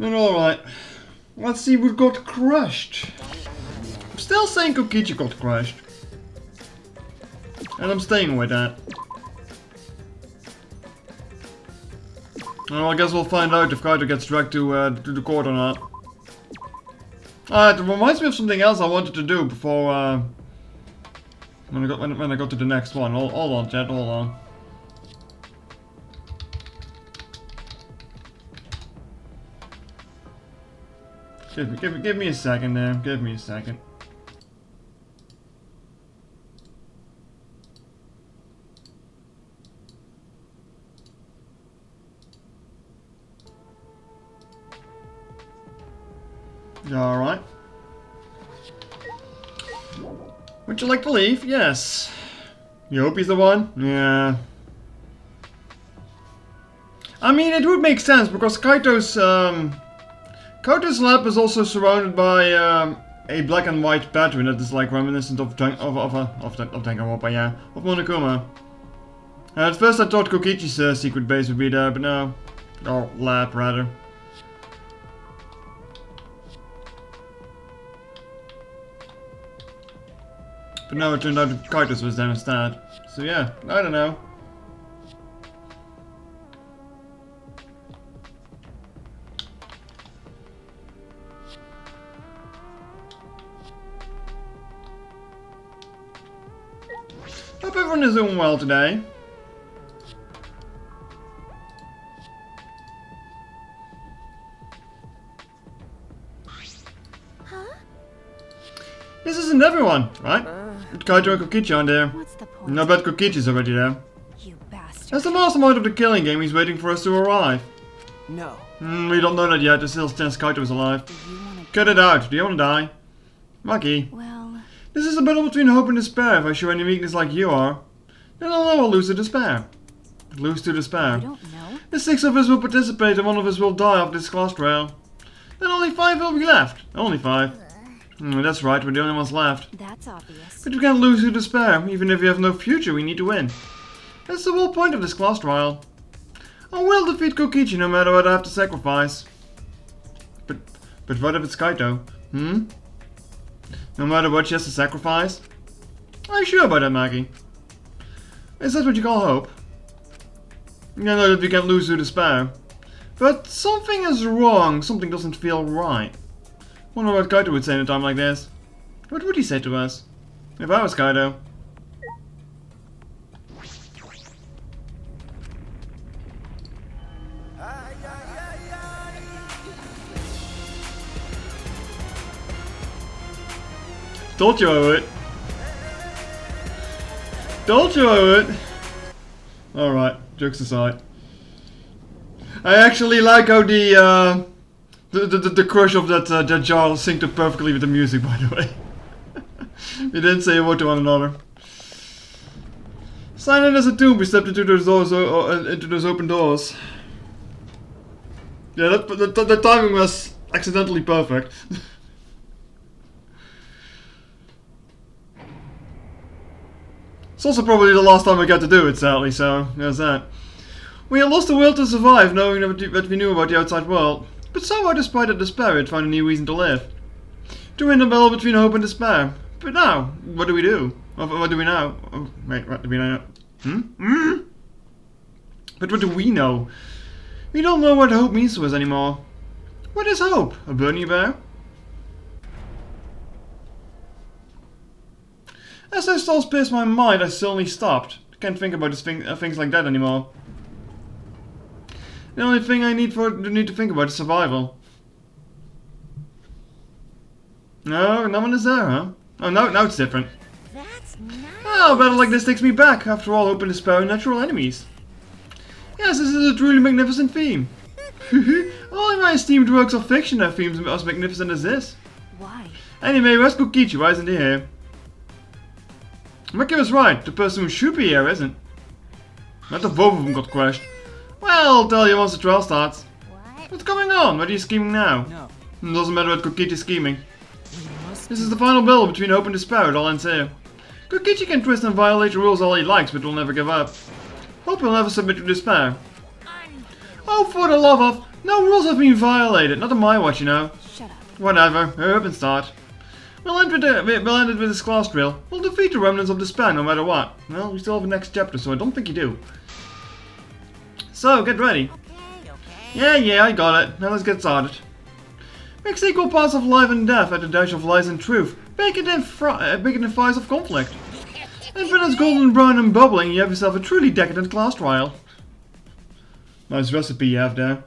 And alright. Let's see what got crushed. I'm still saying Kokichi got crushed. And I'm staying with that. Well, I guess we'll find out if Kaito gets dragged to the court or not. It reminds me of something else I wanted to do before when I got to the next one. Hold on, chat, hold on. Give me a second there. Give me a second. Alright. Would you like to leave? Yes. You hope he's the one? Yeah. I mean, it would make sense because Kaito's lab is also surrounded by a black and white pattern that is like reminiscent of Danganronpa, yeah, of Monokuma. At first I thought Kokichi's secret base would be there, but no. Or lab, rather. But no, it turned out that Kaito's was there instead. So yeah, I don't know. Hope everyone is doing well today. Huh? This isn't everyone, right? Kaito and Kokichi aren't there. What's the point? And I bet Kokichi's already there. You bastard. As the mastermind of the killing game, he's waiting for us to arrive. No. We don't know that yet. There's still a chance Kaito is alive. Do you wanna... Cut it out. Do you want to die? Maki. Well... This is a battle between hope and despair. If I show any weakness like you are, then I'll lose to despair. Lose to despair. I don't know. The 6 of us will participate and 1 of us will die off this class trail. Then only 5 will be left. Only 5. That's right, we're the only ones left. That's obvious. But we can't lose to despair. Even if we have no future, we need to win. That's the whole point of this class trial. I will defeat Kokichi no matter what I have to sacrifice. But what if it's Kaito? No matter what she has to sacrifice? Are you sure about that, Maki? Is that what you call hope? I know that we can't lose to despair. But something is wrong. Something doesn't feel right. Wonder what Kaito would say in a time like this. What would he say to us? If I was Kaito. Told you I would. Told you I would. Alright, jokes aside. I actually like how the crush of that jar synced up perfectly with the music, by the way. We didn't say a word to one another. Silent as a tomb, we stepped into those doors, into those open doors. Yeah, the timing was accidentally perfect. It's also probably the last time I get to do it, sadly, so there's that. We had lost the will to survive, knowing what we knew about the outside world. But somehow, despite the despair, we had found a new reason to live. To win the battle between hope and despair. But now, what do we do? What do we know? Oh, wait, what do we know? But what do we know? We don't know what hope means to us anymore. What is hope? A bunny bear? As those thoughts pierced my mind, I suddenly stopped. I can't think about things like that anymore. The only thing I need to think about is survival. No, no one is there, huh? Oh, now it's different. That's nice. Oh, a battle like this takes me back. After all, hope and despair are natural enemies. Yes, this is a truly magnificent theme. All my esteemed works of fiction have themes as magnificent as this. Why? Anyway, where's Kokichi? Why isn't he here? Maki was right. The person who should be here isn't. Not that both of them got crushed. Well, I'll tell you once the trial starts. What? What's going on? What are you scheming now? No. It doesn't matter what Kokichi's scheming. We must This is the final battle between hope and despair. It all ends here. Kokichi can twist and violate the rules all he likes, but will never give up. Hope will never submit to despair. Oh, for the love of... No rules have been violated. Not on my watch, you know. Shut up. Whatever. Hurry up and start. We'll end with this class drill. We'll defeat the remnants of despair no matter what. Well, we still have the next chapter, so I don't think you do. So, get ready. Yeah, I got it. Now let's get started. Mix equal parts of life and death at a dash of lies and truth. Bake it in fires of conflict. And when it's golden brown and bubbling, you have yourself a truly decadent class trial. Nice recipe you have there.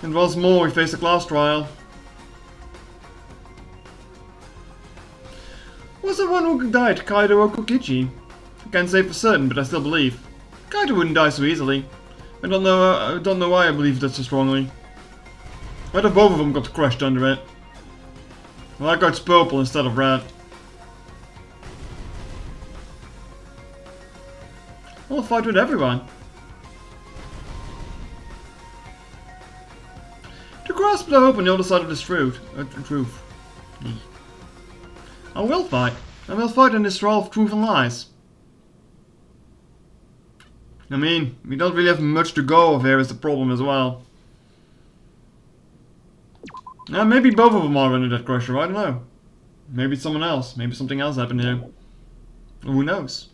And once more, we face the class trial. Was the one who died Kaido or Kokichi? I can't say for certain, but I still believe. Kaido wouldn't die so easily. I don't know why I believe that so strongly. What if both of them got crushed under it? Well, that guy's purple instead of red. I'll fight with everyone. To grasp the hope on the other side of this truth. I will fight. I will fight in this trial of truth and lies. I mean, we don't really have much to go of here is the problem as well. Now, maybe both of them are under that crusher, I don't know. Maybe it's someone else. Maybe something else happened here. Who knows?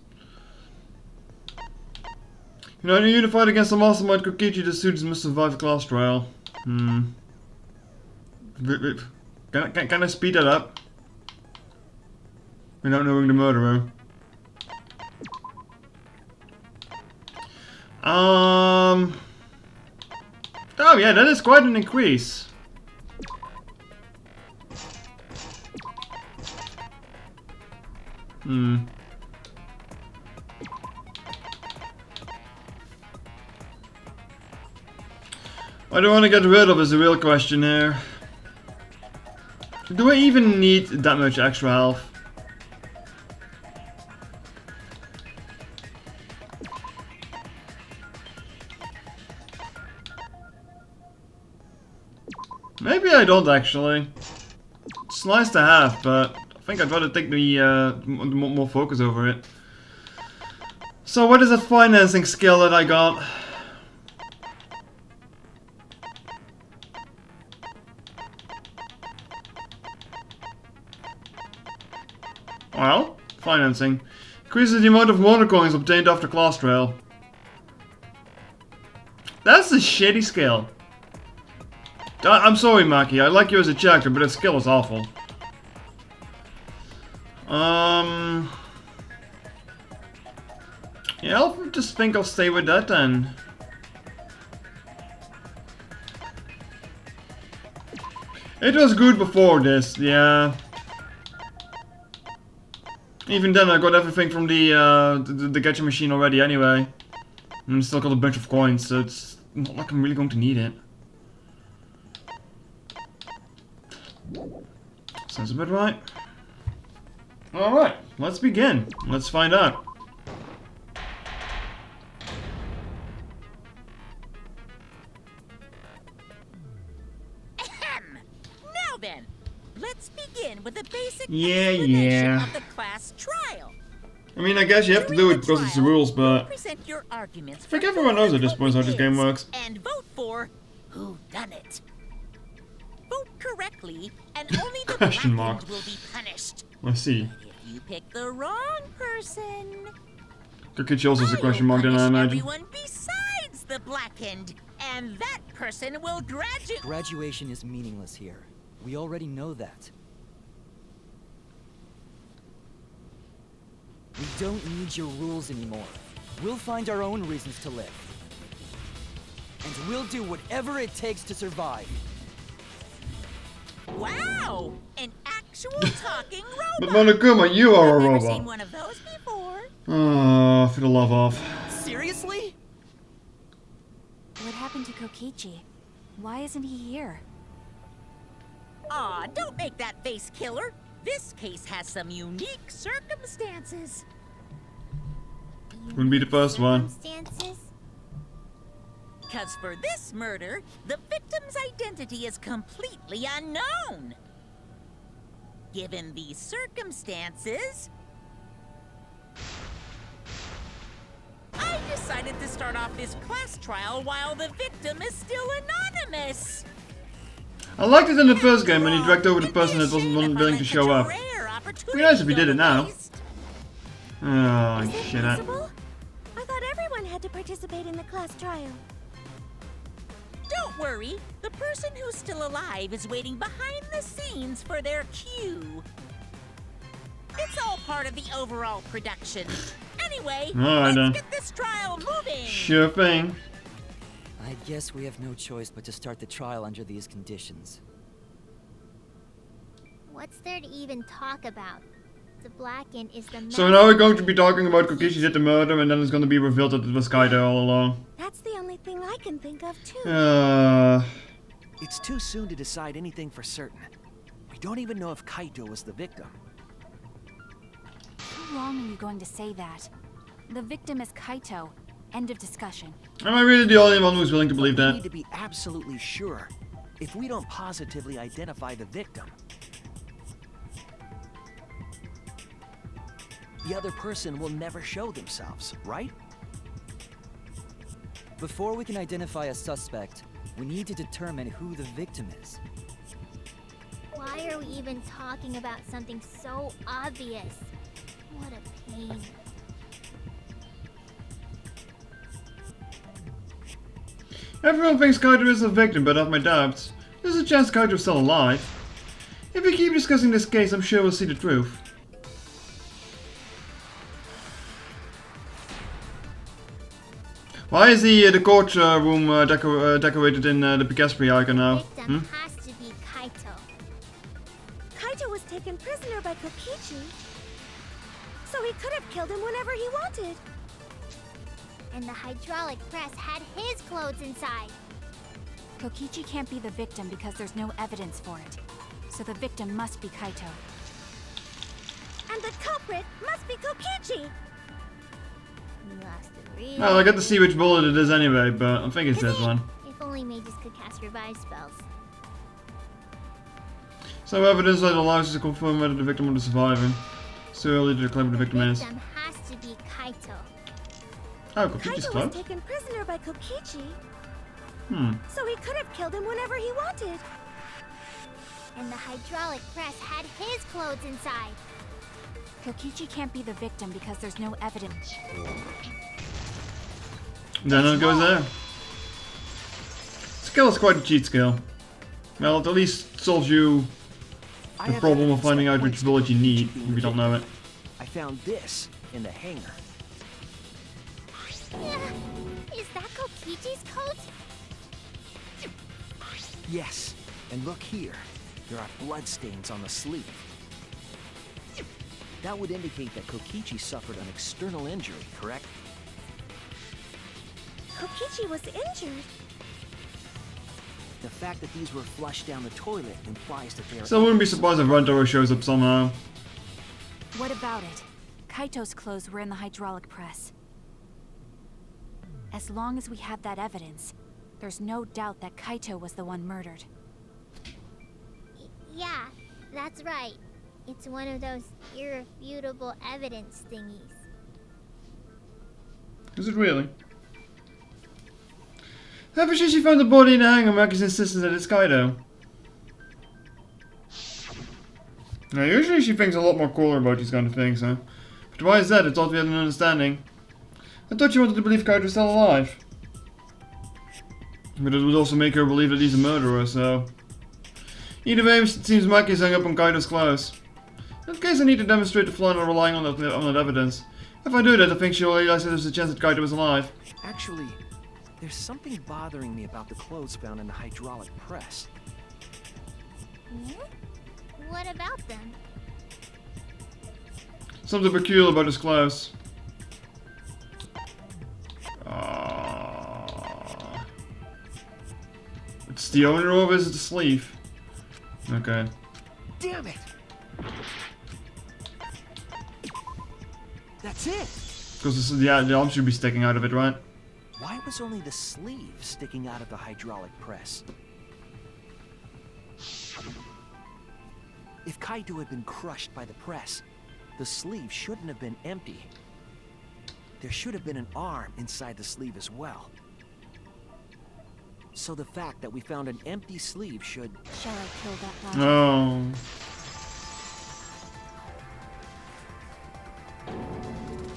You know, in a unified against the mastermind Kokichi, the students must survive the class trial. Can I speed that up? Without knowing the murderer. Oh yeah, that is quite an increase. What do I want to get rid of is the real question here. Do I even need that much extra health? Maybe I don't actually. It's nice to have, but I think I'd rather take the more focus over it. So what is that financing skill that I got? Well, financing. Increases the amount of motor coins obtained after class trial. That's a shitty skill. I'm sorry, Maki. I like you as a character, but that skill is awful. Yeah, I'll just think I'll stay with that then. It was good before this, yeah. Even then, I got everything from the gacha machine already anyway. And still got a bunch of coins, so it's not like I'm really going to need it. Sounds about right. Alright, let's begin. Let's find out. Now then, let's begin with a basic Yeah. of the class trial. I mean, I guess you have to do it because it's the rules, but Present your arguments. I think everyone knows at this point how this game works. And vote for who done it. Vote correctly, and only the Question mark. blackened will be punished. Let's see. If you pick the wrong person, Kokichi also has a I question will mark, then I punish imagine. everyone besides the blackened, and that person will graduate. Graduation is meaningless here. We already know that. We don't need your rules anymore. We'll find our own reasons to live. And we'll do whatever it takes to survive. Wow! An actual talking robot! But Monokuma, you are a I've never seen robot. one of those before. Oh, for the love of. Seriously? What happened to Kokichi? Why isn't he here? Aw, don't make that face, killer. This case has some unique circumstances. Wouldn't be the first one. Circumstances? Because for this murder, the victim's identity is completely unknown. Given these circumstances, I decided to start off this class trial while the victim is still anonymous. I liked it in the first game when he dragged over the person that wasn't willing to show up. It'd be nice if he did it now. Oh, Is it shit. possible? I thought everyone had to participate in the class trial. Don't worry, the person who's still alive is waiting behind the scenes for their cue. It's all part of the overall production. Anyway, Alright, let's get this trial moving. Sure thing. I guess we have no choice but to start the trial under these conditions. What's there to even talk about? The Blackened is the So now we're going to be talking about Kokishi did the murder, and then it's going to be revealed that it was Kaido all along. That's the only thing I can think of, too. It's too soon to decide anything for certain. We don't even know if Kaito was the victim. How long are you going to say that? The victim is Kaito. End of discussion. Am I really the only one who's willing to believe We that? need to be absolutely sure. If we don't positively identify the victim, the other person will never show themselves, right? Before we can identify a suspect, we need to determine who the victim is. Why are we even talking about something so obvious? What a pain. Everyone thinks Kaido is the victim, but I have my doubts. There's a chance Kaido's still alive. If we keep discussing this case, I'm sure we'll see the truth. Why is the court room decorated in the Picaspery icon now? Victim has to be Kaito. Kaito was taken prisoner by Kokichi. So he could have killed him whenever he wanted. And the hydraulic press had his clothes inside. Kokichi can't be the victim because there's no evidence for it. So the victim must be Kaito. And the culprit must be Kokichi! You lost it really. Well, I got to see which bullet it is anyway, but I think it's this one. If only mages could cast revive spells. So evidence that allows us to confirm whether the victim or the survivor. It's too early to declare who the victim is. Victim has to be Kaito. Oh, Kokichi's Kaito close. was taken prisoner by Kokichi. Hmm. So he could have killed him whenever he wanted. And the hydraulic press had his clothes inside. Kokichi can't be the victim because there's no evidence. Then it goes there. Skill is quite a cheat skill. Well, it at least solves you I the have problem of evidence finding that out which points to bullet you Kokichi need being if you the don't know it. victim. I found this in the hangar. Is that Kokichi's coat? Yes, and look here. There are bloodstains on the sleeve. That would indicate that Kokichi suffered an external injury, correct? Kokichi was injured. The fact that these were flushed down the toilet implies that they are... So I wouldn't be surprised if Rantaro shows up somehow. What about it? Kaito's clothes were in the hydraulic press. As long as we have that evidence, there's no doubt that Kaito was the one murdered. Yeah, that's right. It's one of those irrefutable evidence thingies. Is it really? Ever since she found the body in the hangar, Maki's insisted that it's Kaido. Now, usually she thinks a lot more cooler about these kind of things, huh? But why is that? I thought we had an understanding. I thought you wanted to believe Kaido's still alive. But it would also make her believe that he's a murderer, so... Either way, it seems Maki's hung up on Kaido's clothes. In that case, I need to demonstrate the flaw not relying on that evidence. If I do that, I think she'll realize that there's a chance that Kaido is alive. Actually, there's something bothering me about the clothes found in the hydraulic press. What about them? Something peculiar about his clothes. It's the owner, or is it the sleeve? Okay. Damn it! That's it! Because the arm should be sticking out of it, right? Why was only the sleeve sticking out of the hydraulic press? If Kaito had been crushed by the press, the sleeve shouldn't have been empty. there should have been an arm inside the sleeve as well. So the fact that we found an empty sleeve should... Shall I kill that logic? Oh.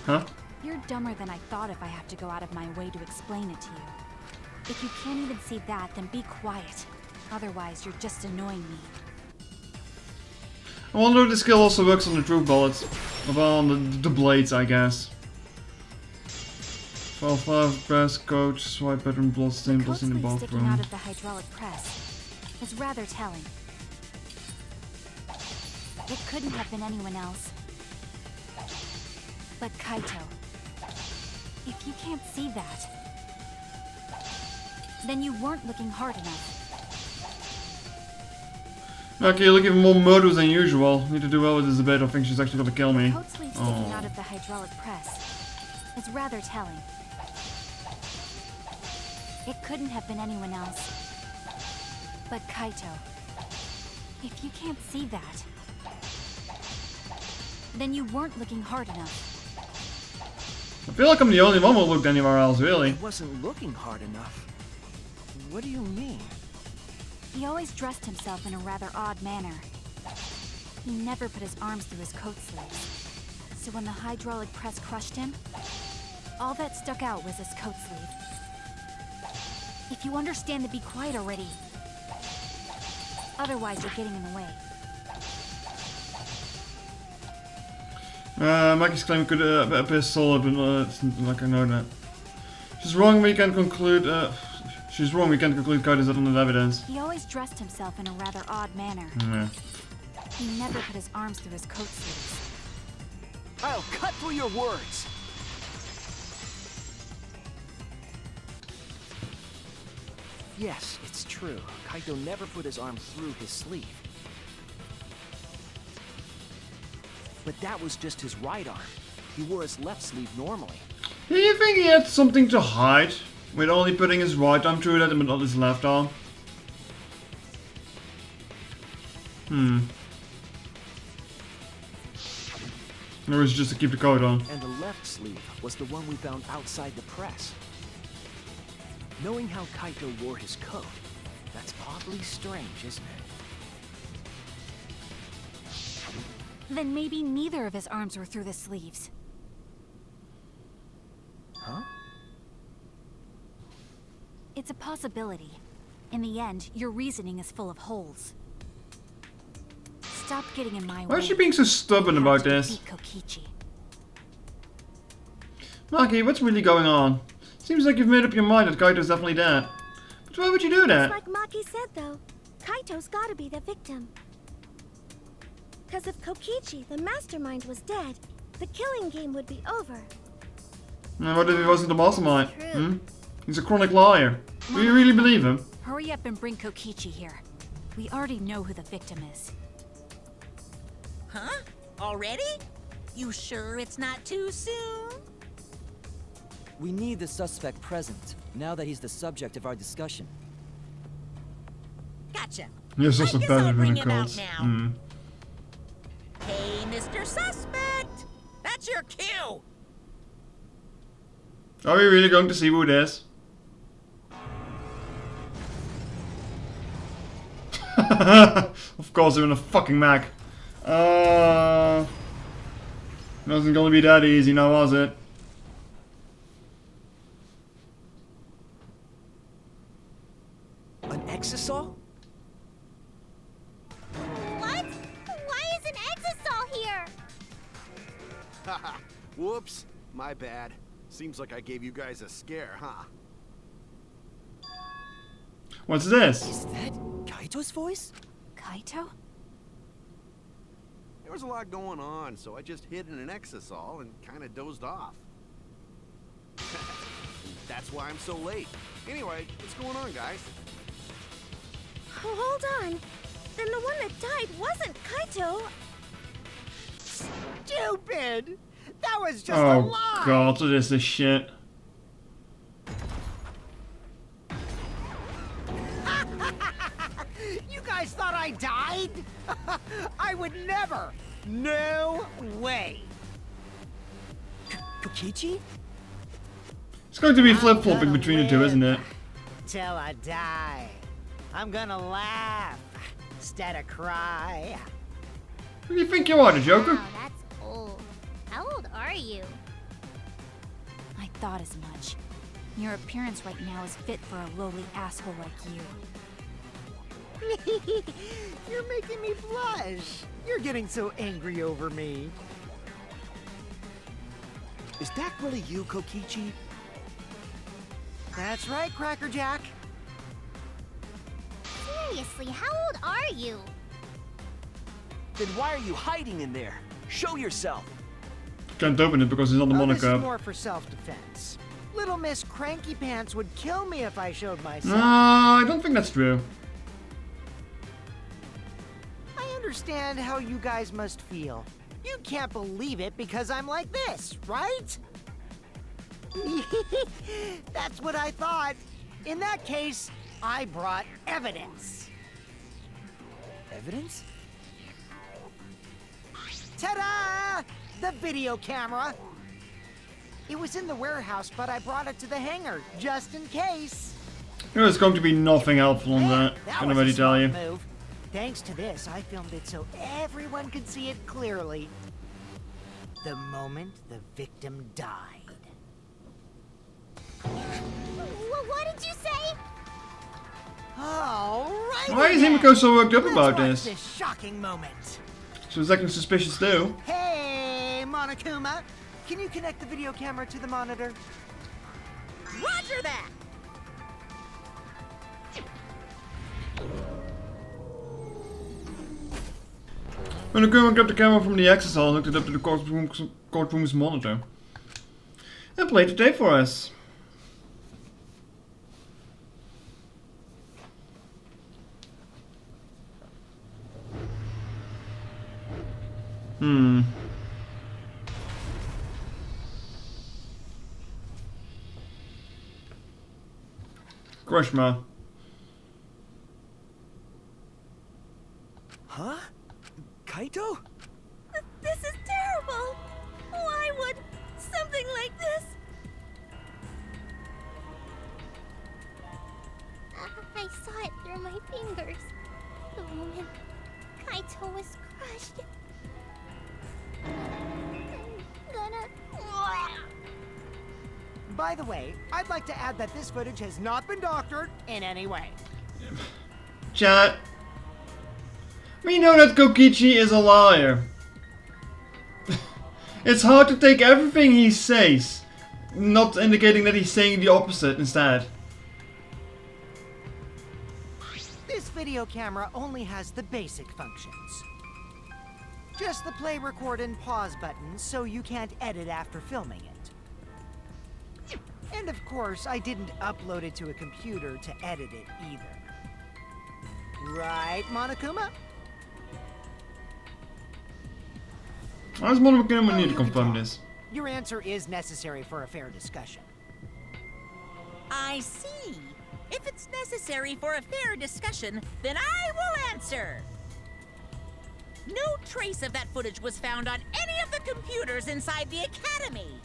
Huh? You're dumber than I thought if I have to go out of my way to explain it to you. If you can't even see that, then be quiet. Otherwise, you're just annoying me. I wonder if this skill also works on the true bullets. Or on the blades, I guess. 12-5 press, coach, swipe pattern, bloodstain, The plus in the coat sleeve sticking bathroom. out of the hydraulic press is rather telling. It couldn't have been anyone else but Kaito. If you can't see that, then you weren't looking hard enough. Okay, you look even more murderous than usual. Need to do well with this debate. I think she's actually gonna kill me. The coat sleeve sticking out of the hydraulic press is rather telling. It couldn't have been anyone else but Kaito. If you can't see that, then you weren't looking hard enough. I feel like I'm the only one who looked anywhere else, really. I wasn't looking hard enough. What do you mean? He always dressed himself in a rather odd manner. He never put his arms through his coat sleeves. So when the hydraulic press crushed him, all that stuck out was his coat sleeve. If you understand, then be quiet already. Otherwise, you're getting in the way. Maki's claim could appear solid, but it's like I know that. She's wrong. We can't conclude. She's wrong. We can't conclude Kaito's not evidence. He always dressed himself in a rather odd manner. Yeah. He never put his arms through his coat sleeves. I'll cut through your words. Yes, it's true. Kaito never put his arm through his sleeve. But that was just his right arm. He wore his left sleeve normally. Do you think he had something to hide? With only putting his right arm through that and not his left arm? Or was it just to keep the coat on? And the left sleeve was the one we found outside the press. Knowing how Kaito wore his coat, that's awfully strange, isn't it? Then maybe neither of his arms were through the sleeves. Huh? It's a possibility. In the end, your reasoning is full of holes. Stop getting in my way. Why is she being so stubborn about this? Kokichi. Maki, what's really going on? Seems like you've made up your mind that Kaito's definitely dead. But why would you do that? Like Maki said, though, Kaito's gotta be the victim. Because if Kokichi, the mastermind, was dead, the killing game would be over. And what if he wasn't the mastermind? True. He's a chronic liar. Do you really believe him? Hurry up and bring Kokichi here. We already know who the victim is. Huh? Already? You sure it's not too soon? We need the suspect present, now that he's the subject of our discussion. Gotcha. Yes, I also guess better I'll than bring a him out cult. now. Hey, Mr. Suspect! That's your cue! Are we really going to see who it is? Of course, they're in a fucking Mac. Wasn't gonna be that easy, now was it? An exisal? What? Why is an exisal here? Haha, whoops, my bad. Seems like I gave you guys a scare, huh? What's this? Is that Kaito's voice? Kaito? There was a lot going on, so I just hid in an exisal and kind of dozed off. That's why I'm so late. Anyway, what's going on, guys? Oh, hold on. Then the one that died wasn't Kaito. Stupid! That was just a Oh lie! god, what is this shit? You guys thought I died? I would never! No way! Kokichi? It's going to be I'm flip-flopping gonna between the two, live isn't it? Till I die. I'm gonna laugh instead of cry. Who do you think you are, the Joker? Wow, that's old. How old are you? I thought as much. Your appearance right now is fit for a lowly asshole like you. You're making me blush. You're getting so angry over me. Is that really you, Kokichi? That's right, Cracker Jack. Seriously, how old are you? Then why are you hiding in there? Show yourself. Can't open it because it's on the Oh, this is Monaco. more for self-defense. Little Miss Cranky Pants would kill me if I showed myself. No, I don't think that's true. I understand how you guys must feel. You can't believe it because I'm like this, right? That's what I thought. In that case, I brought evidence. Evidence? Ta-da! The video camera. It was in the warehouse, but I brought it to the hangar, just in case. There's going to be nothing helpful on that. I can was already a tell you. smart move. Thanks to this, I filmed it so everyone could see it clearly. The moment the victim died. What did you say? All right. Why is Himiko so worked up Let's about watch this? this shocking moment. She was acting suspicious too. Hey, Monokuma, can you connect the video camera to the monitor? Roger that! When the Gurman grabbed the camera from the access hall and hooked it up to the courtroom's monitor. And played the tape for us. Krishma. Huh? Kaito? This is terrible. Why would something like this? I saw it through my fingers. The moment Kaito was crushed. I'm gonna... By the way, I'd like to add that this footage has not been doctored in any way. Chat. We know that Kokichi is a liar. It's hard to take everything he says, not indicating that he's saying the opposite instead. This video camera only has the basic functions. Just the play, record, and pause buttons, so you can't edit after filming it. And of course, I didn't upload it to a computer to edit it either. Right, Monokuma? Why does Monokuma need to You can confirm talk. this? Your answer is necessary for a fair discussion. I see. If it's necessary for a fair discussion, then I will answer. No trace of that footage was found on any of the computers inside the academy.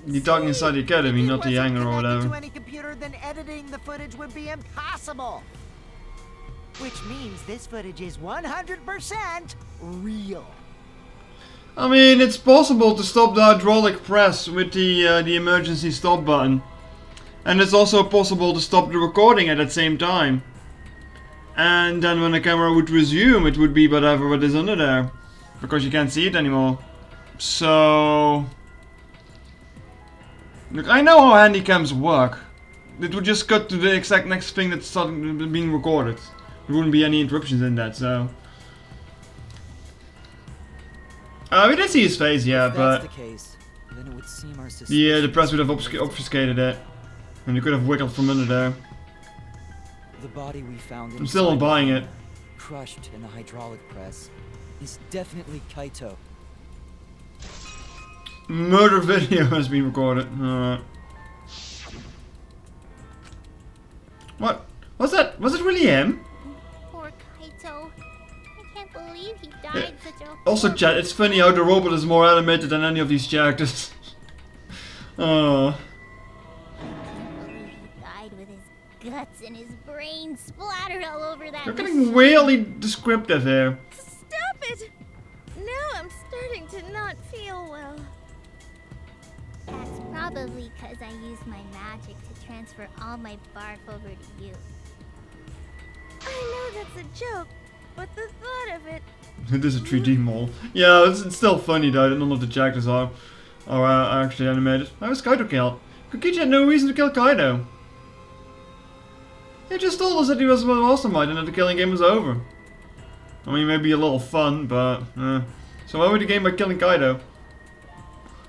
You're talking inside the academy, If it not the wasn't hangar or connected whatever. to any computer, then editing the footage would be impossible. Which means this footage is 100% real. I mean, it's possible to stop the hydraulic press with the emergency stop button. And it's also possible to stop the recording at that same time. And then when the camera would resume, it would be whatever what is under there. Because you can't see it anymore. So... Look, I know how handycams work. It would just cut to the exact next thing that's starting being recorded. There wouldn't be any interruptions in that, so... we did see his face, yeah, If but... that's the case, then it would seem our Yeah, the suspicions press would have were obfuscated it. And you could have wiggled from under there. The body we found I'm still inside the buying it. hangar, crushed in the hydraulic press, is definitely Kaito. Murder video has been recorded. Alright. What? Was that? Was it really him? Poor Kaito. I can't believe he died such a Also, horrible chat, it's funny how the robot is more animated than any of these characters. I can't believe he died with his guts and his brain splattered all over that You're machine. getting really descriptive here. Stop it! Now I'm starting to not feel well. That's probably because I used my magic to transfer all my barf over to you. I know that's a joke, but the thought of it... It is a 3D mole. Yeah, it's still funny though that none of the characters are actually animated. How was Kaido killed? Kokichi had no reason to kill Kaido. He just told us that he was a mastermind and that the killing game was over. I mean, maybe a little fun, but... So why would he gain by killing Kaido?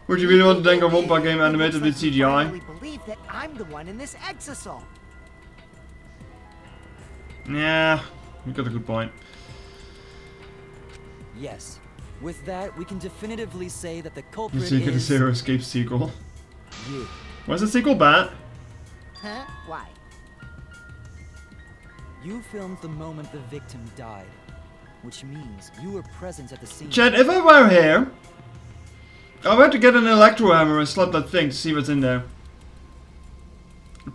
Would you really want the Danganronpa game animated with I CGI? really believe that I'm the one in this exasol. Yeah, you got a good point. Yes. With that, we can definitively say that the You culprit see, you get a is Zero Escape sequel. you. Why's the sequel bad? Huh? Why? You filmed the moment the victim died, which means you were present at the scene. Chad, if I were here, I went to get an electro hammer and slap that thing to see what's in there.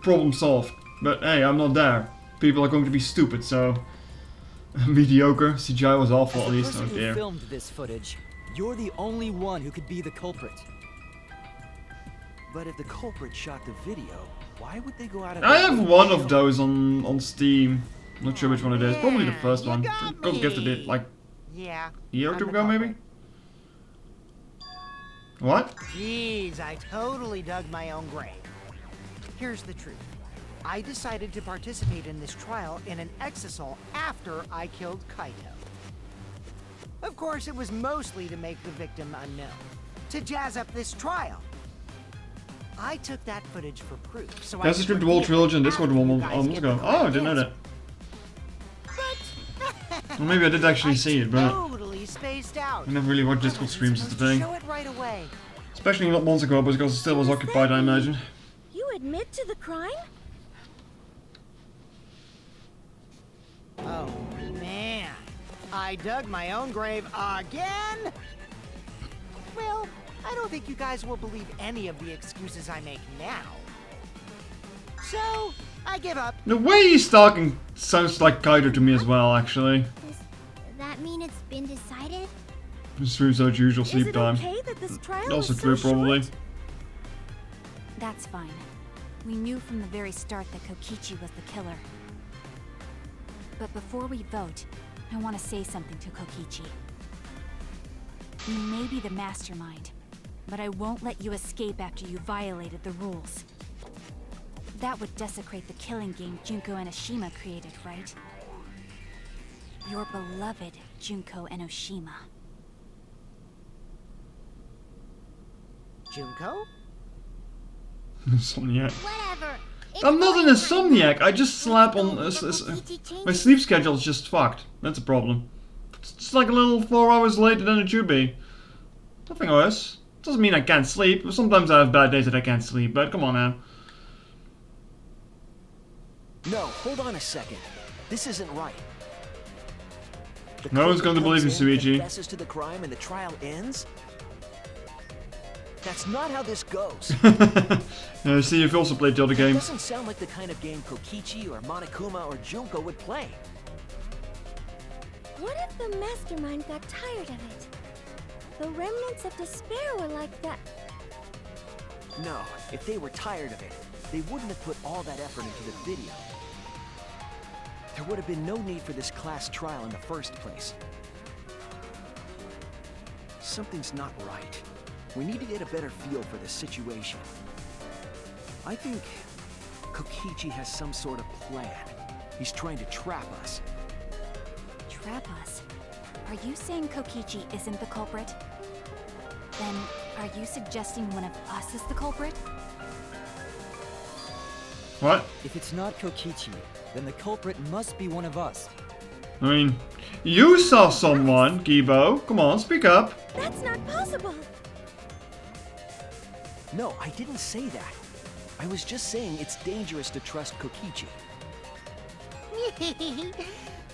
Problem solved. But hey, I'm not there. People are going to be stupid, so... Mediocre. CGI was awful As at the least. Oh person who dear. filmed this footage, you're the only one who could be the culprit. But if the culprit shot the video, why would they go out of I their have way to one show of those on Steam. Not sure which one it is. Probably the first You one. got Got gifted me. it like Yeah. a year or I'm two the ago maybe? What? Jeez, I totally dug my own grave. Here's the truth. I decided to participate in this trial in an exasol after I killed Kaito. Of course, it was mostly to make the victim unknown, to jazz up this trial. I took that footage for proof, so That's I the could Strip the Wall reveal it trilogy and Discord after one you a guys month get ago. the Oh, I correct didn't know answer. that. Well, maybe I did actually see it, but Totally spaced out. I never really watched Discord streams is the thing. Show it right away. Especially not months ago, because it still was occupied, I imagine. You admit to the crime? Oh, man. I dug my own grave again? Well, I don't think you guys will believe any of the excuses I make now. So, I give up. The way he's talking sounds like Kaido to me as well, actually. Does that mean it's been decided? It's Ruzo's usual Is sleep it time. okay that this trial Also is true, so probably. short? That's fine. We knew from the very start that Kokichi was the killer. But before we vote, I want to say something to Kokichi. You may be the mastermind, but I won't let you escape after you violated the rules. That would desecrate the killing game Junko Enoshima created, right? Your beloved Junko Enoshima. Junko? Insomniac. Whatever. I'm not an insomniac, I just slap on... my sleep schedule is just fucked. That's a problem. It's just like a little 4 hours later than it should be. Nothing worse. Doesn't mean I can't sleep. Sometimes I have bad days that I can't sleep, but come on now. No, hold on a second. This isn't right. The No one's culprit going to believe comes you, in, Suichi. confesses to the crime and the trial ends? That's not how this goes. See, you've also played the other It games. doesn't sound like the kind of game Kokichi or Monokuma or Junko would play. What if the mastermind got tired of it? The remnants of despair were like that. No, if they were tired of it, they wouldn't have put all that effort into the video. There would have been no need for this class trial in the first place. Something's not right. We need to get a better feel for the situation. I think Kokichi has some sort of plan. He's trying to trap us. Trap us? Are you saying Kokichi isn't the culprit? Then, are you suggesting one of us is the culprit? What? If it's not Kokichi, then the culprit must be one of us. I mean, you saw someone, Gibo. Come on, speak up. That's not possible. No, I didn't say that. I was just saying it's dangerous to trust Kokichi.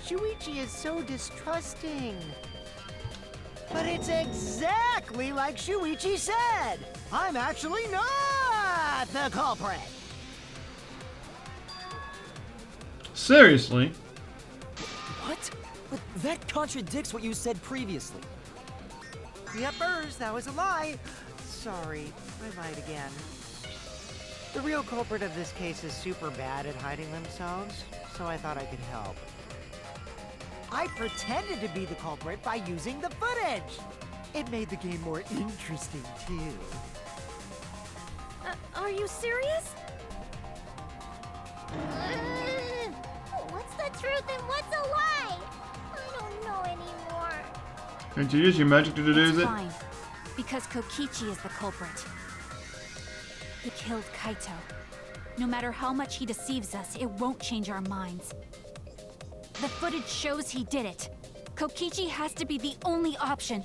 Shuichi is so distrusting. But it's exactly like Shuichi said. I'm actually not. got the culprit. Seriously? What? But that contradicts what you said previously. Yepers, that was a lie. Sorry, I lied again. The real culprit of this case is super bad at hiding themselves, so I thought I could help. I pretended to be the culprit by using the footage. It made the game more interesting, too. Are you serious? What's the truth and what's a lie? I don't know anymore. Can't you use your magic to deduce It's it? fine, because Kokichi is the culprit. He killed Kaito. No matter how much he deceives us, it won't change our minds. The footage shows he did it. Kokichi has to be the only option.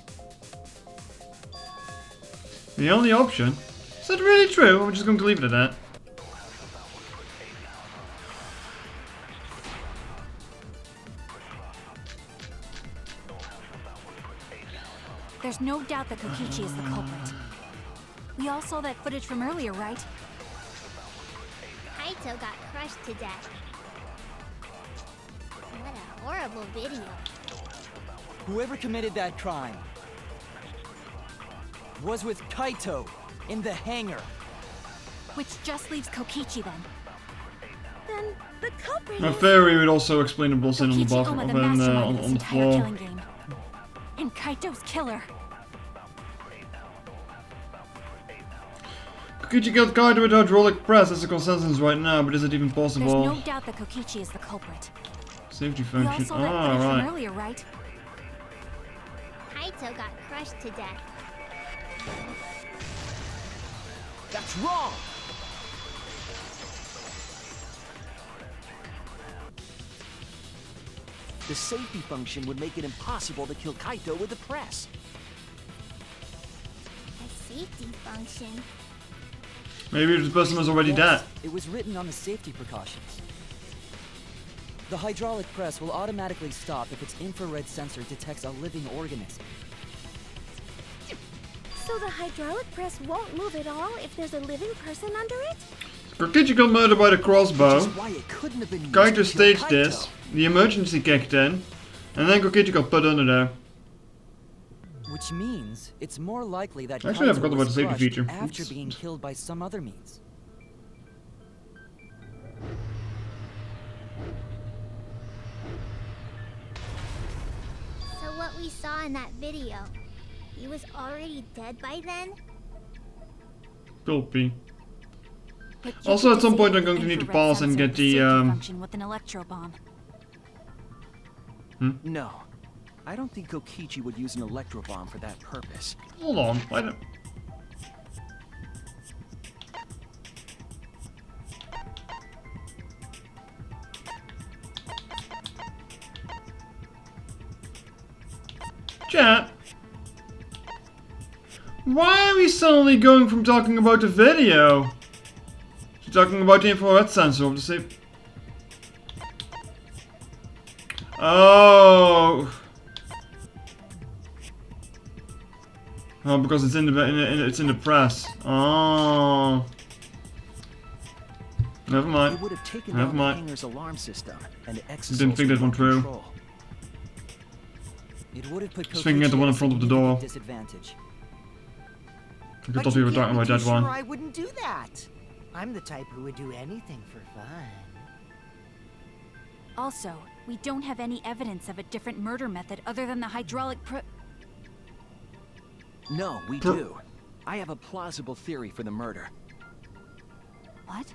The only option? Is that really true? Or we're just going to leave it at that? There's no doubt that Kokichi is the culprit. We all saw that footage from earlier, right? Kaito got crushed to death. What a horrible video. Whoever committed that crime was with Kaito in the hangar. Which just leaves Kokichi then. Then the culprit My is... theory would also explain the blood stain on the Kokichi bathroom, Oma, the mastermind of this on the entire floor. killing game. And Kaito's killer. Kokichi killed Kaito with hydraulic press. That's the consensus right now, but is it even There's possible? no doubt that Kokichi is the culprit. Safety We all function. saw that Ah, footage from right. earlier, right? Kaito got crushed to death. That's wrong! The safety function would make it impossible to kill Kaito with the press. A safety function. Maybe this person was already dead. Yes, it was written on the safety precautions. The hydraulic press will automatically stop if its infrared sensor detects a living organism. So the hydraulic press won't move at all if there's a living person under it? Kokichi got murdered by the Which crossbow. is why it couldn't have been used Kaito to kill staged Kaito. this. The emergency kicked in. And then Kokichi got put under there. Which means it's more likely that Actually, I Kaito forgot about was the safety crushed feature. after Oops. being killed by some other means. So what we saw in that video, he was already dead by then? Gulpy. But you Also, could at some point, disable I'm going to need to infrared pause and sensor get the, safety function with an electro bomb. No. I don't think Kokichi would use an electro bomb for that purpose. Hold on. Why don't... Chat. Why are we suddenly going from talking about the video to talking about the infrared sensor of the safe? Oh. Oh, because it's in the it's in the press. Oh. Never It mind. would have taken Never down the mind. hangar's alarm system and exosols Didn't think that one remote through. control. It would have put Just thinking at the Kokichi one in at a front of the door. significant disadvantage. I But thought we you were can't talking be about too that sure one. I wouldn't do that. I'm the type who would do anything for fun. Also, we don't have any evidence of a different murder method other than the hydraulic No, we do. I have a plausible theory for the murder. What?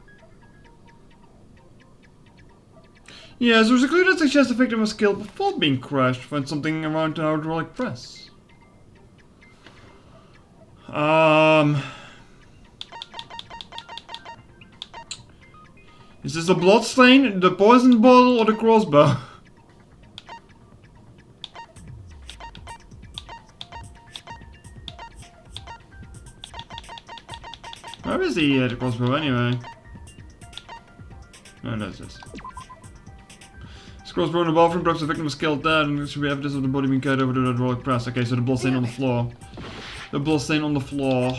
Yes, there's a clue that suggests the victim was killed before being crushed. Find something around the hydraulic press. Is this the blood stain, the poison bottle, or the crossbow? Where is the crossbow anyway? No, that's this. This crossbow in the bathroom, perhaps the victim was killed there, and there should be evidence of the body being carried over to the hydraulic press. Okay, so the blood stain on the floor. The blood stain on the floor.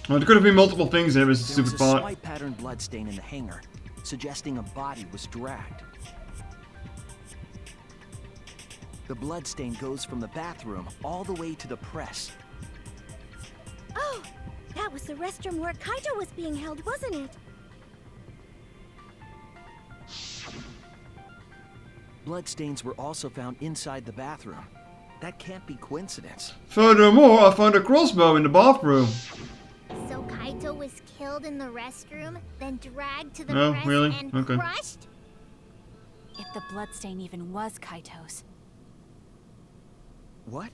Well, there could have been multiple things there with the There was stupid a part. swipe pattern bloodstain in the hangar, suggesting a body was dragged. The bloodstain goes from the bathroom all the way to the press. Oh, that was the restroom where Kaito was being held, wasn't it? Bloodstains were also found inside the bathroom. That can't be coincidence. Furthermore, I found a crossbow in the bathroom. So Kaito was killed in the restroom, then dragged to the No, press really? and Okay. crushed? If the bloodstain even was Kaito's. What?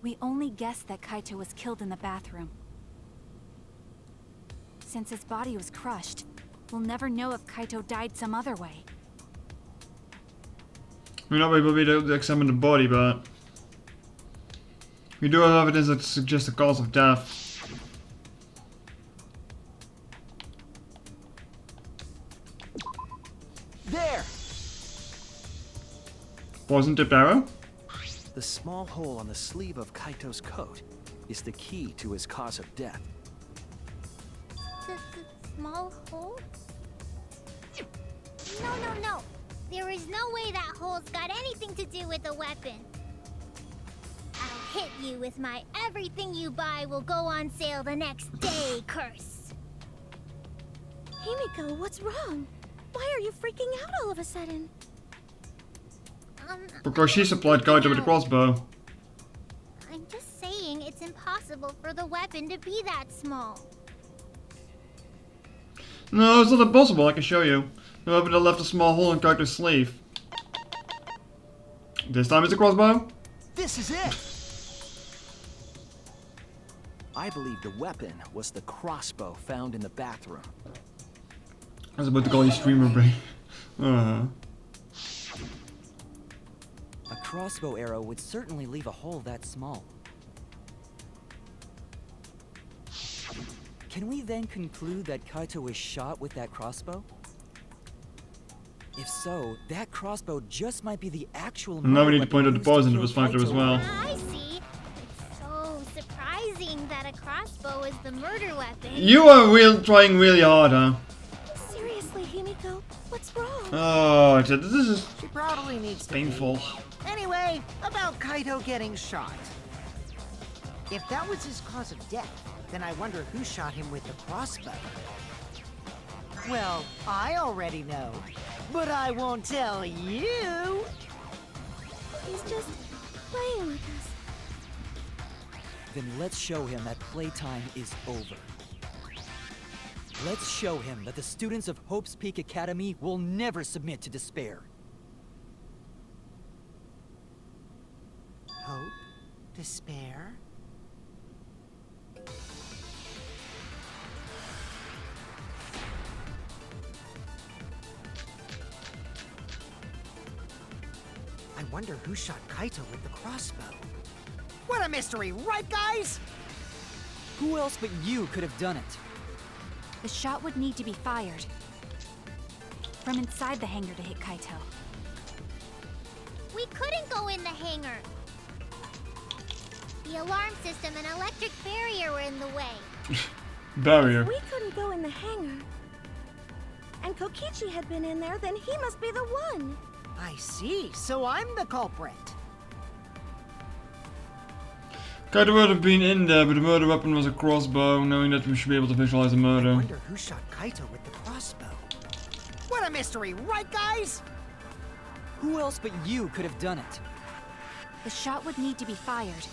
We only guessed that Kaito was killed in the bathroom. Since his body was crushed, we'll never know if Kaito died some other way. We're not able to examine the body, but we do have evidence that suggests the cause of death. There! Poison tipped arrow? The small hole on the sleeve of Kaito's coat is the key to his cause of death. The small hole? No. There is no way that hole's got anything to do with the weapon. I'll hit you with my everything you buy will go on sale the next day curse. Himiko, what's wrong? Why are you freaking out all of a sudden? Because she supplied Kaito with a crossbow. I'm just saying it's impossible for the weapon to be that small. No, it's not impossible, I can show you. The weapon that left a small hole in Kaito's sleeve. This time it's a crossbow? This is it! I believe the weapon was the crossbow found in the bathroom. I was about to call you streamer brain. A crossbow arrow would certainly leave a hole that small. Can we then conclude that Kaito was shot with that crossbow? If so, that crossbow just might be the actual And now we need to weapon point out the used to poison that kill was found there as Kaito. well. I see. It's so surprising that a crossbow is the murder weapon. You are trying really hard, huh? Seriously, Himiko, what's wrong? Oh, this is She probably needs to be. painful. Anyway, about Kaito getting shot. If that was his cause of death, then I wonder who shot him with the crossbow. Well, I already know, but I won't tell you. He's just playing with us. Then let's show him that playtime is over. Let's show him that the students of Hope's Peak Academy will never submit to despair. Hope? Despair? I wonder who shot Kaito with the crossbow. What a mystery, right guys? Who else but you could have done it? The shot would need to be fired from inside the hangar to hit Kaito. We couldn't go in the hangar. The alarm system and electric barrier were in the way. Barrier. We couldn't go in the hangar. And Kokichi had been in there, then he must be the one. I see, so I'm the culprit. Kaito would have been in there, but the murder weapon was a crossbow, knowing that we should be able to visualize the I murder. wonder who shot Kaito with the crossbow. What a mystery, right guys? Who else but you could have done it? The shot would need to be fired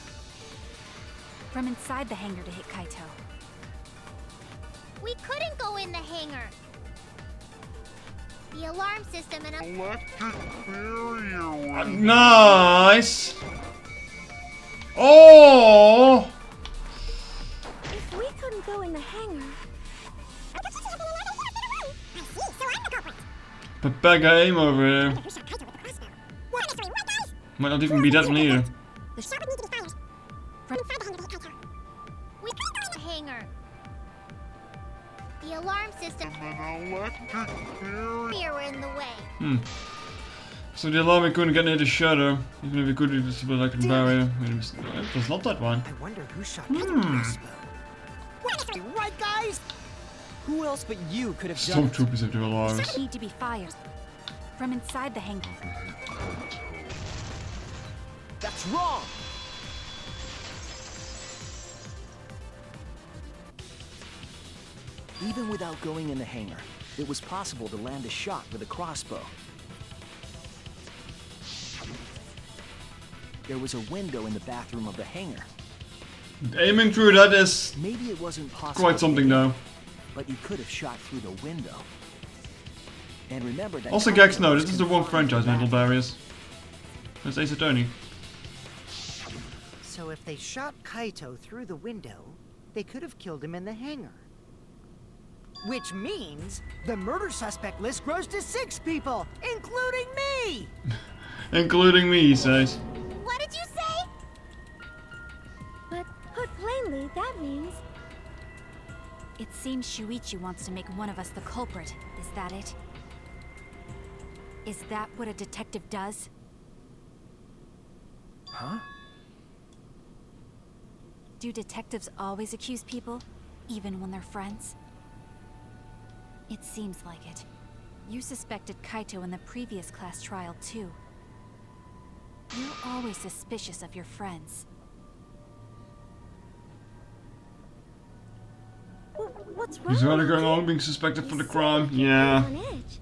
from inside the hangar to hit Kaito. We couldn't go in the hangar. The alarm system and Nice! Oh! If we couldn't go in the hangar, Pepega aim over here. Might not even be that one either. The shot would need to be fired from inside the hangar to hit Kaito. we couldn't go in the hangar. The alarm system and electric barrier were in the way. So the alarm couldn't get near the shutter, even if it could use the like a barrier. It was not that one. I wonder who shot the crossbow. Right, guys? Who else but you could have done it? Stormtroopers have their alarms. Need to be fired from inside the hangar. That's wrong! Even without going in the hangar, it was possible to land a shot with a crossbow. There was a window in the bathroom of the hangar. Aiming through that is Maybe it wasn't possible. quite something though. But you could have shot through the window. And remember that. Also, Gax, no, this is the wrong franchise, mental barriers. That's Ace Attorney. So if they shot Kaito through the window, they could have killed him in the hangar. Which means the murder suspect list grows to 6 people, including me! Including me, he says. What did you say? But put plainly, that means It seems Shuichi wants to make one of us the culprit. Is that it? Is that what a detective does? Huh? Do detectives always accuse people, even when they're friends? It seems like it. You suspected Kaito in the previous class trial, too. You're always suspicious of your friends. what's wrong? He's running with you? along being suspected for the You crime. seem Yeah. on edge.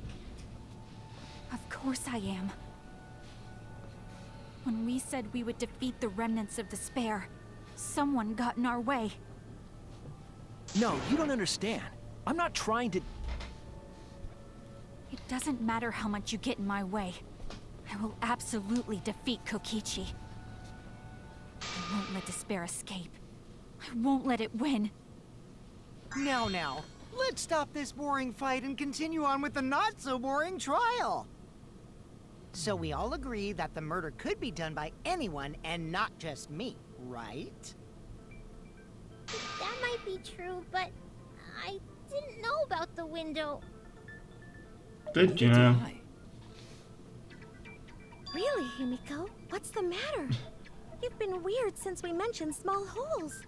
Of course I am. When we said we would defeat the remnants of despair, someone got in our way. No, you don't understand. I'm not trying to. It doesn't matter how much you get in my way. I will absolutely defeat Kokichi. I won't let despair escape. I won't let it win. Now, let's stop this boring fight and continue on with the not-so-boring trial. So we all agree that the murder could be done by anyone and not just me, right? That might be true, but I didn't know about the window. Did you know? Really, Himiko? What's the matter? You've been weird since we mentioned small holes.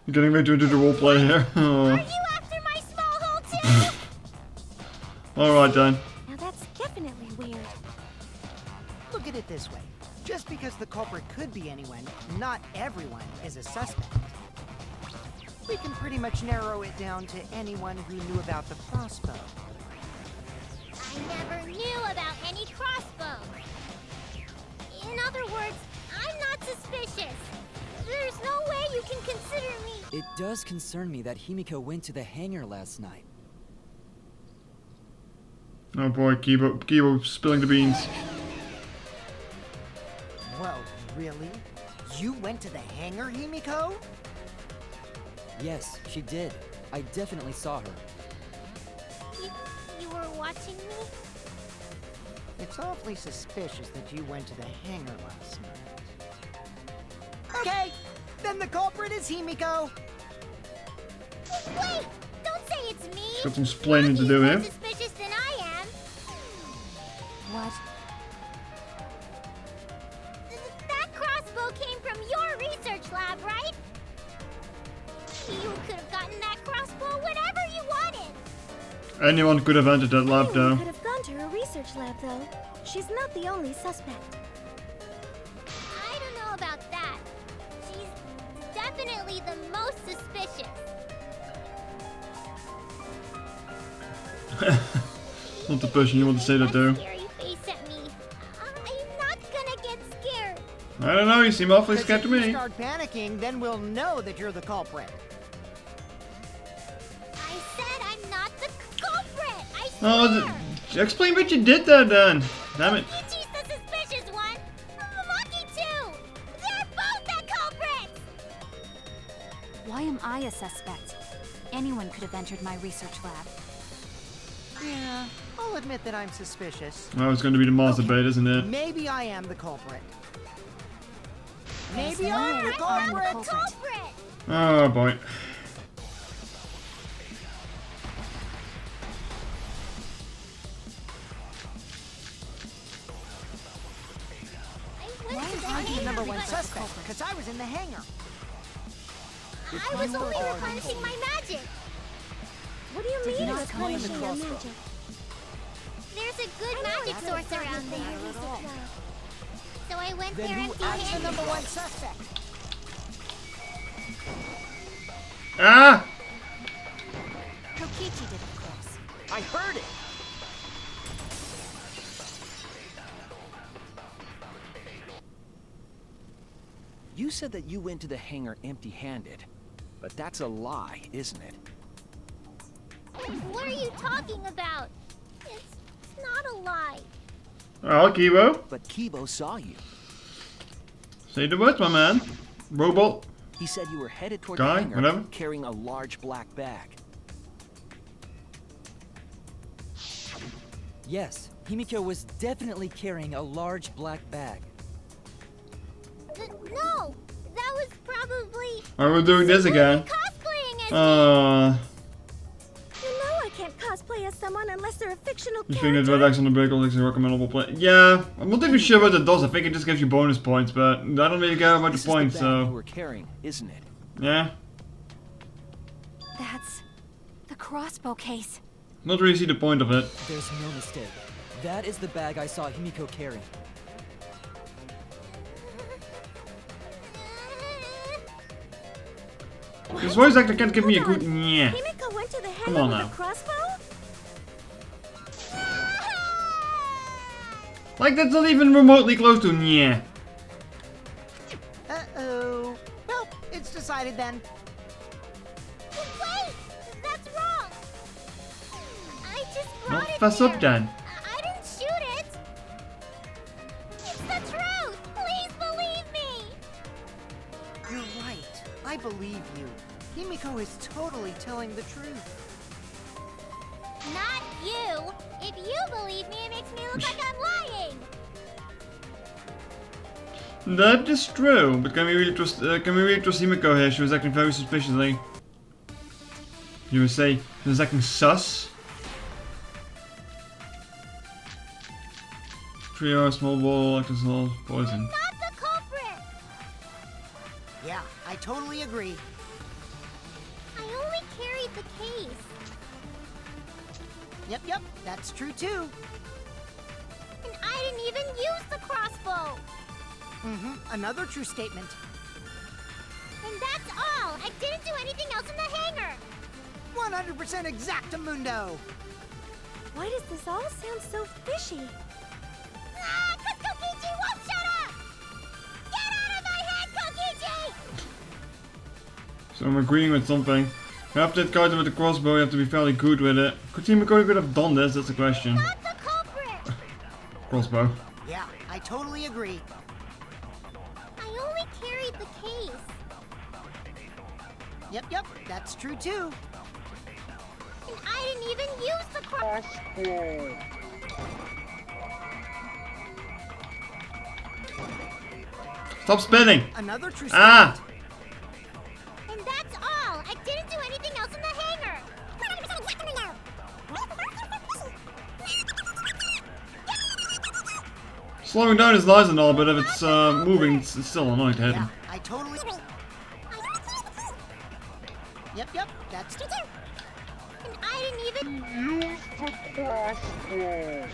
You're getting ready to do the roleplay here. Are you after my small hole too? Alright then. Now that's definitely weird. Look at it this way. Just because the culprit could be anyone, not everyone is a suspect. We can pretty much narrow it down to anyone who knew about the crossbow. I never knew about any crossbow. In other words, I'm not suspicious. There's no way you can consider me. It does concern me that Himiko went to the hangar last night. Oh boy, Kibo spilling the beans. Whoa, really? You went to the hangar, Himiko? Yes, she did. I definitely saw her. You were watching me? It's awfully suspicious that you went to the hangar last night. Okay, then the culprit is Himiko. Wait! Don't say it's me! Got some splaining to do He's here. more suspicious than I am. What? That crossbow came from your research lab, right? You could have gotten that crossbow whenever you wanted. Anyone could have entered that lab Anyone though. could have gone to her research lab, though. She's not the only suspect. I don't know about that. She's definitely the most suspicious. Not the person you want to say that to. Scary face at me. I'm not gonna get scared. I don't know, you seem awfully scared to If you me. start panicking, then we'll know that you're the culprit. I said I'm not the culprit. I swear. Oh, explain what you did there then. Damn it. Kokichi's the suspicious one. Maki too. They're both the culprits. Why am I a suspect? Anyone could have entered my research lab. Yeah, I'll admit that I'm suspicious. Well, it's going to be the master bait, isn't it? Maybe I am the culprit. There's Maybe no I'm the way I'm the culprit. culprit. Oh boy. Because I was in the hangar. I was only replenishing my magic. What do you mean not claim the replenishing your crossbow. magic? There's a good magic source around there. So I went Then there who I'm the number empty-handed. one suspect. Ah! Kokichi did, of course. I heard it! You said that you went to the hangar empty-handed, but that's a lie, isn't it? What are you talking about? It's not a lie. Well, Kibo. But Kibo saw you. Say the words, my man. Robot. He said you were headed toward Guy, the hangar whatever. carrying a large black bag. Yes, Himiko was definitely carrying a large black bag. No, that was probably Are we doing this again? cosplaying as You know I can't cosplay as someone unless they're a fictional You think that character. Red X on the break is a recommendable play? Yeah, I'm not even sure what it does. I think it just gives you bonus points, but I don't really care about This the is points, the bag you so were carrying, isn't it? yeah. That's the crossbow case. Not really see the point of it. There's no mistake. That is the bag I saw Himiko carrying. This voice actor can't give me a good yeah. Himiko went to the Come hangar on with now. a crossbow? Like that's not even remotely close to yeah. Uh-oh. Well, it's decided then. Wait, that's wrong. I just Not brought it fess here. up then. I didn't shoot it. It's the truth. Please believe me. You're right. I believe you. Himiko is totally telling the truth. Not you. If you believe me, it makes me look like I'm lying. That is true, but can we really trust Himiko here? She was acting very suspiciously. You would say she was acting sus? 3 hours, small ball, electrosol, poison. Not the culprit. Yeah, I totally agree. I only carried the case. Yep, that's true too. And I didn't even use the crossbow. Another true statement. And that's all. I didn't do anything else in the hangar. 100% exactamundo. Why does this all sound so fishy? Ah, 'cause Kokichi won't shut up! Get out of my head, Kokichi! So I'm agreeing with something. After that card with the crossbow, you have to be fairly good with it. Could Himiko could have done this? That's the question. Not the culprit! Crossbow. Yeah, I totally agree. I only carried the case. Yep, that's true too. And I didn't even use the crossbow. Stop spinning! Another true statement. Ah! And that's all. I didn't do anything else in the hangar. Slowing down is nice and all, but if it's moving, it's still annoying to hit Yeah, him. I totally. Yep, that's true too. And I didn't even use the crossbow.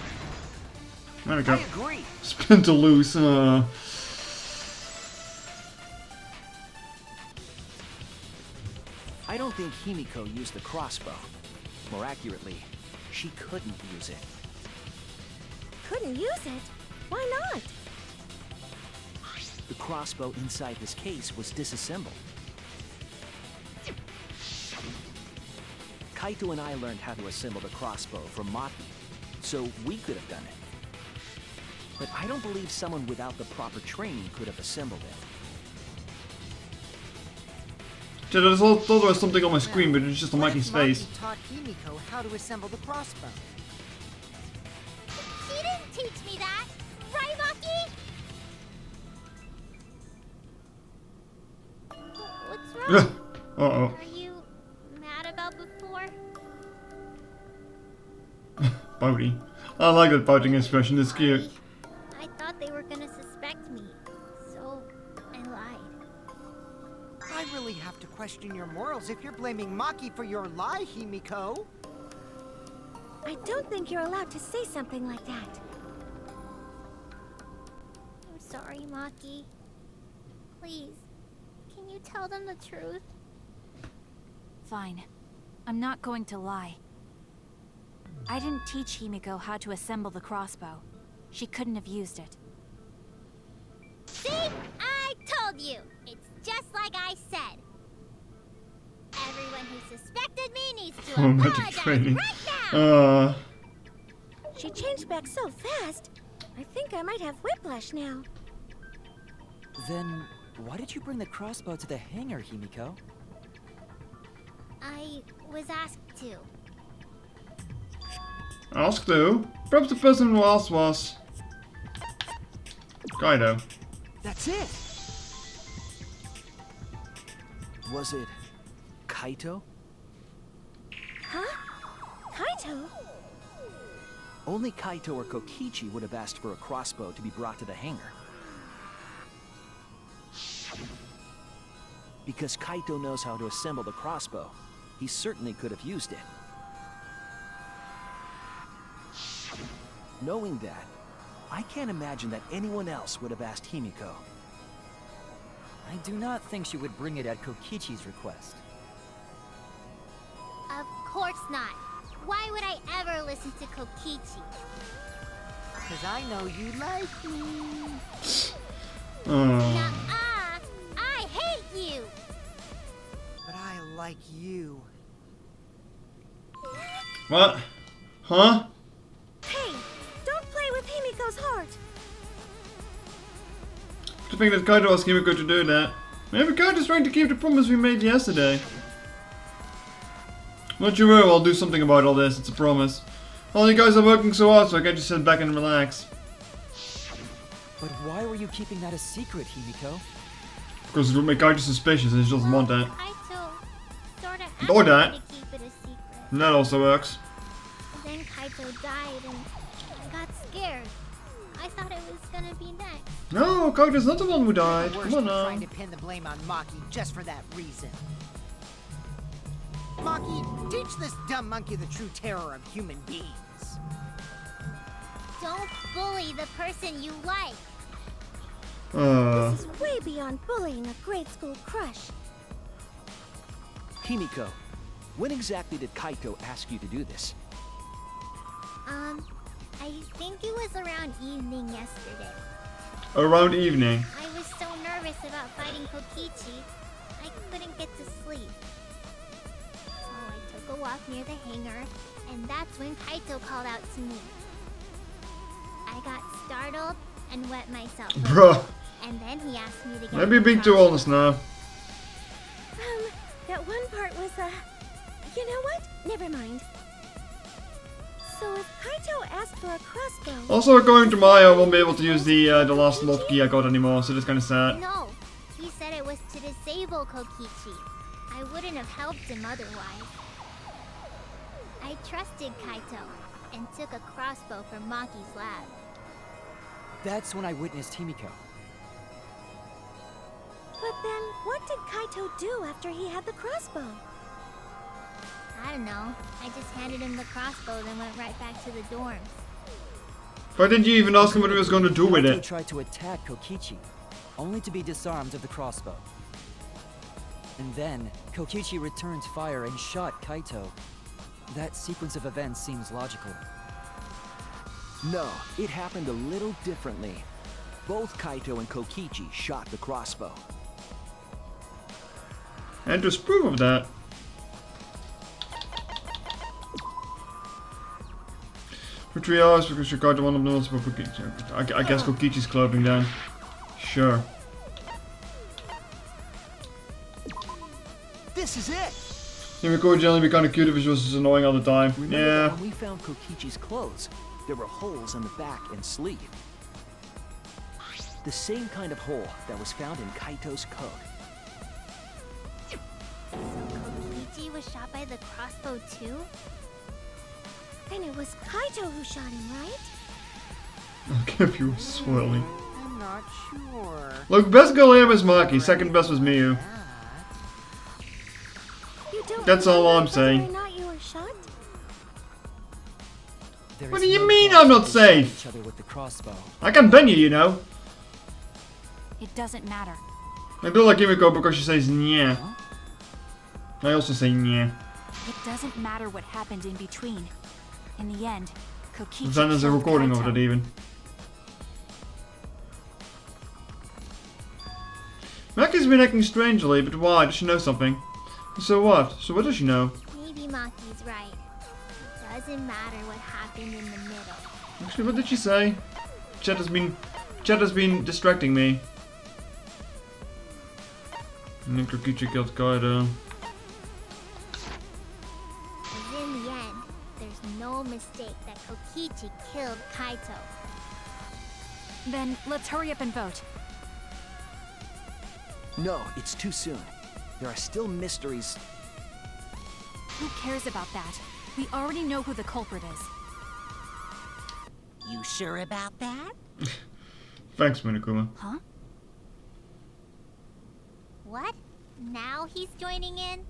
There we I go. agree. Spin to loose. I don't think Himiko used the crossbow. More accurately, she couldn't use it. Couldn't use it? Why not? The crossbow inside this case was disassembled. Kaito and I learned how to assemble the crossbow from Maki, so we could have done it. But I don't believe someone without the proper training could have assembled it. So I thought there was something on my screen, but it's just on What Mikey's if face. Maki taught Himiko how to assemble the crossbow? She didn't teach me that. Right, Maki? What's wrong? Uh-oh. Are you mad about before? Pouty. I like that pouting expression, it's cute. I thought they were gonna suspect me, so I lied. question your morals if you're blaming Maki for your lie, Himiko. I don't think you're allowed to say something like that. I'm sorry, Maki. Please, can you tell them the truth? Fine. I'm not going to lie. I didn't teach Himiko how to assemble the crossbow. She couldn't have used it. See? I told you! It's just like I said. Everyone who suspected me needs to apologize training. right now! She changed back so fast. I think I might have whiplash now. Then, why did you bring the crossbow to the hangar, Himiko? I was asked to. Asked who? Perhaps the person who asked was... Kaido. That's it! Was it Kaito? Huh? Kaito? Only Kaito or Kokichi would have asked for a crossbow to be brought to the hangar. Because Kaito knows how to assemble the crossbow, he certainly could have used it. Knowing that, I can't imagine that anyone else would have asked Himiko. I do not think she would bring it at Kokichi's request. Of course not. Why would I ever listen to Kokichi? Because I know you like me. Nuh-uh! I hate you! But I like you. What? Huh? Hey, don't play with Himiko's heart. To think that Kaido asked Himiko to do that. Maybe Kaido's trying to keep the promise we made yesterday. Not you will, I'll do something about all this, it's a promise. All you guys are working so hard, so I can't just sit back and relax. But why were you keeping that a secret, Himiko? Because it would make Kaido suspicious and he doesn't want that. Kaito sorta Or asked that. me to keep it a secret. And that also works. Then Kaito died and I got scared. I thought it was gonna be next. No, Kaido's not the one who died. Worse Come on than now. trying to pin the blame on Maki just for that reason. Maki, teach this dumb monkey the true terror of human beings. Don't bully the person you like. This is way beyond bullying a grade school crush. Himiko, when exactly did Kaito ask you to do this? I think it was around evening yesterday. Around evening. I was so nervous about fighting Kokichi, I couldn't get to sleep. So I took a walk near the hangar, and that's when Kaito called out to me. I got startled and wet myself. Bruh. And then he asked me to get Maybe you're being the too crossbow. honest now. That one part was, you know what? Never mind. So if Kaito asked for a crossbow... Also, according to Maya, I won't be able to use the last lock key I got anymore, so that's kind of sad. No, he said it was to disable Kokichi. I wouldn't have helped him otherwise. I trusted Kaito and took a crossbow from Maki's lab. That's when I witnessed Himiko. But then, what did Kaito do after he had the crossbow? I don't know. I just handed him the crossbow, then went right back to the dorms. Why didn't you even ask him what he was going to do with Kaito it? tried to attack Kokichi, only to be disarmed of the crossbow. And then, Kokichi returned fire and shot Kaito. That sequence of events seems logical. No, it happened a little differently. Both Kaito and Kokichi shot the crossbow. And there's proof of that. For 3 hours because you got one of the multiple Kokichi. I guess Kokichi's clothing then. Sure. This is it! Himiko would generally be kind of cute if she was just annoying all the time. Remember Yeah. that when we found Kokichi's clothes, there were holes in the back and sleeve. The same kind of hole that was found in Kaito's coat. So Kokichi was shot by the crossbow too? And it was Kaito who shot him, right? I'll give you a swirly. I'm not sure. Look, best girl here was Maki, second best was Miyu. You don't That's all remember I'm saying. whether or not you were shot? There What is do you no mean doubt I'm not they shot safe? Each other with the crossbow. I can bang you, you know. It doesn't matter. I do like Kimiko because she says yeah. Huh? I also say yeah. It doesn't matter what happened in between. In the end, Kokichi Then there's a killed recording Kaito. of it even. Maki's been acting strangely, but why? Does she know something? So what? So what does she know? Maybe Maki's right. It doesn't matter what happened in the middle. Actually, what did she say? Chat has been distracting me. And then Kokichi killed Kaido. 'Cause in the end, there's no mistake that Kokichi killed Kaito. Then let's hurry up and vote. No, it's too soon. There are still mysteries. Who cares about that? We already know who the culprit is. You sure about that? Thanks, Monokuma. Huh? What? Now he's joining in?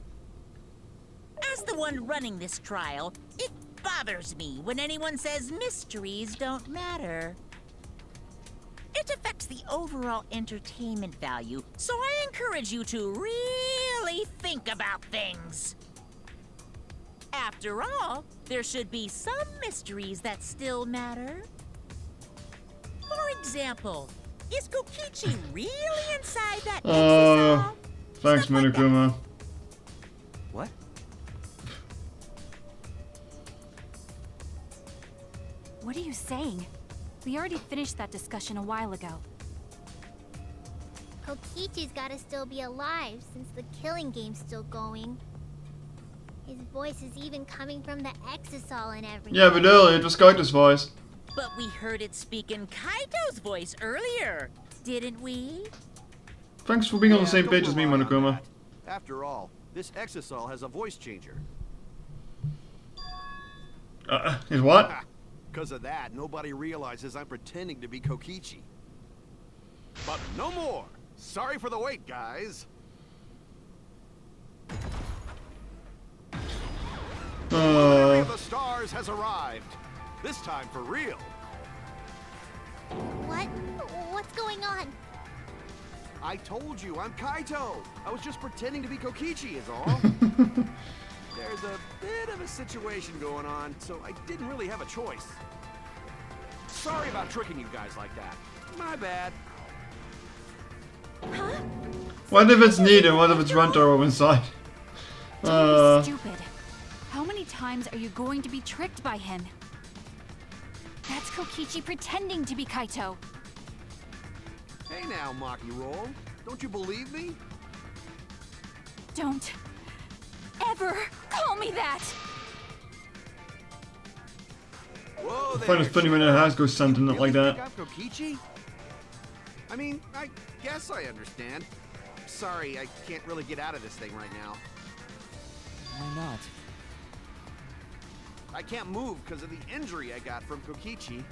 As the one running this trial, it bothers me when anyone says mysteries don't matter. It affects the overall entertainment value, so I encourage you to really think about things. After all, there should be some mysteries that still matter. For example, is Kokichi really inside that exisal? Thanks, Stuff like that. Monokuma. What? What are you saying? We already finished that discussion a while ago. Kokichi's gotta still be alive since the killing game's still going. His voice is even coming from the exisal and everything. Yeah, but earlier it was Kaito's voice. But we heard it speak in Kaito's voice earlier, didn't we? Thanks for being on the Yeah, same don't page as me, rely on Monokuma. that. After all, this exisal has a voice changer. Is what? Because of that, nobody realizes I'm pretending to be Kokichi. But no more! Sorry for the wait, guys! Delivery of the stars has arrived. This time for real. What? What's going on? I told you, I'm Kaito. I was just pretending to be Kokichi is all. There's a bit of a situation going on, so I didn't really have a choice. Sorry about tricking you guys like that. My bad. Huh? What if it's needed? What if it's Rentaro inside? Don't be stupid. How many times are you going to be tricked by him? That's Kokichi pretending to be Kaito. Hey now, Maki Roll. Don't you believe me? Don't ever call me that! Whoa I there, find it funny when it has goes something you like really that. think I'm Kokichi? I mean, I guess I understand. Sorry, I can't really get out of this thing right now. Why not? I can't move because of the injury I got from Kokichi.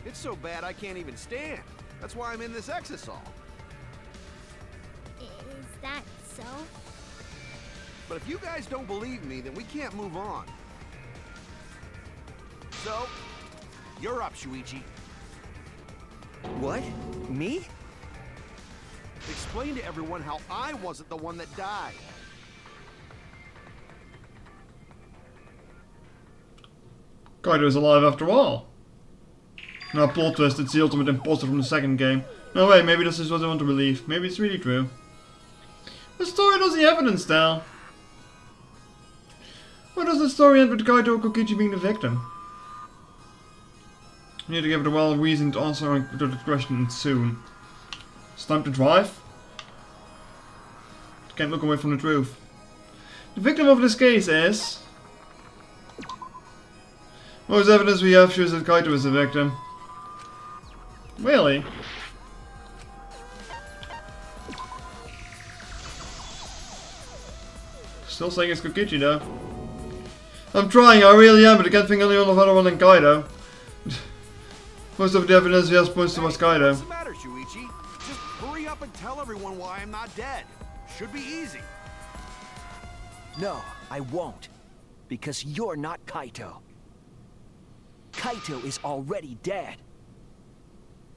It's so bad I can't even stand. That's why I'm in this exisal. Is that so? But if you guys don't believe me, then we can't move on. So, you're up, Shuichi. What? Me? Explain to everyone how I wasn't the one that died. Kaido's alive after all. Now, plot twist, it's the ultimate imposter from the second game. No way, maybe this is what I want to believe. Maybe it's really true. The story does the evidence tell. Why does the story end with Kaito or Kokichi being the victim? You need to give it a well-reasoned answer to the question soon. It's time to drive. Can't look away from the truth. The victim of this case is... Most evidence we have shows that Kaito is the victim. Really? Still saying it's Kokichi though. I'm trying, I really am, but I can't think of any other one than Kaido. Most of the evidence we have points towards Kaido. What's the matter, Shuichi? Just hurry up and tell everyone why I'm not dead. Should be easy. No, I won't. Because you're not Kaito. Kaito is already dead.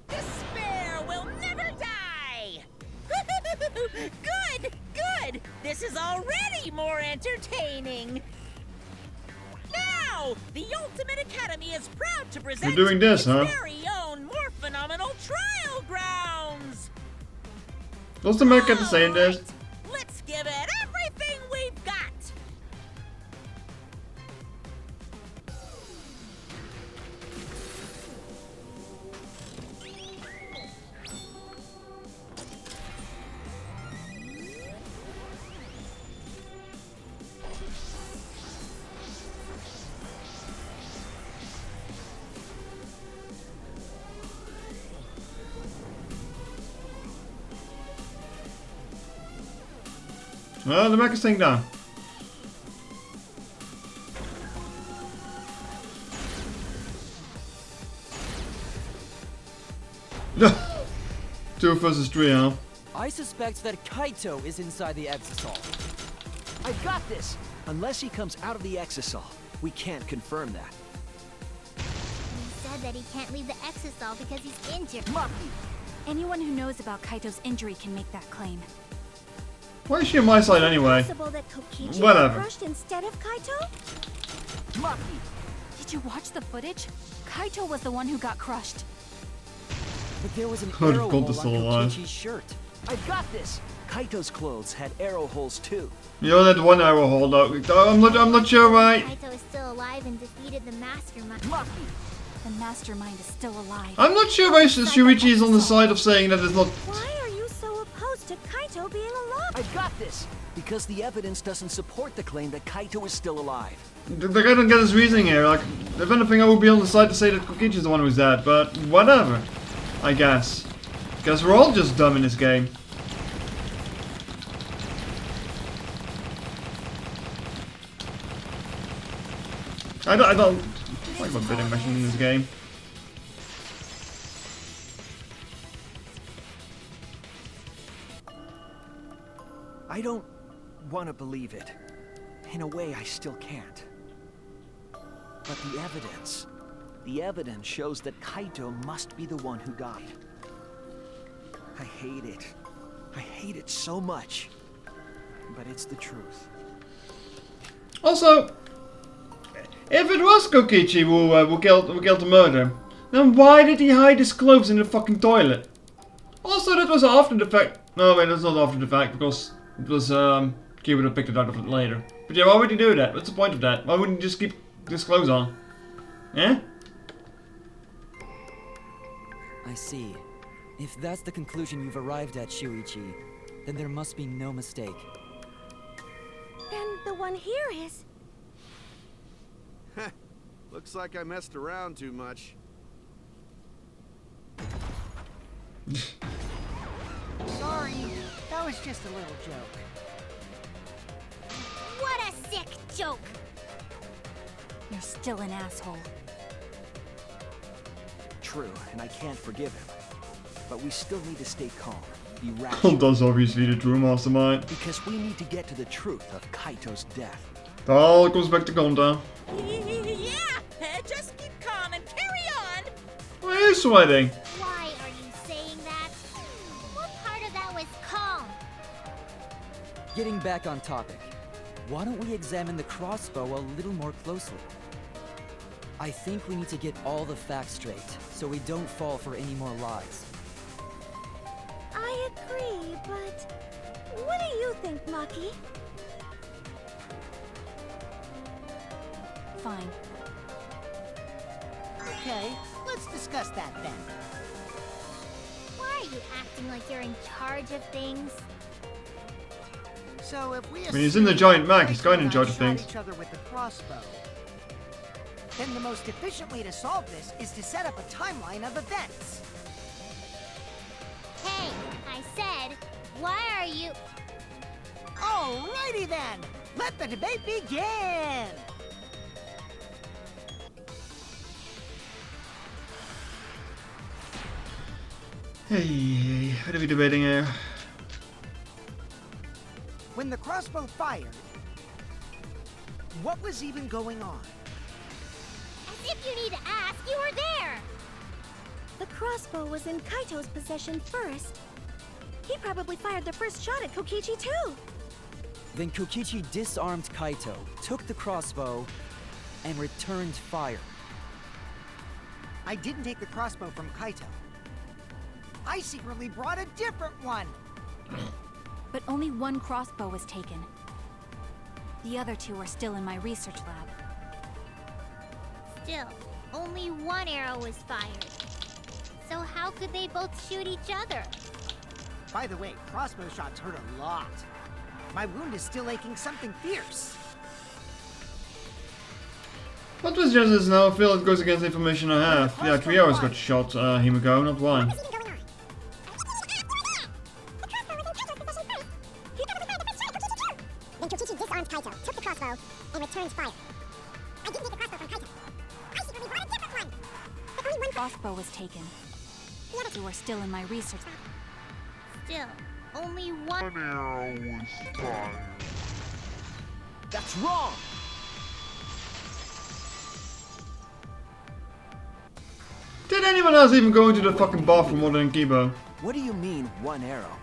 Despair will never die! Good! Good! This is already more entertaining! Now, the Ultimate Academy is proud to present You're doing this, its huh? very own more phenomenal trial grounds! Does the Mac get to say this? Alright, let's give it everything we've got! Well, the Mac is staying down. Two versus three, huh? I suspect that Kaito is inside the Exisal. I got this! Unless he comes out of the Exisal, we can't confirm that. He said that he can't leave the Exisal because he's injured. Maki! Anyone who knows about Kaito's injury can make that claim. Why is she on my side anyway? Possible that Kokichi Whatever. got crushed instead of Kaito? Maki! Did you watch the footage? Kaito was the one who got crushed. But there was an Oh, arrow Gold is hole still on alive. Kokichi's shirt. I got this! Kaito's clothes had arrow holes too. You know that one arrow hole though. I'm not sure why. Kaito is still alive and defeated the mastermind. Maki! The mastermind is still alive. I'm not sure why Shuichi is on the side of saying that it's not. Why are you so opposed to Kaito being alive? I got this! Because the evidence doesn't support the claim that Kaito is still alive. The guy don't get his reasoning here. Like, if anything, I would be on the side to say that Kokichi is the one who's dead, but whatever. I guess. Guess we're all just dumb in this game. I don't like my bidding machine in this game. I don't want to believe it. In a way, I still can't. But the evidence shows that Kaito must be the one who died. I hate it. I hate it so much. But it's the truth. Also, if it was Kokichi who killed the murderer, then why did he hide his clothes in the fucking toilet? Also, that was after the fact. No, wait, that's not after the fact because it was Kira that picked it out of it later. But yeah, why would he do that? What's the point of that? Why wouldn't he just keep his clothes on? Eh? I see. If that's the conclusion you've arrived at, Shuichi, then there must be no mistake. Then the one here is... Looks like I messed around too much. Sorry, that was just a little joke. What a sick joke! You're still an asshole. True, and I can't forgive him. But we still need to stay calm, be Well, rational. that's obviously the true mastermind. Because we need to get to the truth of Kaito's death. It all comes back to Gonta. Yeah, just keep calm and carry on. Why are you sweating? Why are you saying that? What part of that was calm? Getting back on topic, why don't we examine the crossbow a little more closely? I think we need to get all the facts straight, so we don't fall for any more lies. I agree, but... What do you think, Maki? Fine. Okay, let's discuss that then. Why are you acting like you're in charge of things? So if we When he's in the giant mag, he's Kaito kind of in and I charge of shot things. each other with the crossbow, then the most efficient way to solve this is to set up a timeline of events. Hey, I said, why are you... Alrighty then, let the debate begin! Hey, what are we debating here? When the crossbow fired, What was even going on? As if you need to ask, you were there! The crossbow was in Kaito's possession first. He probably fired the first shot at Kokichi too. Then Kokichi disarmed Kaito, took the crossbow, and returned fire. I didn't take the crossbow from Kaito. I secretly brought a different one. But only one crossbow was taken. The other two are still in my research lab. Still, only one arrow was fired. So how could they both shoot each other? By the way, crossbow shots hurt a lot. My wound is still aching something fierce. What was just this now? I feel it goes against the information I have. Yeah, 3 hours got shot, Himiko, not 1. Then Kokichi disarmed Kaito, took the crossbow, and returned fire. I didn't take the crossbow from Kaito. I secretly brought a different one. But only one Crossbow was taken. The other two are still in my research lab. Still, only one arrow was fired. That's wrong! Did anyone else even go into the fucking bathroom other than Kibo? What do you mean, one arrow?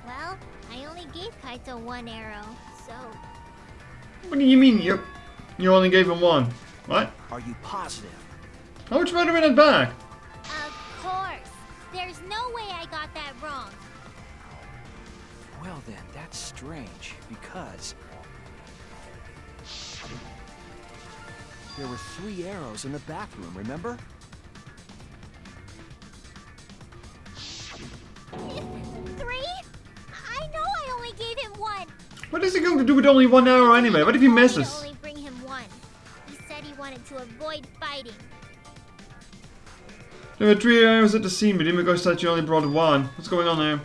Well, I only gave Kaito one arrow, so... What do you mean you only gave him 1? What? Are you positive? How much better in it back? Of course! There's no way I got that wrong. Well then, that's strange, because... there were 3 arrows in the bathroom, remember? 3? I know I only gave him 1. What is he going to do with only 1 arrow anyway? What if he misses? Only bring him 1. He said he wanted to avoid fighting. There were 3 arrows at the scene, but Himiko said you only brought 1. What's going on there?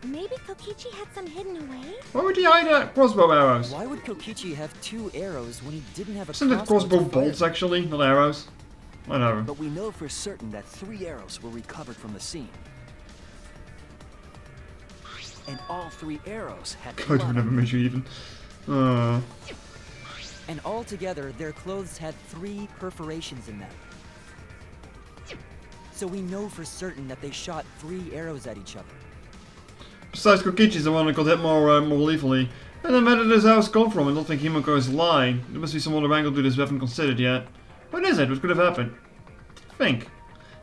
Maybe Kokichi had some hidden away? Why would he hide crossbow arrows? Why would Kokichi have 2 arrows when he didn't have a Isn't it crossbow crossbow to fire? bolts actually, not arrows? Whatever. But we know for certain that 3 arrows were recovered from the scene. And all 3 arrows had God, blood. we never measure even. And altogether, their clothes had 3 perforations in them. So we know for certain that they shot 3 arrows at each other. Besides, Kokichi's the one that got hit more lethally. And then where did this arrows come from? I don't think Himiko is lying. There must be some other angle to this we haven't considered yet. What is it? What could have happened? Think.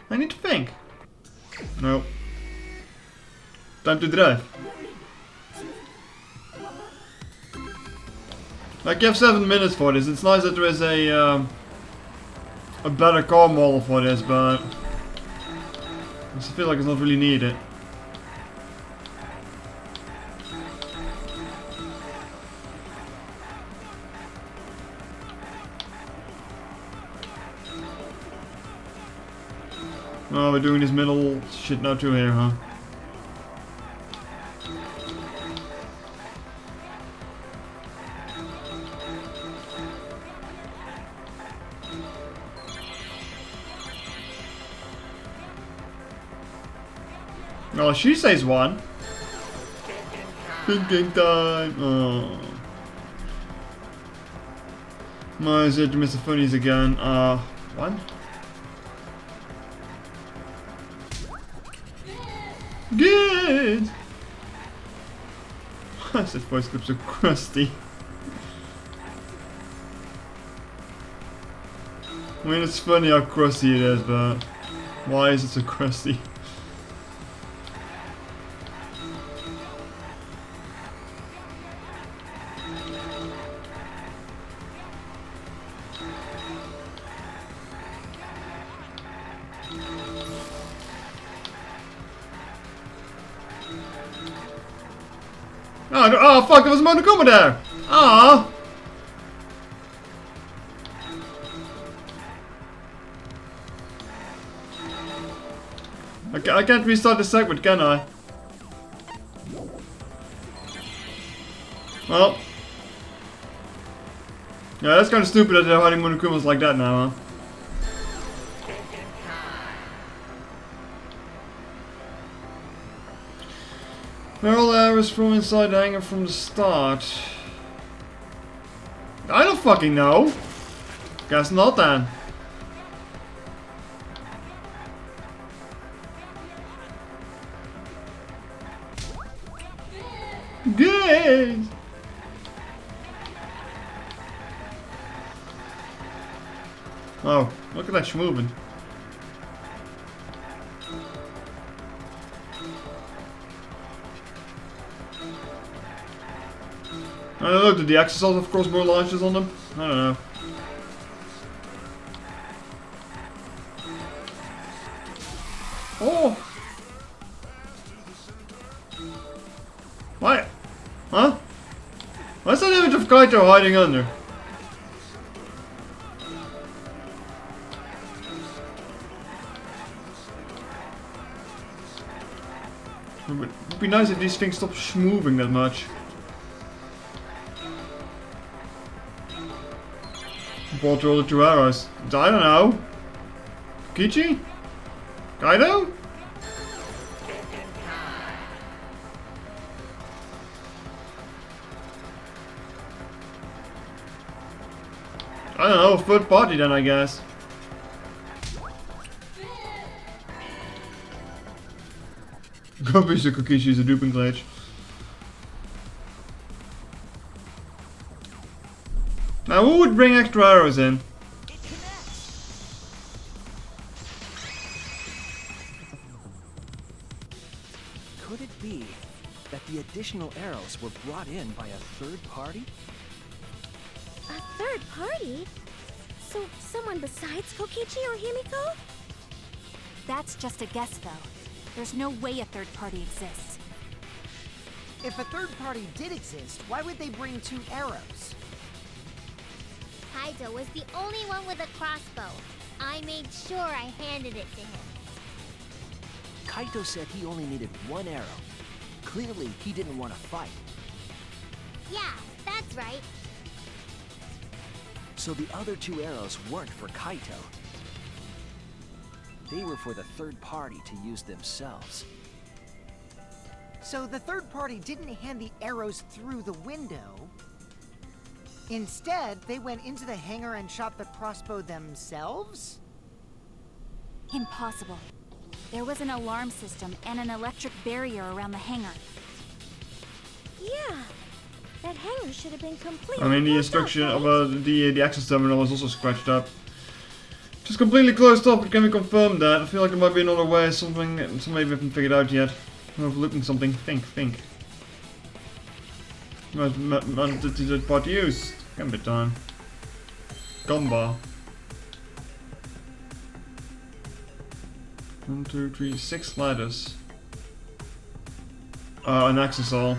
I need to think. No. Time to drive. Like, you have 7 minutes for this. It's nice that there is a better car model for this, but I just feel like it's not really needed. Oh, we're doing this middle shit now too here, huh? Oh, she says 1. Thinking time. Oh. My is it Mr. Funnies again. 1? Good! Why is this voice clip so crusty? I mean, it's funny how crusty it is, but why is it so crusty? Oh fuck, there was Monokuma there! Ah! I can't restart the segment, can I? Well. Yeah, that's kind of stupid that they're hiding Monokumas like that now, huh? Well, arrows from inside the hangar from the start? I don't fucking know. Guess not then. Good. Oh, look at that schmovin'. I don't know, did the exercise have crossbow launchers on them? I don't know. Oh! What? Huh? What's that image of Kaito hiding under? It would be nice if these things stopped moving that much. Brought all the 2 arrows. I don't know. Kichi? Kaido? I don't know, third party then I guess. Obviously Kokichi is a duping glitch. Now who would bring extra arrows in? Could it be that the additional arrows were brought in by a third party? A third party? So someone besides Kokichi or Himiko? That's just a guess, though. There's no way a third party exists. If a third party did exist, why would they bring 2 arrows? Kaido was the only one with a crossbow. I made sure I handed it to him. Kaito said he only needed 1 arrow. Clearly, he didn't want to fight. Yeah, that's right. So the other 2 arrows weren't for Kaito. They were for the third party to use themselves. So the third party didn't hand the arrows through the window. Instead, they went into the hangar and shot the crossbow themselves? Impossible. There was an alarm system and an electric barrier around the hangar. Yeah. That hangar should have been completely. I mean the closed off, instruction right? about the access terminal is also scratched up. Just completely closed off, but can we confirm that? I feel like there might be another way, something maybe we haven't figured out yet. I'm overlooking something. Think. What part used? Can be time. Gumbar. 1, 2, 3, 6 ladders. An access hall.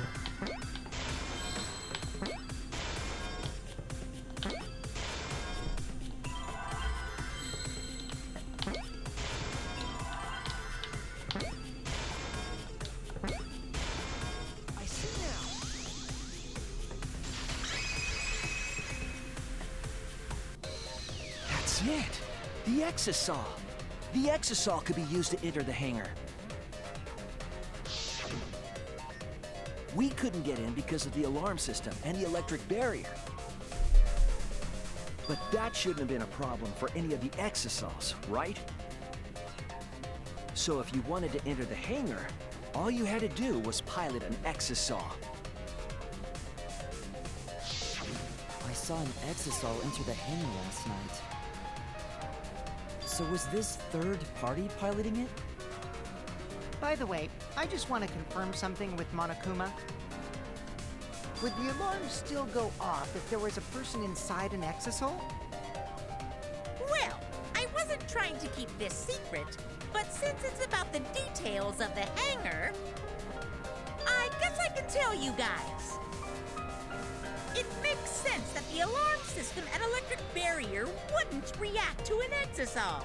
That's it! The exisal! The exisal could be used to enter the hangar. We couldn't get in because of the alarm system and the electric barrier. But that shouldn't have been a problem for any of the exisals, right? So if you wanted to enter the hangar, all you had to do was pilot an exisal. I saw an exisal enter the hangar last night. So was this third party piloting it? By the way, I just want to confirm something with Monokuma. Would the alarm still go off if there was a person inside an exisal? Well, I wasn't trying to keep this secret, but since it's about the details of the hangar, I guess I can tell you guys. It makes sense that the alarm system and electric barrier wouldn't react to an exisal.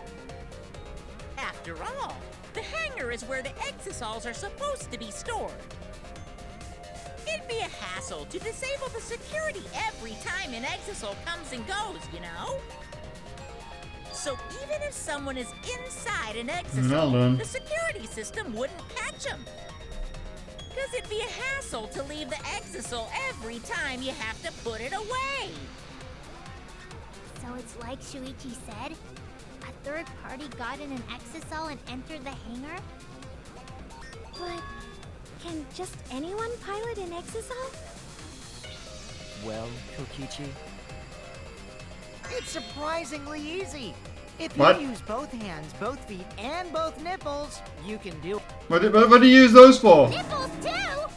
After all, the hangar is where the exisals are supposed to be stored. It'd be a hassle to disable the security every time an exisal comes and goes, you know? So even if someone is inside an exisal, Well done. the security system wouldn't catch them. Because it'd be a hassle to leave the exisal every time you have to put it away. So it's like Shuichi said? A third party got in an exisal and entered the hangar? But can just anyone pilot an exisal? Well, Kokichi, It's surprisingly easy. If you What? use both hands, both feet, and both nipples, you can do it. What do you use those for? Nipples too!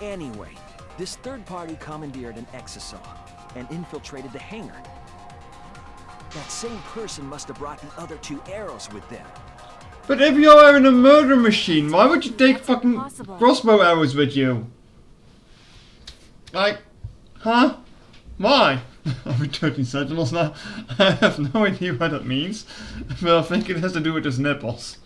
Anyway, this third party commandeered an exisal and infiltrated the hangar. That same person must have brought the other 2 arrows with them. But if you're in a murder machine, why would you take That's fucking impossible. crossbow arrows with you? Like, huh? Why? I'll be 13 sentinels now. I have no idea what that means, but I think it has to do with his nipples.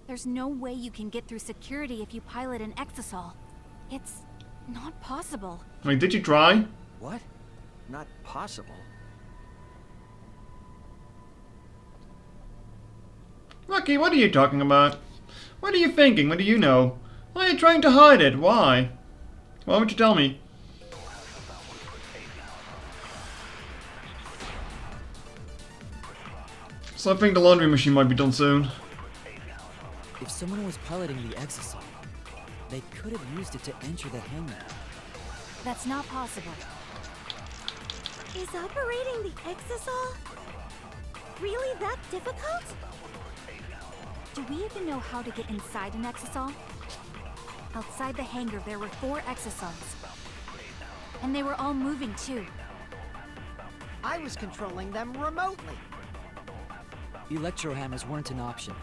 There's no way you can get through security if you pilot an exisal. It's not possible. Wait, did you try? What? Not possible. Rocky, what are you talking about? What are you thinking? What do you know? Why are you trying to hide it? Why? Why would you tell me? So I think the laundry machine might be done soon. if someone was piloting the exisal, they could have used it to enter the hangar. That's not possible. Is operating the exisal really that difficult? Do we even know how to get inside an exisal? Outside the hangar, there were 4 exisals. And they were all moving too. I was controlling them remotely. Electro hammers weren't an option.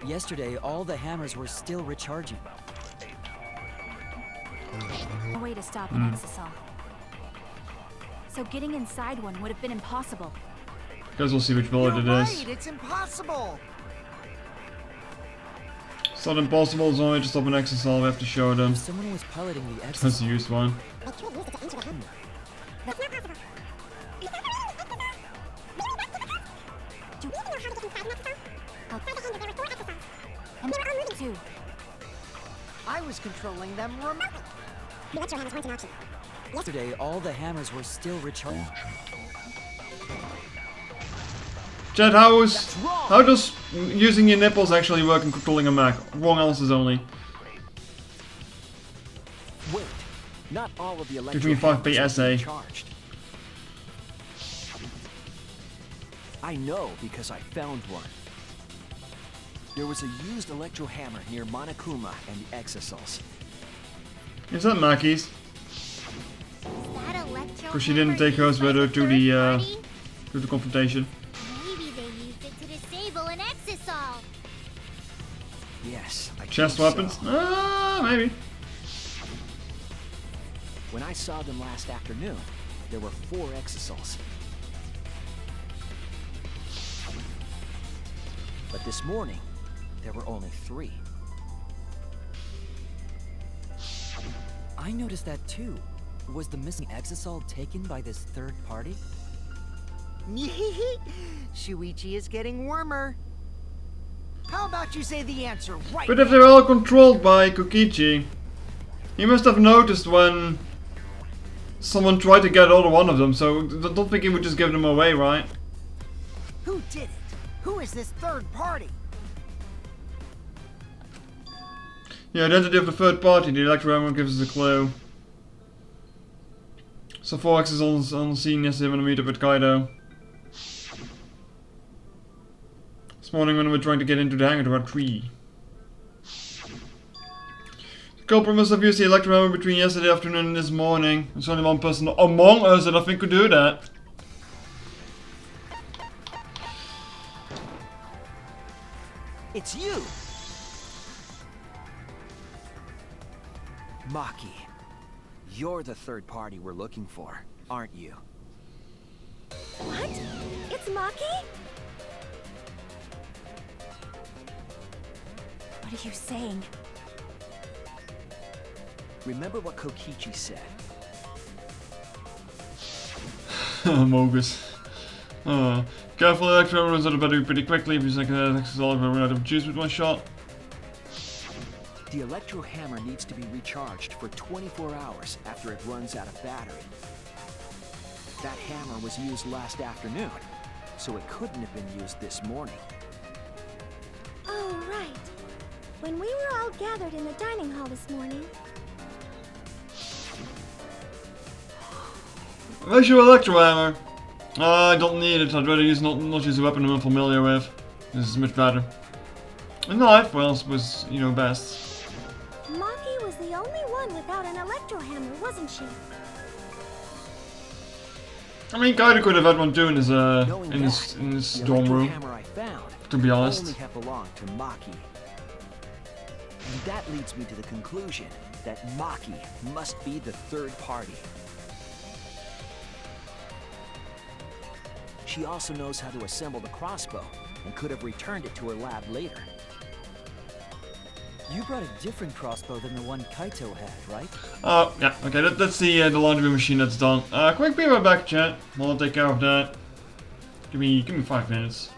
Yesterday, all the hammers were still recharging. No way to stop an exisal. So getting inside one would have been impossible. Guess we'll see which bullet You're it right, is. it's impossible. It's not impossible, it's only just up an exercise we have to show them. If someone was piloting the Let's exisal, use one. They could use it to enter the hangar. It's not possible. Is that really that difficult? Do you even know how to get inside an exercise? Outside the hangar, there were 4 exercises. And They were all moving too. I was controlling them remotely. The electro hammers weren't an option. yesterday, all the hammers were still recharging. Chat, how does using your nipples actually work in controlling a mech? Wrong answers only. Wait, not all of the Give electro me 5 hammers are PSA. charged. I know because I found one. There was a used electro hammer near Monokuma and the exisals. Is that Maki's? That electro Because she didn't hammer take hers used by with her the to third the party? confrontation. Maybe they used it to disable an exisal. Yes, I Chest think weapons? so. Ah, maybe. When I saw them last afternoon, there were 4 exisals. But this morning, there were only 3. I noticed that too. Was the missing exisal taken by this third party? Shuichi is getting warmer. How about you say the answer right But if they're all controlled by Kokichi, he must have noticed when someone tried to get hold of one of them, so don't think he would just give them away, right? Who did it? Who is this third party? The identity of the third party, the electro hammer gives us a clue. So Forex is on the scene yesterday when I meet up with Kaido. This morning when we were trying to get into the hangar, there were 3. The culprit must have used the electro hammer between yesterday afternoon and this morning. There's only one person among us that I think could do that. It's you! Maki, you're the third party we're looking for, aren't you? What? It's Maki? What are you saying? Remember what Kokichi said. Mogus. Careful, electro runs out of battery pretty quickly. If you think that's all I've run out of juice with one shot. The electro hammer needs to be recharged for 24 hours after it runs out of battery. That hammer was used last afternoon, so it couldn't have been used this morning. Oh, right. When we were all gathered in the dining hall this morning. Where's your electro hammer? I don't need it. I'd rather not use a weapon I'm unfamiliar with. This is much better. A knife, well, was, you know, best. Maki was the only one without an electro hammer, wasn't she? I mean, Kaito could have had one too in his Knowing in his the dorm electro room. hammer I found To be honest. only have belonged to Maki. And that leads me to the conclusion that Maki must be the third party. She also knows how to assemble the crossbow and could have returned it to her lab later. You brought a different crossbow than the one Kaito had, right? Oh, yeah, okay, that's the laundry machine that's done. Quick, be right back, chat. I'll take care of that. Give me 5 minutes.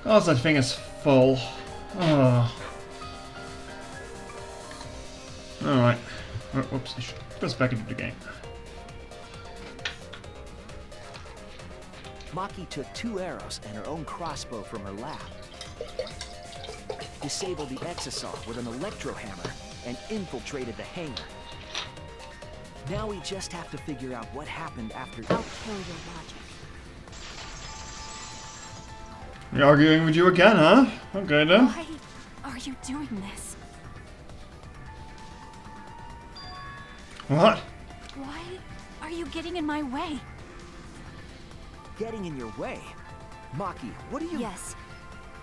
Oh, that thing is full. Oh. Alright. Whoops, I should press back into the game. Maki took 2 arrows and her own crossbow from her lab. Disabled the exisal with an electro hammer and infiltrated the hangar. Now we just have to figure out what happened after. I'll kill your logic. You're arguing with you again, huh? Okay then. Why are you doing this? What? Why are you getting in my way? Getting in your way? Maki, what are you... Yes,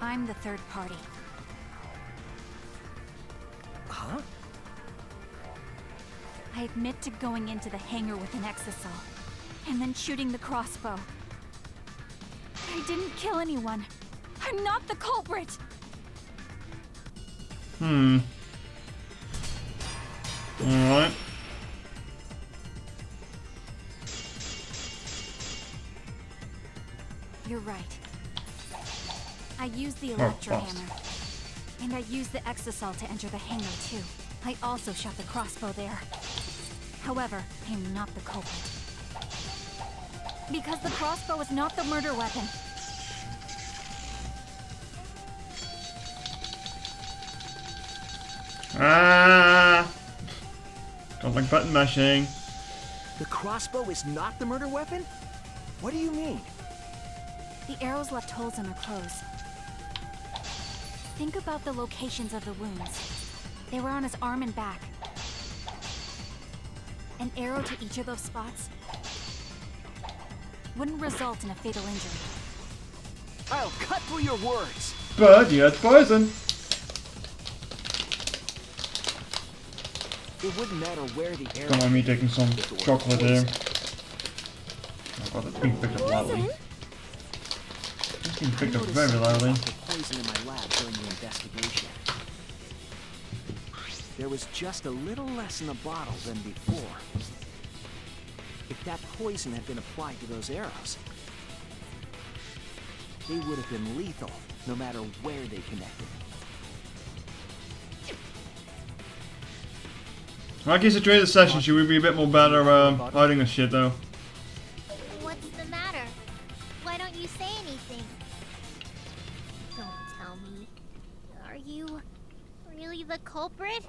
I'm the third party. Huh? I admit to going into the hangar with an exisal, and then shooting the crossbow. I didn't kill anyone. I'm not the culprit. Alright. You're right. I used the electro hammer. And I used the exisal to enter the hangar too. I also shot the crossbow there. However, I am not the culprit. Because the crossbow is not the murder weapon. Ah! Don't like button mashing. The crossbow is not the murder weapon? What do you mean? The arrows left holes in their clothes. Think about the locations of the wounds. They were on his arm and back. An arrow to each of those spots wouldn't result in a fatal injury. I'll cut through your words! But you had poison. It wouldn't matter where the arrow... Don't mind me taking some if it were chocolate here. poison. Oh god, that's being picked up loudly. Poison? It's being picked up I very noticed loudly. something about the poison in my lab during the investigation. There was just a little less in the bottle than before. If that poison had been applied to those arrows, they would have been lethal, no matter where they connected. I guess at the end of the session she would be a bit more better hiding this shit though. What's the matter? Why don't you say anything? Don't tell me. Are you really the culprit?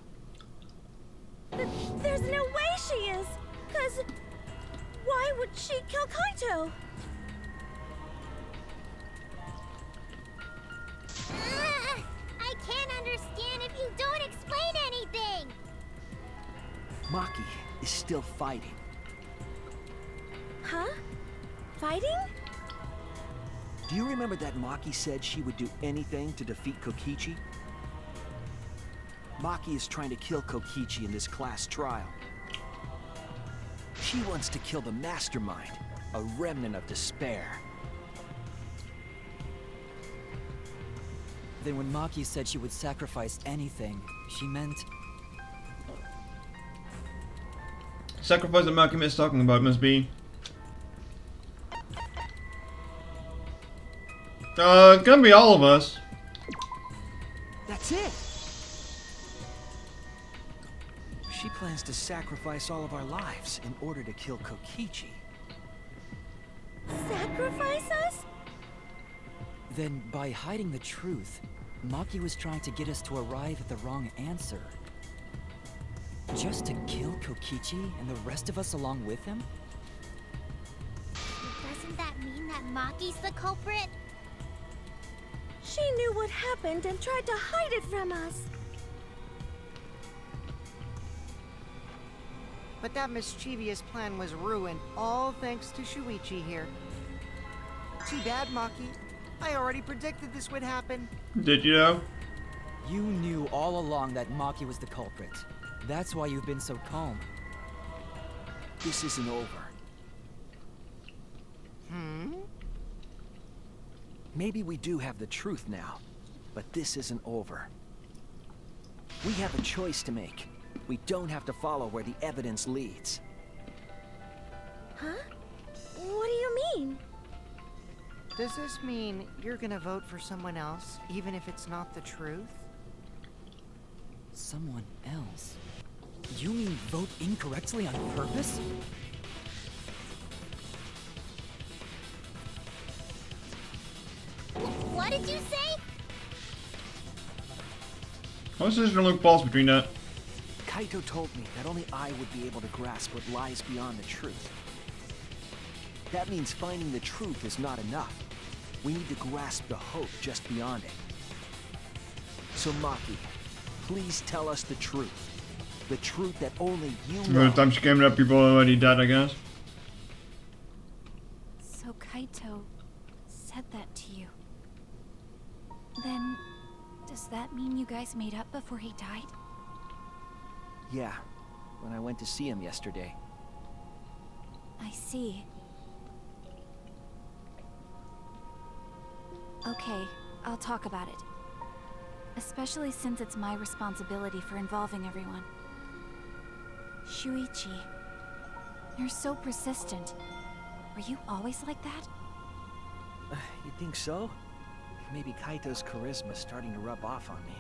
There's no way she is! 'Cause why would she kill Kaito? I can't understand if you don't explain anything! Maki is still fighting. Huh? Fighting? Do you remember that Maki said she would do anything to defeat Kokichi? Maki is trying to kill Kokichi in this class trial. She wants to kill the mastermind, a remnant of despair. Then when Maki said she would sacrifice anything, she meant... Sacrifice that Malcolm is talking about must be... gonna be all of us. That's it! She plans to sacrifice all of our lives in order to kill Kokichi. Sacrifice us? Then, by hiding the truth, Maki was trying to get us to arrive at the wrong answer. Just to kill Kokichi and the rest of us along with him? Doesn't that mean that Maki's the culprit? She knew what happened and tried to hide it from us. But that mischievous plan was ruined, all thanks to Shuichi here. Too bad, Maki. I already predicted this would happen. Did you know? You knew all along that Maki was the culprit. That's why you've been so calm. This isn't over. Maybe we do have the truth now, but this isn't over. We have a choice to make. We don't have to follow where the evidence leads. Huh? What do you mean? Does this mean you're gonna vote for someone else, even if it's not the truth? Someone else? You mean vote incorrectly on purpose? What did you say? What's this gonna look pause between that? Kaito told me that only I would be able to grasp what lies beyond the truth. That means finding the truth is not enough. We need to grasp the hope just beyond it. So Maki, please tell us the truth. The truth that only you By know. the time she came up, people already dead, I guess. So Kaito said that to you. Then, does that mean you guys made up before he died? Yeah, when I went to see him yesterday. I see. Okay, I'll talk about it. Especially since it's my responsibility for involving everyone. Shuichi, you're so persistent. Were you always like that? You think so? Maybe Kaito's charisma's starting to rub off on me.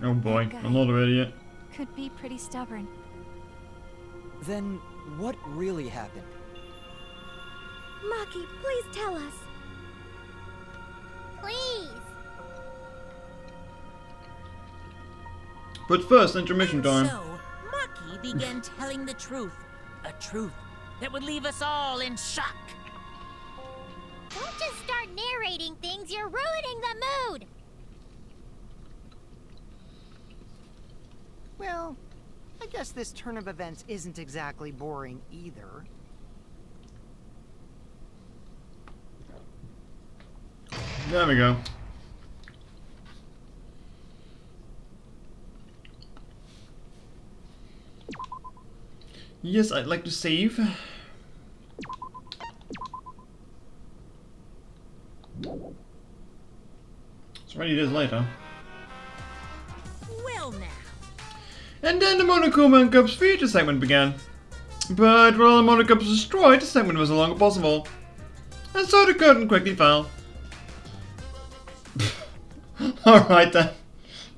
Oh boy, That guy another idiot. could be pretty stubborn. Then what really happened? Maki, please tell us. Please. But first, intermission time. So, Maki began telling the truth. A truth that would leave us all in shock. Don't just start narrating things, you're ruining the mood. Well, I guess this turn of events isn't exactly boring either. There we go. Yes, I'd like to save. It's already this later. Well now. And then the Monokuma and Cubs feature segment began. But while the Monokuma was destroyed, the segment was no longer possible. And so the curtain quickly fell. Alright then.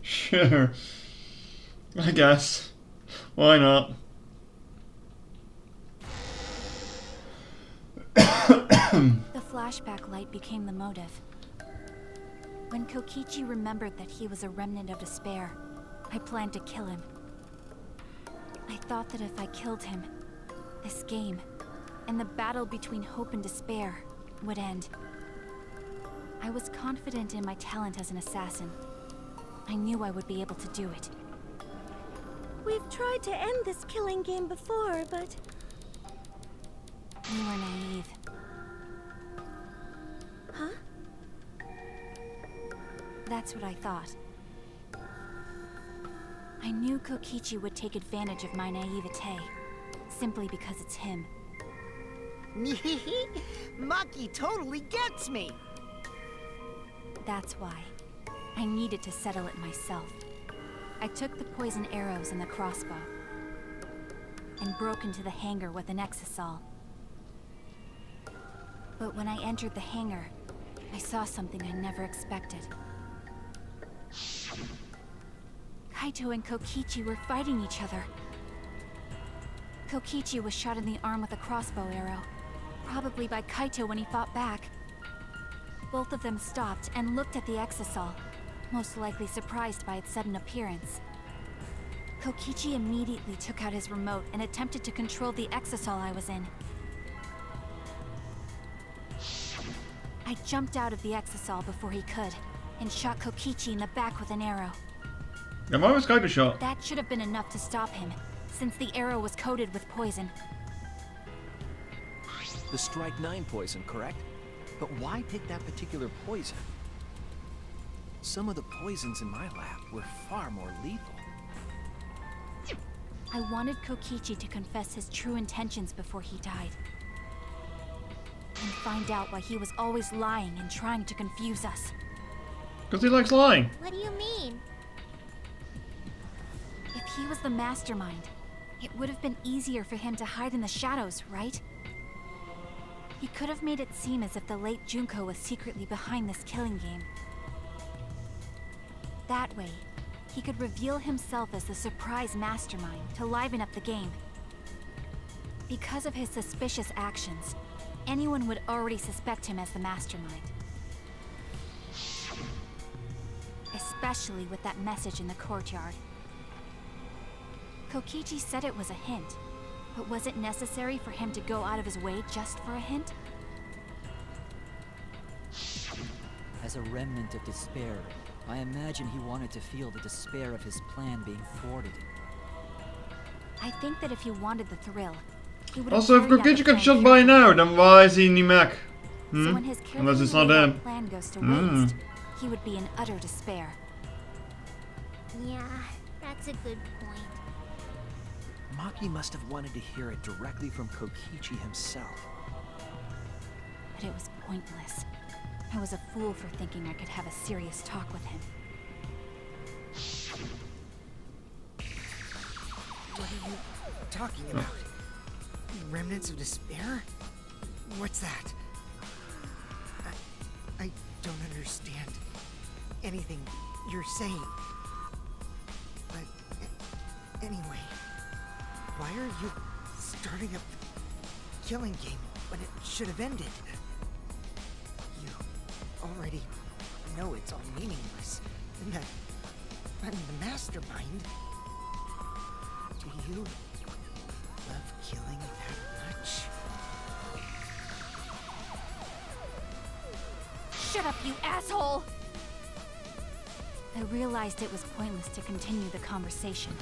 Sure. I guess. Why not? The flashback light became the motive. When Kokichi remembered that he was a remnant of despair, I planned to kill him. I thought that if I killed him, this game, and the battle between hope and despair, would end. I was confident in my talent as an assassin. I knew I would be able to do it. We've tried to end this killing game before, but You were naive. huh? That's what I thought. I knew Kokichi would take advantage of my naivete, simply because it's him. Maki totally gets me! That's why. I needed to settle it myself. I took the poison arrows and the crossbow, and broke into the hangar with an exisal. But when I entered the hangar, I saw something I never expected. Kaito and Kokichi were fighting each other. Kokichi was shot in the arm with a crossbow arrow, probably by Kaito when he fought back. Both of them stopped and looked at the exisal, most likely surprised by its sudden appearance. Kokichi immediately took out his remote and attempted to control the exisal I was in. I jumped out of the exisal before he could, and shot Kokichi in the back with an arrow. Yeah, why was Kaito shot? That should have been enough to stop him, since the arrow was coated with poison. The Strike 9 poison, correct? But why pick that particular poison? Some of the poisons in my lab were far more lethal. I wanted Kokichi to confess his true intentions before he died. And find out why he was always lying and trying to confuse us. Because he likes lying. What do you mean? If he was the mastermind, it would have been easier for him to hide in the shadows, right? He could have made it seem as if the late Junko was secretly behind this killing game. That way, he could reveal himself as the surprise mastermind to liven up the game. Because of his suspicious actions, anyone would already suspect him as the mastermind. Especially with that message in the courtyard. Kokichi said it was a hint, but was it necessary for him to go out of his way just for a hint? As a remnant of despair, I imagine he wanted to feel the despair of his plan being thwarted. I think that if he wanted the thrill, he would Also, if have carried out the Kokichi got plan shot by carefully. now, then why is he in the mech? So when his Unless it's carefully not laid out him. plan goes to Hmm. waste, he would be in utter despair. Yeah, that's a good point. Maki must have wanted to hear it directly from Kokichi himself. But it was pointless. I was a fool for thinking I could have a serious talk with him. What are you talking about? Remnants of despair? What's that? I don't understand anything you're saying. But anyway, why are you starting a killing game when it should have ended? You already know it's all meaningless and that I'm the mastermind. Do you love killing that much? Shut up, you asshole! I realized it was pointless to continue the conversation,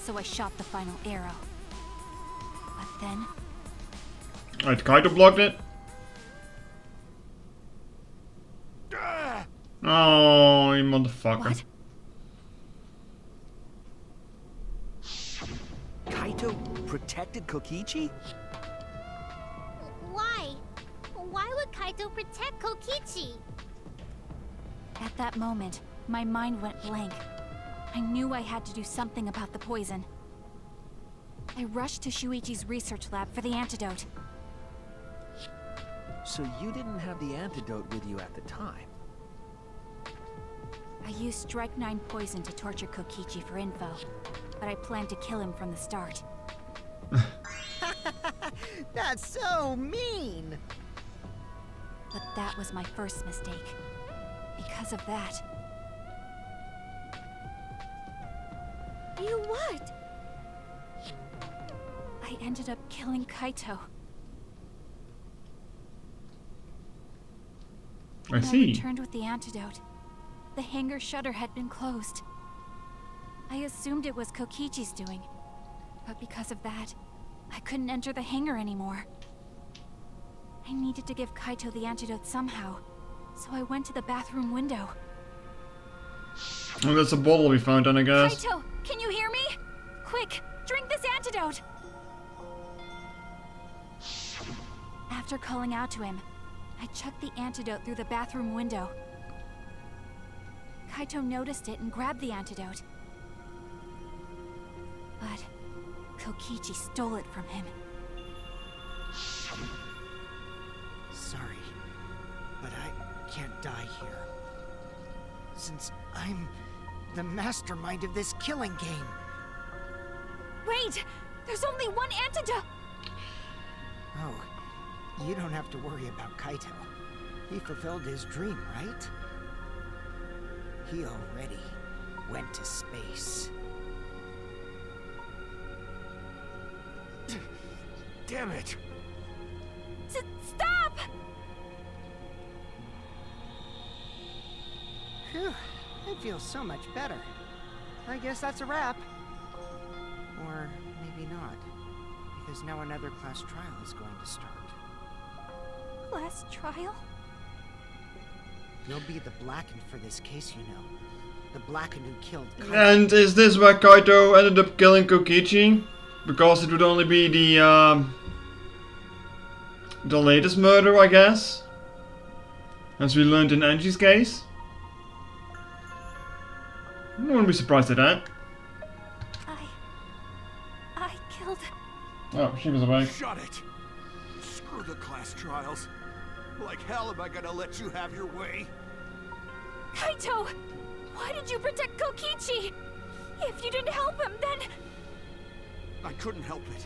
so I shot the final arrow. But then, Alright, Kaito blocked it. Oh, you motherfucker. what? Kaito protected Kokichi? Why? Why would Kaito protect Kokichi? At that moment, my mind went blank. I knew I had to do something about the poison. I rushed to Shuichi's research lab for the antidote. So you didn't have the antidote with you at the time? I used Strike 9 poison to torture Kokichi for info, but I planned to kill him from the start. That's so mean! But that was my first mistake. Because of that, You what? I ended up killing Kaito. I When I see. returned with the antidote, the hangar shutter had been closed. I assumed it was Kokichi's doing, but because of that, I couldn't enter the hangar anymore. I needed to give Kaito the antidote somehow, so I went to the bathroom window. Oh, that's a bottle we found then, I guess. Kaito, can you hear me? Quick, drink this antidote! After calling out to him, I chucked the antidote through the bathroom window. Kaito noticed it and grabbed the antidote. But Kokichi stole it from him. Sorry, but I can't die here. Since I'm the mastermind of this killing game. Wait! There's only one antidote! Oh, you don't have to worry about Kaito. He fulfilled his dream, right? He already went to space. Damn it! Stop! Phew, I feel so much better. I guess that's a wrap. Or maybe not, because now another class trial is going to start. Last trial? You'll be the Blackened for this case, you know. The Blackened who killed Kaito. And is this where Kaito ended up killing Kokichi? Because it would only be the latest murder, I guess? As we learned in Angie's case? I wouldn't be surprised at that. I killed... Oh, she was awake. Shut it! Screw Screw the class trials. Like hell am I gonna let you have your way? Kaito! Why did you protect Kokichi? If you didn't help him, then... I couldn't help it.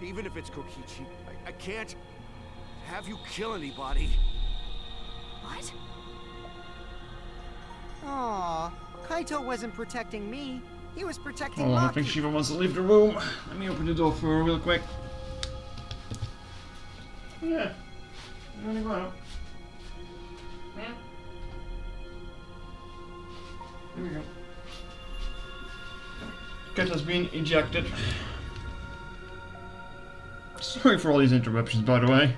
Even if it's Kokichi, I can't have you kill anybody. What? Aw, Kaito wasn't protecting me. He was protecting Oh, I Maki. think Shiva wants to leave the room. Let me open the door for her real quick. Yeah. Really well. Yeah. Here we go. Cat has been ejected. Sorry for all these interruptions, by the way.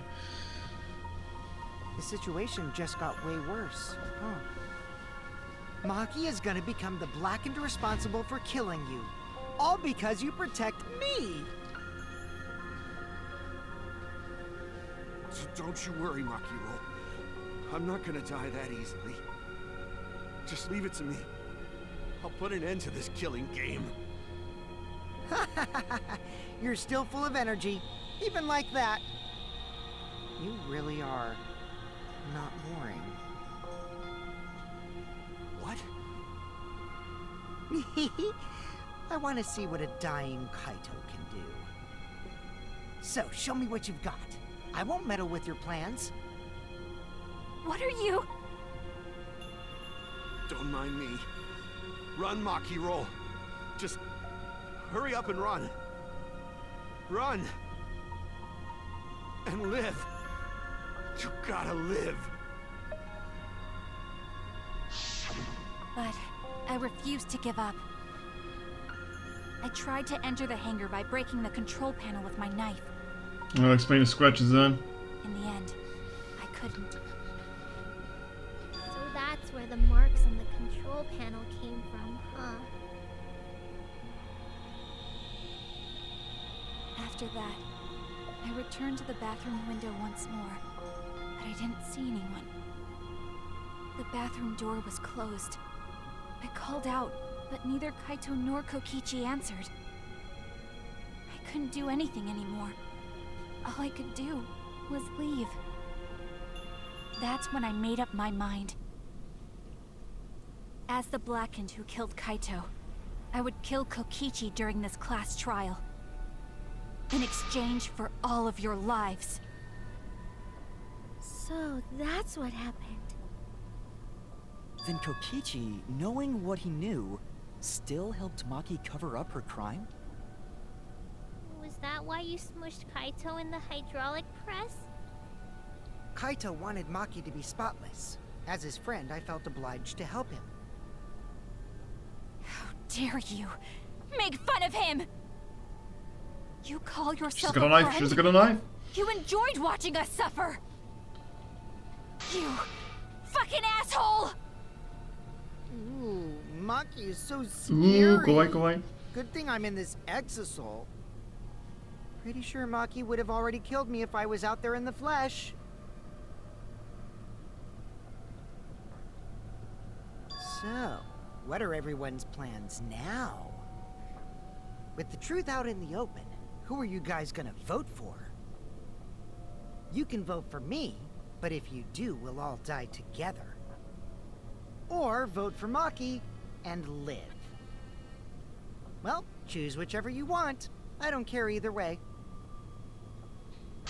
The situation just got way worse. Huh. Maki is gonna become the blackened responsible for killing you. All because you protect me! So don't you worry, Makiro. I'm not gonna die that easily. Just leave it to me. I'll put an end to this killing game. You're still full of energy, even like that. You really are not boring. What? I want to see what a dying Kaito can do. So, show me what you've got. I won't meddle with your plans. What are you... Don't mind me. Run, Makiro. Just hurry up and run. Run. And live. You gotta live. But I refused to give up. I tried to enter the hangar by breaking the control panel with my knife. I'll explain the scratches then. In the end, I couldn't. So that's where the marks on the control panel came from, huh? After that, I returned to the bathroom window once more, but I didn't see anyone. The bathroom door was closed. I called out, but neither Kaito nor Kokichi answered. I couldn't do anything anymore. All I could do was leave. That's when I made up my mind. As the Blackened who killed Kaito, I would kill Kokichi during this class trial. In exchange for all of your lives. So that's what happened. Then Kokichi, knowing what he knew, still helped Maki cover up her crime? Was that why you smushed Kaito in the hydraulic press? Kaito wanted Maki to be spotless. As his friend, I felt obliged to help him. How dare you make fun of him! You call She's yourself got a a knife. friend? She's got a knife. You enjoyed watching us suffer! You fucking asshole! Ooh, Maki is so scary. Ooh, go away, go away. Good thing I'm in this exasol. Pretty sure Maki would have already killed me if I was out there in the flesh. So, what are everyone's plans now? With the truth out in the open, who are you guys gonna vote for? You can vote for me, but if you do, we'll all die together. Or vote for Maki and live. Well, choose whichever you want. I don't care either way.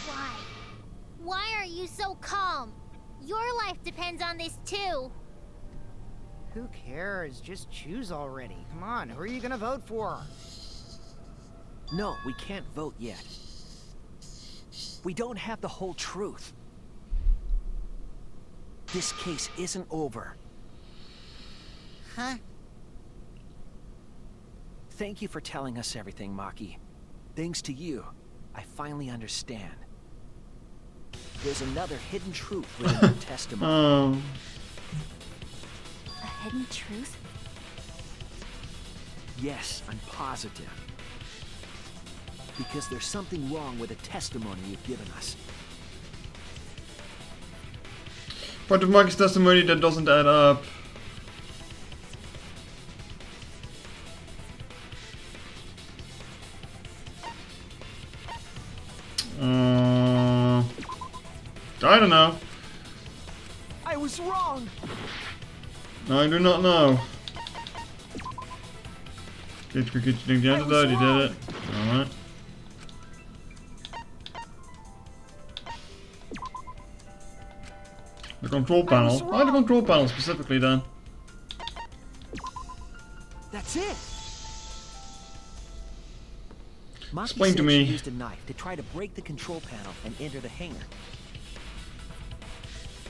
Why? Why are you so calm? Your life depends on this too. Who cares? Just choose already. Come on, who are you gonna vote for? No, we can't vote yet. We don't have the whole truth. This case isn't over. Huh? Thank you for telling us everything, Maki. Thanks to you, I finally understand. There's another hidden truth within your testimony. Oh. A hidden truth? Yes, I'm positive. Because there's something wrong with the testimony you've given us. Part of Maki's testimony that doesn't add up. I don't know. I was wrong. I do not know. Did you think the antidote? He did it. Alright. The control panel. Why the control panel specifically then? That's it. Maki Explain to said me. She used a knife to try to break the control panel and enter the hangar.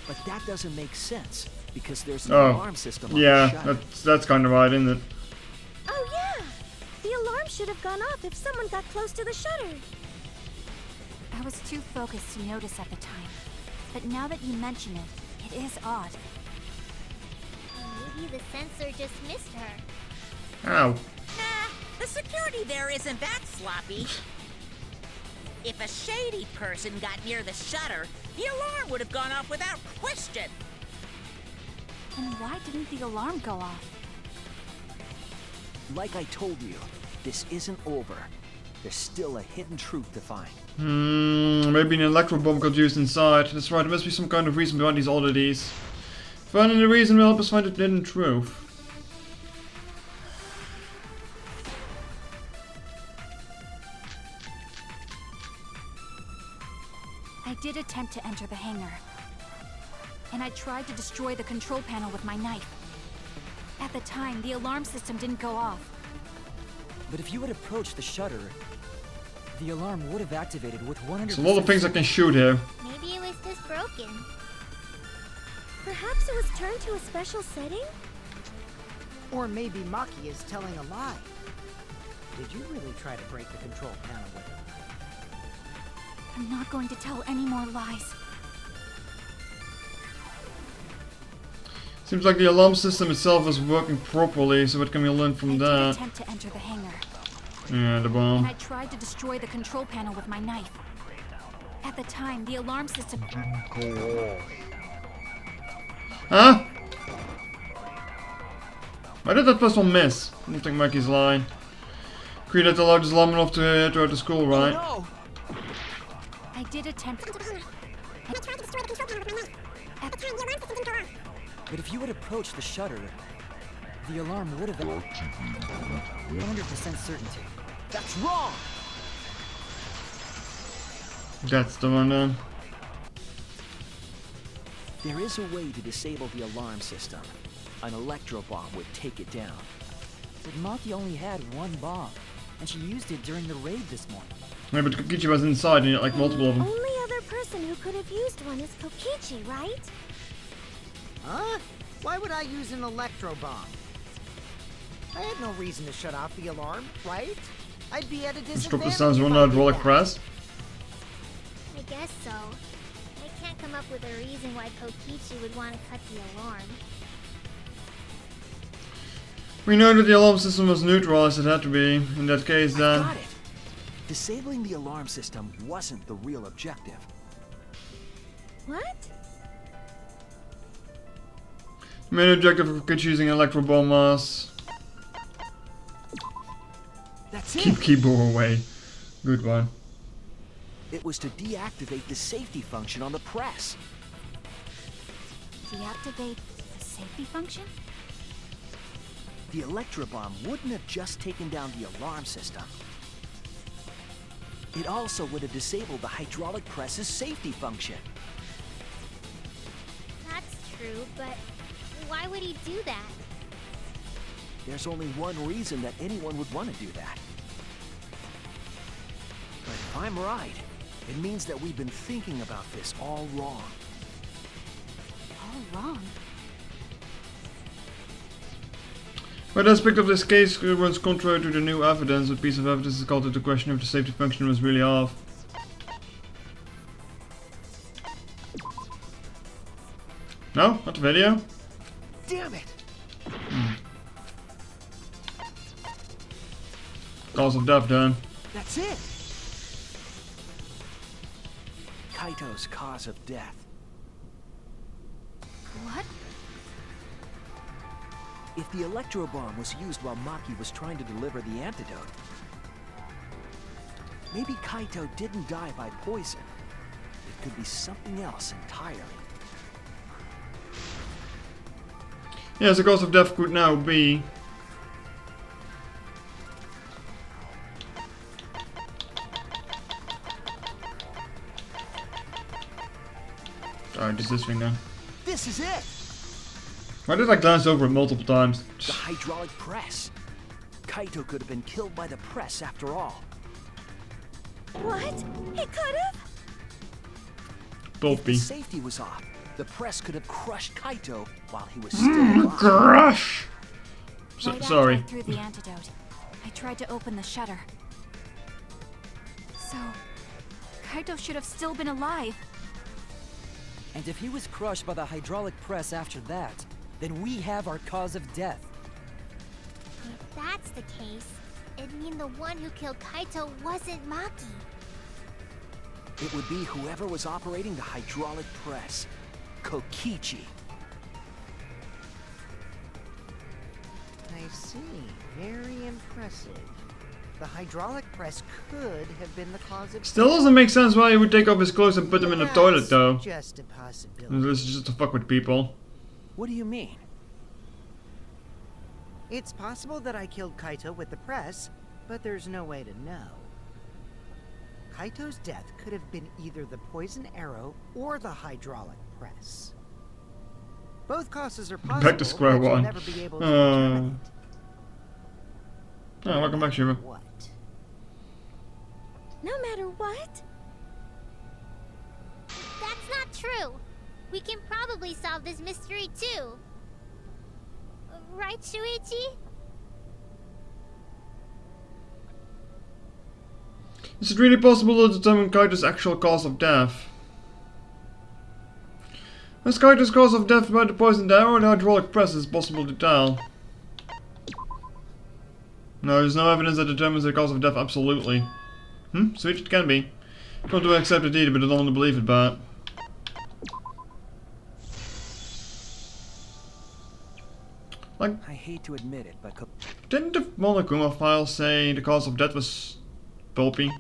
But that doesn't make sense because there's an alarm system on the Yeah, shutter. that's kind of right, isn't it? Oh yeah! The alarm should have gone off if someone got close to the shutter. I was too focused to notice at the time. But now that you mention it, it is odd. Maybe the sensor just missed her. Ow. Nah, the security there isn't that sloppy. If a shady person got near the shutter, the alarm would have gone off without question. Then why didn't the alarm go off? Like I told you, this isn't over. There's still a hidden truth to find. Maybe an electro bomb got used inside. That's right, there must be some kind of reason behind these oddities. Finding the reason will help us find the hidden truth. I did attempt to enter the hangar. And I tried to destroy the control panel with my knife. At the time, the alarm system didn't go off. But if you had approached the shutter, the alarm would have activated with 100%. There's a lot of things I can shoot here. Maybe it was just broken. Perhaps it was turned to a special setting? Or maybe Maki is telling a lie. Did you really try to break the control panel with it? I'm not going to tell any more lies. Seems like the alarm system itself is working properly, so what can we learn from I did that? attempt to enter the hangar. Yeah, the And bomb. I tried to destroy the control panel with my knife. At the time, the alarm system... Huh? Why did that first one miss? I don't think Mackie's lying. Created the largest alarm enough to head out to school, right? No! I did attempt... But if you had approached the shutter, the alarm would have... 100% certainty. That's wrong! That's the one then. There is a way to disable the alarm system. An electro bomb would take it down. But Maki only had one bomb, and she used it during the raid this morning. Yeah, but Kokichi was inside and he had like multiple of them. Only other person who could have used one is Kokichi, right? Huh? Why would I use an electro bomb? I had no reason to shut off the alarm, right? I'd be at a disadvantage. Struck the sounds if of I one did hydraulic that. press. I guess so. I can't come up with a reason why Kokichi would want to cut the alarm. We know that the alarm system was neutralized, it had to be. In that case I then. got it! Disabling the alarm system wasn't the real objective. What? The main objective of Kokichi using electro bomb was... That's it! Keep Kibo away. Good one. It was to deactivate the safety function on the press. Deactivate the safety function? The electro bomb wouldn't have just taken down the alarm system. It also would have disabled the hydraulic press's safety function. That's true, but why would he do that? There's only one reason that anyone would want to do that. But if I'm right, it means that we've been thinking about this all wrong. All wrong. When aspect of this case runs contrary to the new evidence, a piece of evidence is called into question if the safety function was really off. No? Not the video? Damn it! Cause of death then. That's it! Kaito's cause of death. What? If the electro bomb was used while Maki was trying to deliver the antidote, maybe Kaito didn't die by poison. It could be something else entirely. Yes, the cause of death could now be... Alright, just this thing now. This is it! Why did I glance over it multiple times? The hydraulic press. Kaito could have been killed by the press after all. What? He could have? If Pulpy. the safety was off, the press could have crushed Kaito while he was still alive. Crush! Right after Sorry. I threw the antidote, I tried to open the shutter. So, Kaito should have still been alive. And if he was crushed by the hydraulic press after that, then we have our cause of death. If that's the case, it'd mean the one who killed Kaito wasn't Maki. It would be whoever was operating the hydraulic press. Kokichi. I see. Very impressive. The hydraulic press could have been the cause of... Still doesn't make sense why he would take off his clothes and put them in the toilet, though. Just a possibility. This is just to fuck with people. What do you mean? It's possible that I killed Kaito with the press, but there's no way to know. Kaito's death could have been either the poison arrow or the hydraulic press. Both causes are possible, Back to square but you'll one. never be able to determine it. Oh, welcome back, Shiva. What? No matter what? That's not true. We can probably solve this mystery too. Right, Shuichi? Is it really possible to determine Kaito's actual cause of death? Was Kaito's cause of death by the poisoned arrow or the hydraulic press is possible to tell? No, there's no evidence that determines the cause of death absolutely. Sweet, it can be. Don't want to accept it either, but I don't want to believe it, but... Like, I hate to admit it, but didn't the Monokuma file say the cause of death was pulpy?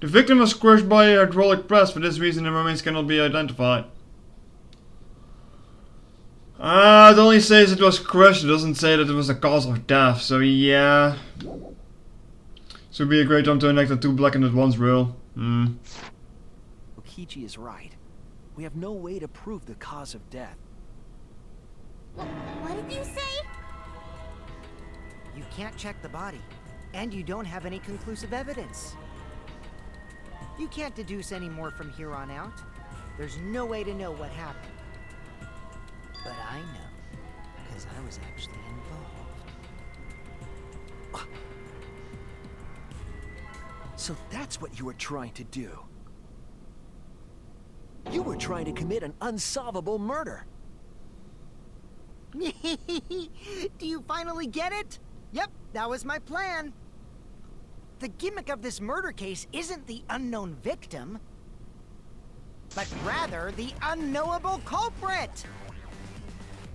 The victim was crushed by a hydraulic press. For this reason, the remains cannot be identified. It only says it was crushed. It doesn't say that it was the cause of death. So yeah, this would be a great time to enact the two blackened at once rule. Kokichi is right. We have no way to prove the cause of death. What did you say? You can't check the body, and you don't have any conclusive evidence. You can't deduce any more from here on out. There's no way to know what happened. But I know, because I was actually involved. So that's what you were trying to do. You were trying to commit an unsolvable murder. Do you finally get it? Yep, that was my plan. The gimmick of this murder case isn't the unknown victim, but rather the unknowable culprit.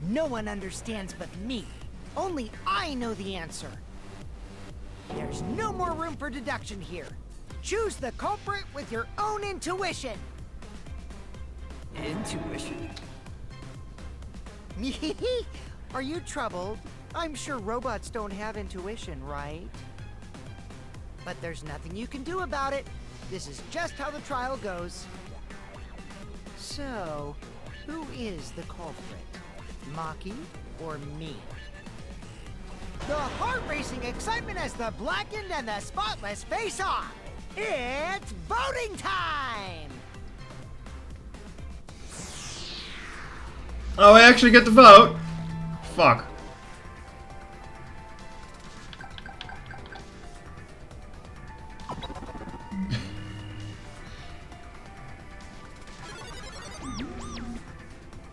No one understands but me. Only I know the answer. There's no more room for deduction here. Choose the culprit with your own intuition. Intuition? Are you troubled? I'm sure robots don't have intuition, right? But there's nothing you can do about it. This is just how the trial goes. So, who is the culprit? Maki or me? The heart-racing excitement as the blackened and the spotless face off. It's voting time! Oh, I actually get to vote? Fuck.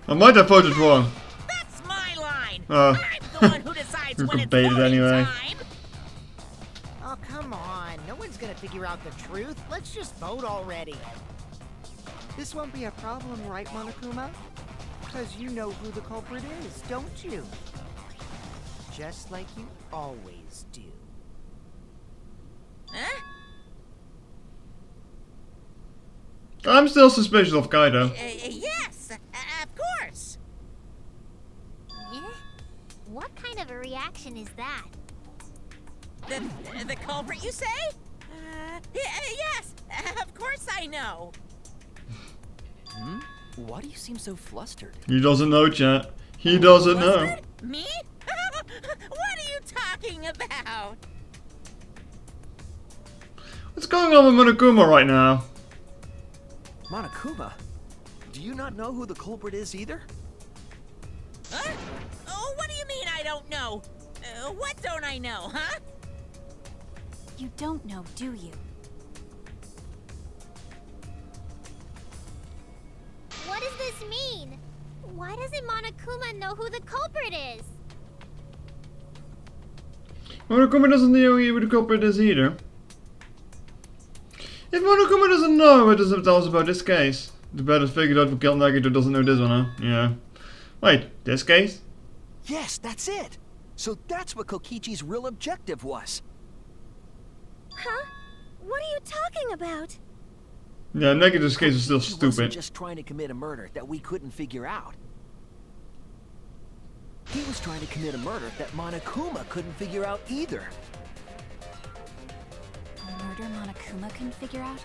I might have voted wrong. That's my line. Oh. I'm the one who decides You're when it's baited voting anyway. time. Oh, come on. No one's gonna figure out the truth. Let's just vote already. This won't be a problem, right, Monokuma? Because you know who the culprit is, don't you? Just like you always do. Huh? I'm still suspicious of Kaido. Yes, of course. Yeah? What kind of a reaction is that? The culprit, you say? Yes, of course I know. Hmm? Why do you seem so flustered? He doesn't know, chat. He doesn't know. Flustered? Me? What are you talking about? What's going on with Monokuma right now? Monokuma? Do you not know who the culprit is either? Huh? Oh, what do you mean I don't know? What don't I know, huh? You don't know, do you? What does this mean? Why doesn't Monokuma know who the culprit is? Monokuma doesn't know who the culprit is either. If Monokuma doesn't know, what does it tell us about this case? The better figured out who killed Nagito doesn't know this one, huh? Yeah. Wait, this case? Yes, that's it! So that's what Kokichi's real objective was. Huh? What are you talking about? Yeah, Nagito's case is still Kokichi wasn't stupid. just trying to commit a murder that we couldn't figure out. He was trying to commit a murder that Monokuma couldn't figure out either. A murder Monokuma couldn't figure out?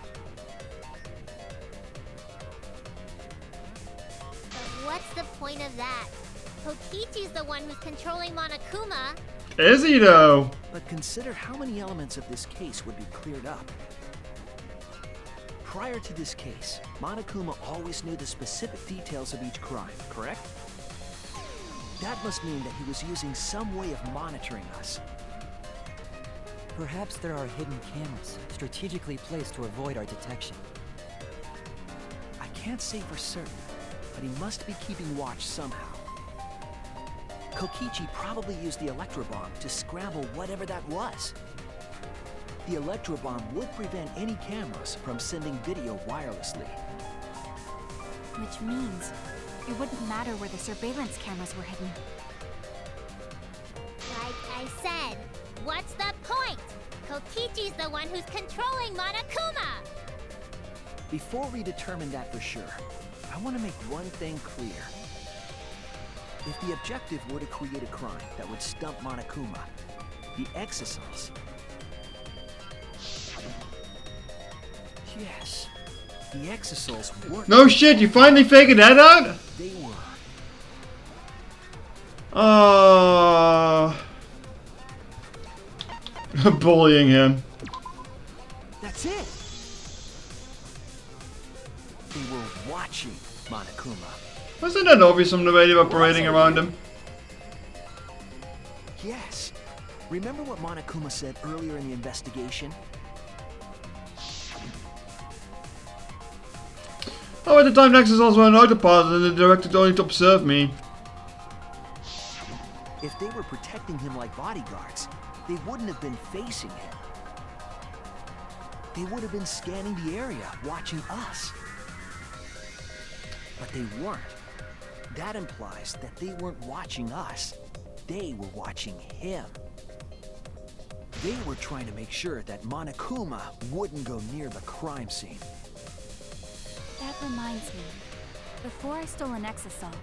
But what's the point of that? Kokichi's the one who's controlling Monokuma. Is he though? But consider how many elements of this case would be cleared up. Prior to this case, Monokuma always knew the specific details of each crime, correct? That must mean that he was using some way of monitoring us. Perhaps there are hidden cameras, strategically placed to avoid our detection. I can't say for certain, but he must be keeping watch somehow. Kokichi probably used the electro bomb to scramble whatever that was. The electro bomb would prevent any cameras from sending video wirelessly. Which means it wouldn't matter where the surveillance cameras were hidden. Like I said, what's the point? Kokichi's the one who's controlling Monokuma! Before we determine that for sure, I want to make one thing clear. If the objective were to create a crime that would stump Monokuma, the exosols... Yes, the exosols weren't... No shit, you finally figured that out? They were. Bullying him. That's it! They were watching Monokuma. Wasn't that obvious from the way they were parading around him? Yes. Remember what Monokuma said earlier in the investigation? Oh, at the time Nexus also were an autopilot and they directed only to observe me. If they were protecting him like bodyguards, they wouldn't have been facing him. They would have been scanning the area, watching us. But they weren't. That implies that they weren't watching us. They were watching him. They were trying to make sure that Monokuma wouldn't go near the crime scene. That reminds me. Before I stole an exosol,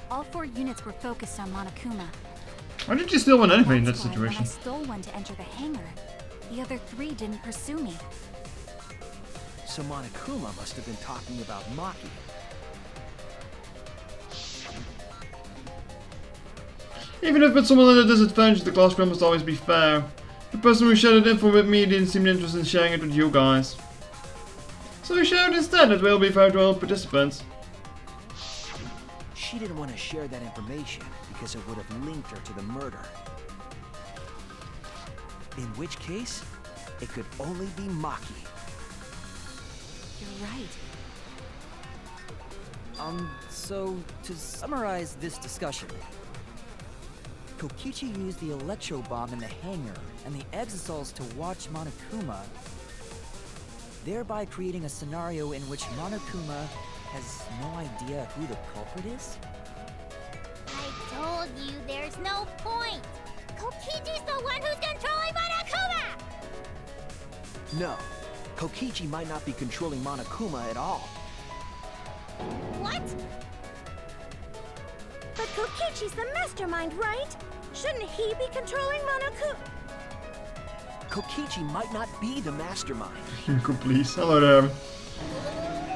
all 4 units were focused on Monokuma. Why did you steal one anyway in that That's why situation? when I stole one to enter the hangar, the other 3 didn't pursue me. So Monokuma must have been talking about Maki. Even if it's someone at a disadvantage, the classroom must always be fair. The person who shared that info with me didn't seem interested in sharing it with you guys. So we shared instead that will be fair to all participants. She didn't want to share that information because it would have linked her to the murder. In which case, it could only be Maki. You're right. So to summarize this discussion, Kokichi used the electro bomb in the hangar and the exosols to watch Monokuma, thereby creating a scenario in which Monokuma has no idea who the culprit is? I told you there's no point! Kokichi's the one who's controlling Monokuma! No, Kokichi might not be controlling Monokuma at all. What? But Kokichi's the mastermind, right? Shouldn't he be controlling Monokuma? Kokichi might not be the mastermind. Yoko, please. Hello there.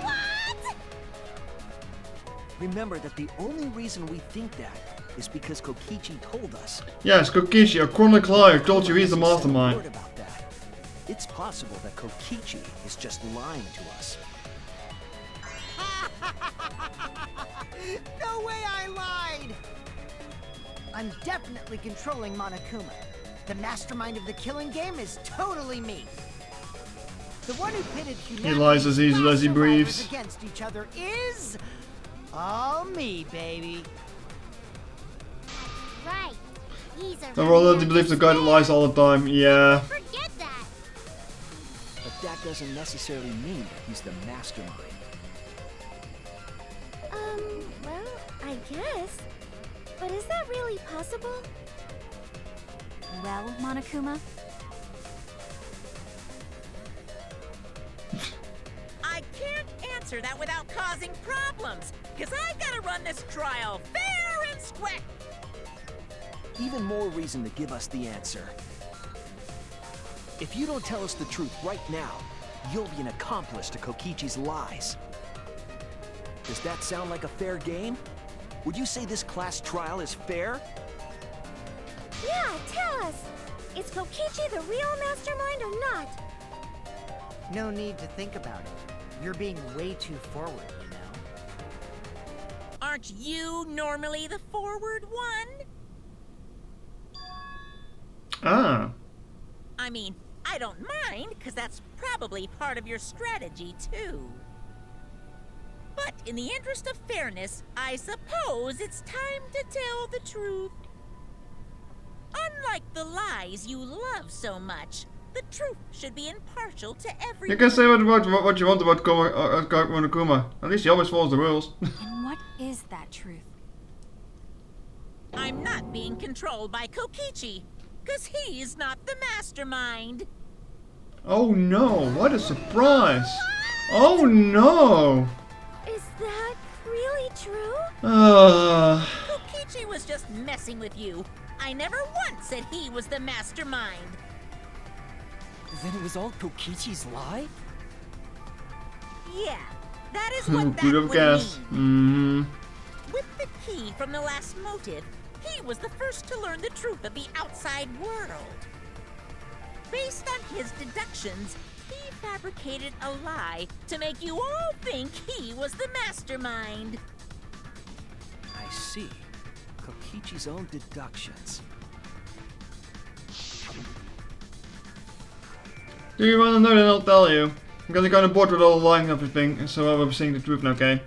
What? Remember that the only reason we think that is because Kokichi told us. Yes, Kokichi, a chronic liar, told you he's the mastermind. Word about that. It's possible that Kokichi is just lying to us. No way I lied! I'm definitely controlling Monokuma. The mastermind of the killing game is totally me. The one who pitted humanity lies as easily as he breathes. against each other is all me, baby. Right. He's a Don't really believe the guy that lies all the time. Yeah. Forget that. But that doesn't necessarily mean that he's the mastermind. Well, I guess. But is that really possible? Well, Monokuma? I can't answer that without causing problems, because I gotta run this trial fair and square. Even more reason to give us the answer. If you don't tell us the truth right now, you'll be an accomplice to Kokichi's lies. Does that sound like a fair game? Would you say this class trial is fair? Yeah, tell us. Is Kokichi the real mastermind or not? No need to think about it. You're being way too forward, you know? Aren't you normally the forward one? Ah. I mean, I don't mind, because that's probably part of your strategy, too. But in the interest of fairness, I suppose it's time to tell the truth. Unlike the lies you love so much, the truth should be impartial to everyone. You can say what you want about Monokuma. At least he always follows the rules. And what is that truth? I'm not being controlled by Kokichi, because he's not the mastermind. Oh no, what a surprise! Oh no! Is that really true? Kokichi was just messing with you. I never once said he was the mastermind. Then it was all Kokichi's lie? Yeah, that is what that Good of would guess. mean. With the key from the last motive, he was the first to learn the truth of the outside world. Based on his deductions, he fabricated a lie to make you all think he was the mastermind. I see. Kokichi's own deductions. Do you want to know? Then I'll tell you. I'm getting kind of bored with all the lying and everything, so I was saying the truth now, okay?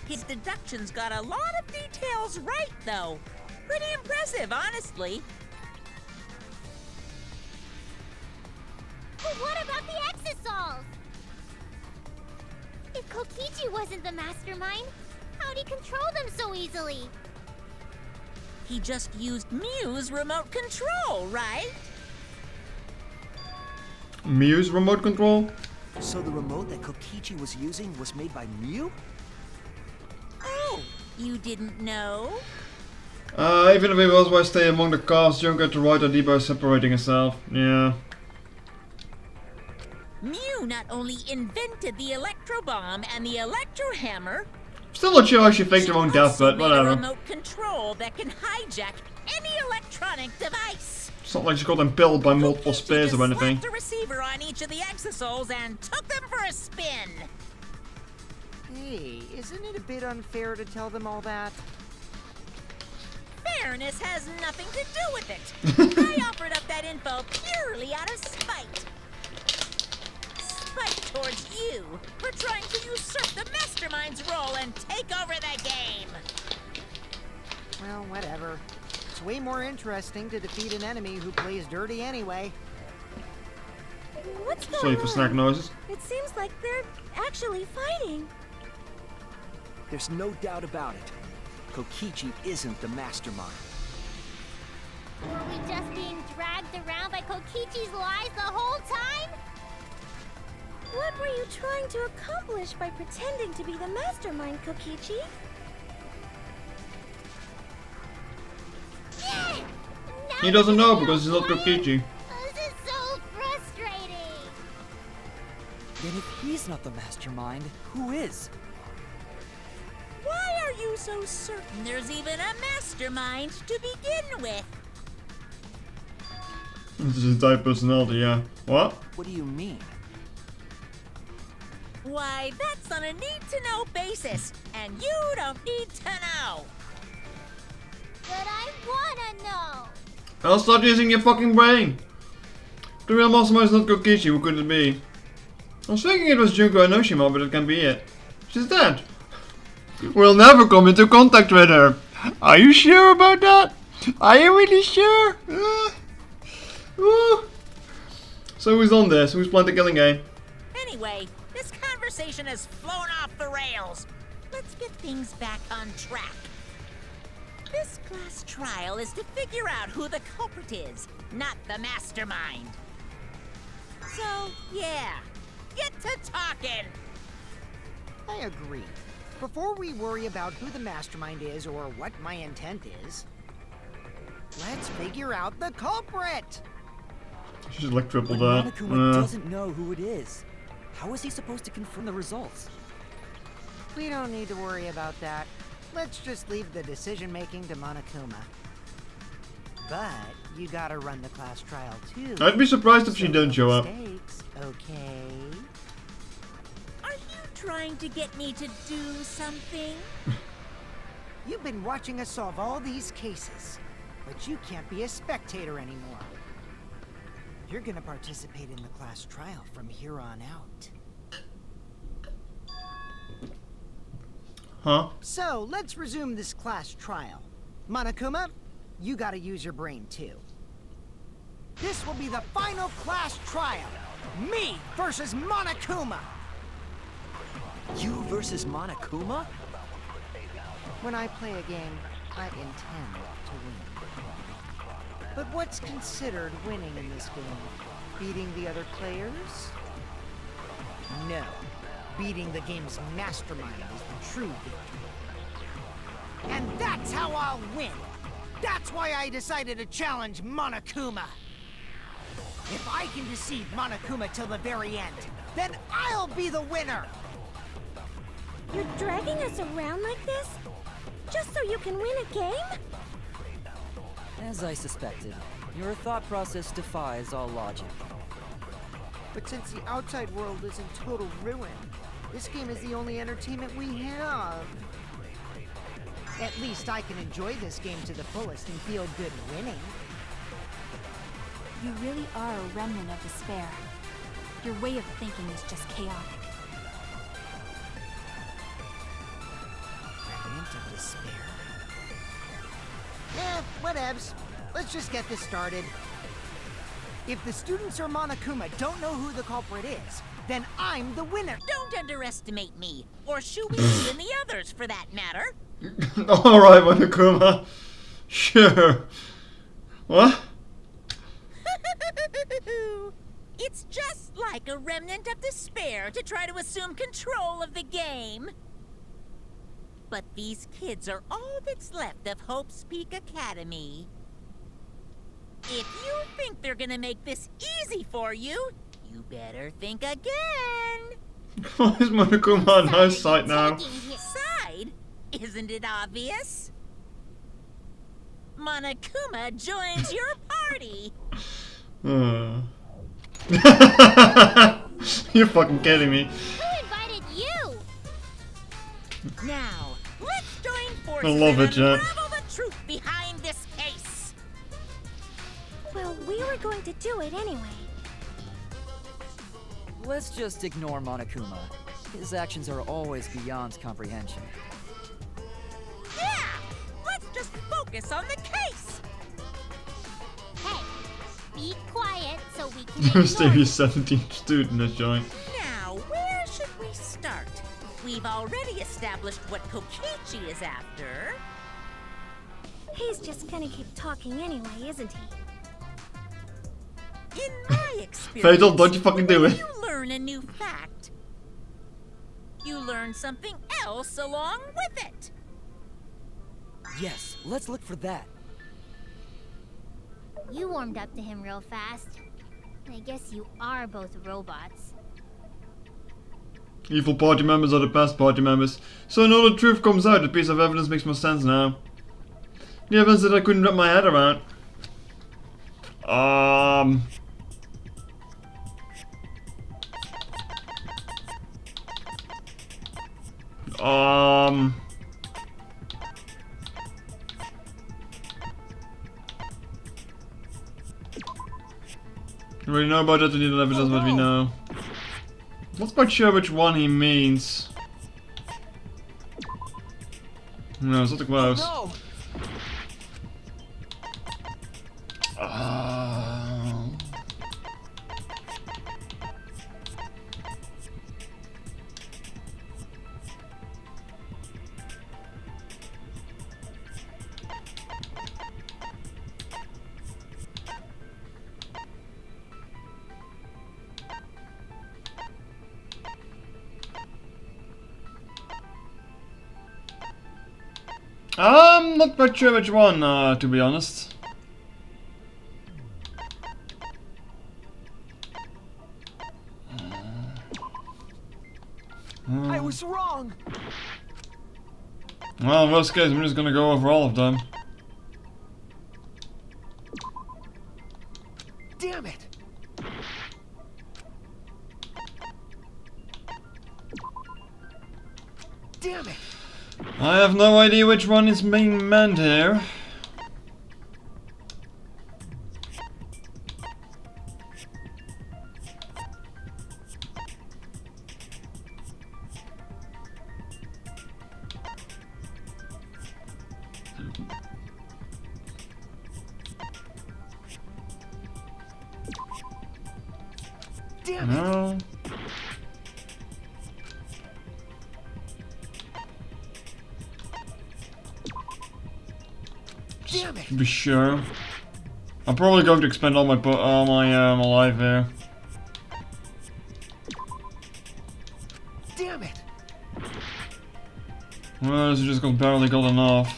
His deductions got a lot of details right, though. Pretty impressive, honestly. But what about the Exosols? If Kokichi wasn't the mastermind, how'd he control them so easily? He just used Mew's remote control, right? Mew's remote control? So the remote that Kokichi was using was made by Mew? Oh, you didn't know? Even if it was why stay among the cars, you don't get the right idea by separating herself. Yeah. Mew not only invented the electro bomb and the electro hammer, Still not sure how she faked her own death, also but made a whatever. remote control that can hijack any electronic device. It's not like she got impaled by multiple Kokichi spears just or anything. slapped a receiver on each of the Exosols and took them for a spin. Hey, isn't it a bit unfair to tell them all that? Fairness has nothing to do with it. I offered up that info purely out of spite. Spite towards you for trying to usurp the mastermind's role and take over the game. Well, whatever. It's way more interesting to defeat an enemy who plays dirty anyway. What's going Sorry on? for snack noises. It seems like they're actually fighting. There's no doubt about it. Kokichi isn't the mastermind. Were we just being dragged around by Kokichi's lies the whole time? What were you trying to accomplish by pretending to be the mastermind, Kokichi? He doesn't know because he's not Kokichi. This is so frustrating. Then if he's not the mastermind, who is? Why are you so certain there's even a mastermind to begin with? This is his type personality, yeah. What? What do you mean? Why, that's on a need-to-know basis, and you don't need to know. But I wanna know. Well, stop using your fucking brain! The real mastermind is not Kokichi, who could it be? I was thinking it was Junko Enoshima, but it can't be it. She's dead. We'll never come into contact with her. Are you sure about that? Are you really sure? So who's on this? Who's playing the killing game? Anyway, this conversation has flown off the rails. Let's get things back on track. This class trial is to figure out who the culprit is, not the mastermind. So, yeah, get to talking. I agree. Before we worry about who the mastermind is or what my intent is, let's figure out the culprit! She should like triple But that. Monokuma doesn't know who it is. How is he supposed to confirm the results? We don't need to worry about that. Let's just leave the decision-making to Monokuma. But you gotta run the class trial too. I'd be surprised if she So don't no show up. mistakes, okay? Are you trying to get me to do something? You've been watching us solve all these cases, but you can't be a spectator anymore. You're gonna participate in the class trial from here on out. Huh? So, let's resume this class trial. Monokuma, you gotta use your brain too. This will be the final class trial. Me versus Monokuma. You versus Monokuma? When I play a game, I intend to win. But what's considered winning in this game? Beating the other players? No. Beating the game's mastermind is the true victory. And that's how I'll win! That's why I decided to challenge Monokuma! If I can deceive Monokuma till the very end, then I'll be the winner! You're dragging us around like this? Just so you can win a game? As I suspected, your thought process defies all logic. But since the outside world is in total ruin, this game is the only entertainment we have. At least I can enjoy this game to the fullest and feel good winning. You really are a remnant of despair. Your way of thinking is just chaotic. Remnant of despair. Whatevs. Let's just get this started. If the students or Monokuma don't know who the culprit is, then I'm the winner. Don't underestimate me, or Shuichi and the others for that matter. Alright, Monokuma. Sure. What? It's just like a remnant of despair to try to assume control of the game. But these kids are all that's left of Hope's Peak Academy. If you think they're gonna make this easy for you, you better think again. Why is Monokuma on her side now? Side? Isn't it obvious? Monokuma joins your party. You're fucking kidding me. Who invited you? Now, let's join forces I love and it, Jet. unravel the truth behind this case. Well, we were going to do it anyway. Let's just ignore Monokuma. His actions are always beyond comprehension. Yeah! Let's just focus on the case! Hey, be quiet so we can ignore Stevie's 17th student has joined. Now, where should we start? We've already established what Kokichi is after. He's just gonna keep talking anyway, isn't he? In my experience, Fatal, don't you fucking do when it. you learn a new fact, learn something else along with it. Yes, let's look for that. You warmed up to him real fast. I guess you are both robots. Evil party members are the best party members. So now the truth comes out, the piece of evidence makes more sense now. The evidence that I couldn't wrap my head around. You already know about it, we need evidence what we know. Not quite sure which one he means. No, it's not close. No! I'm not quite sure which one, to be honest. I was wrong! Well, in worst case, I'm just gonna go over all of them. Damn it! Damn it! I have no idea which one is being meant here. Damn it! No. Damn it! To be sure. I'm probably going to expend all my my life here. Damn it! Well, this just barely got enough.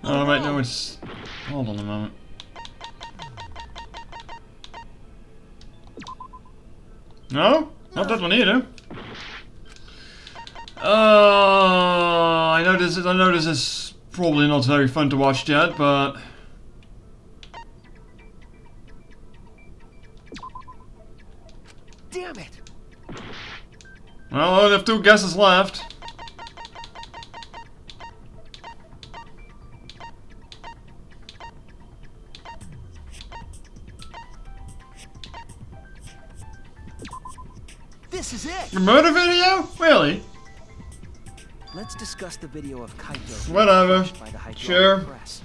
Oh wait, no, it's... Hold on a moment. No? Not that one either. I know this is probably not very fun to watch yet, but... Damn it! Well, I only have 2 guesses left. This is it! A murder video? Really? Let's discuss the video of Kaito Whatever. crushed by the hydraulic Sure. press.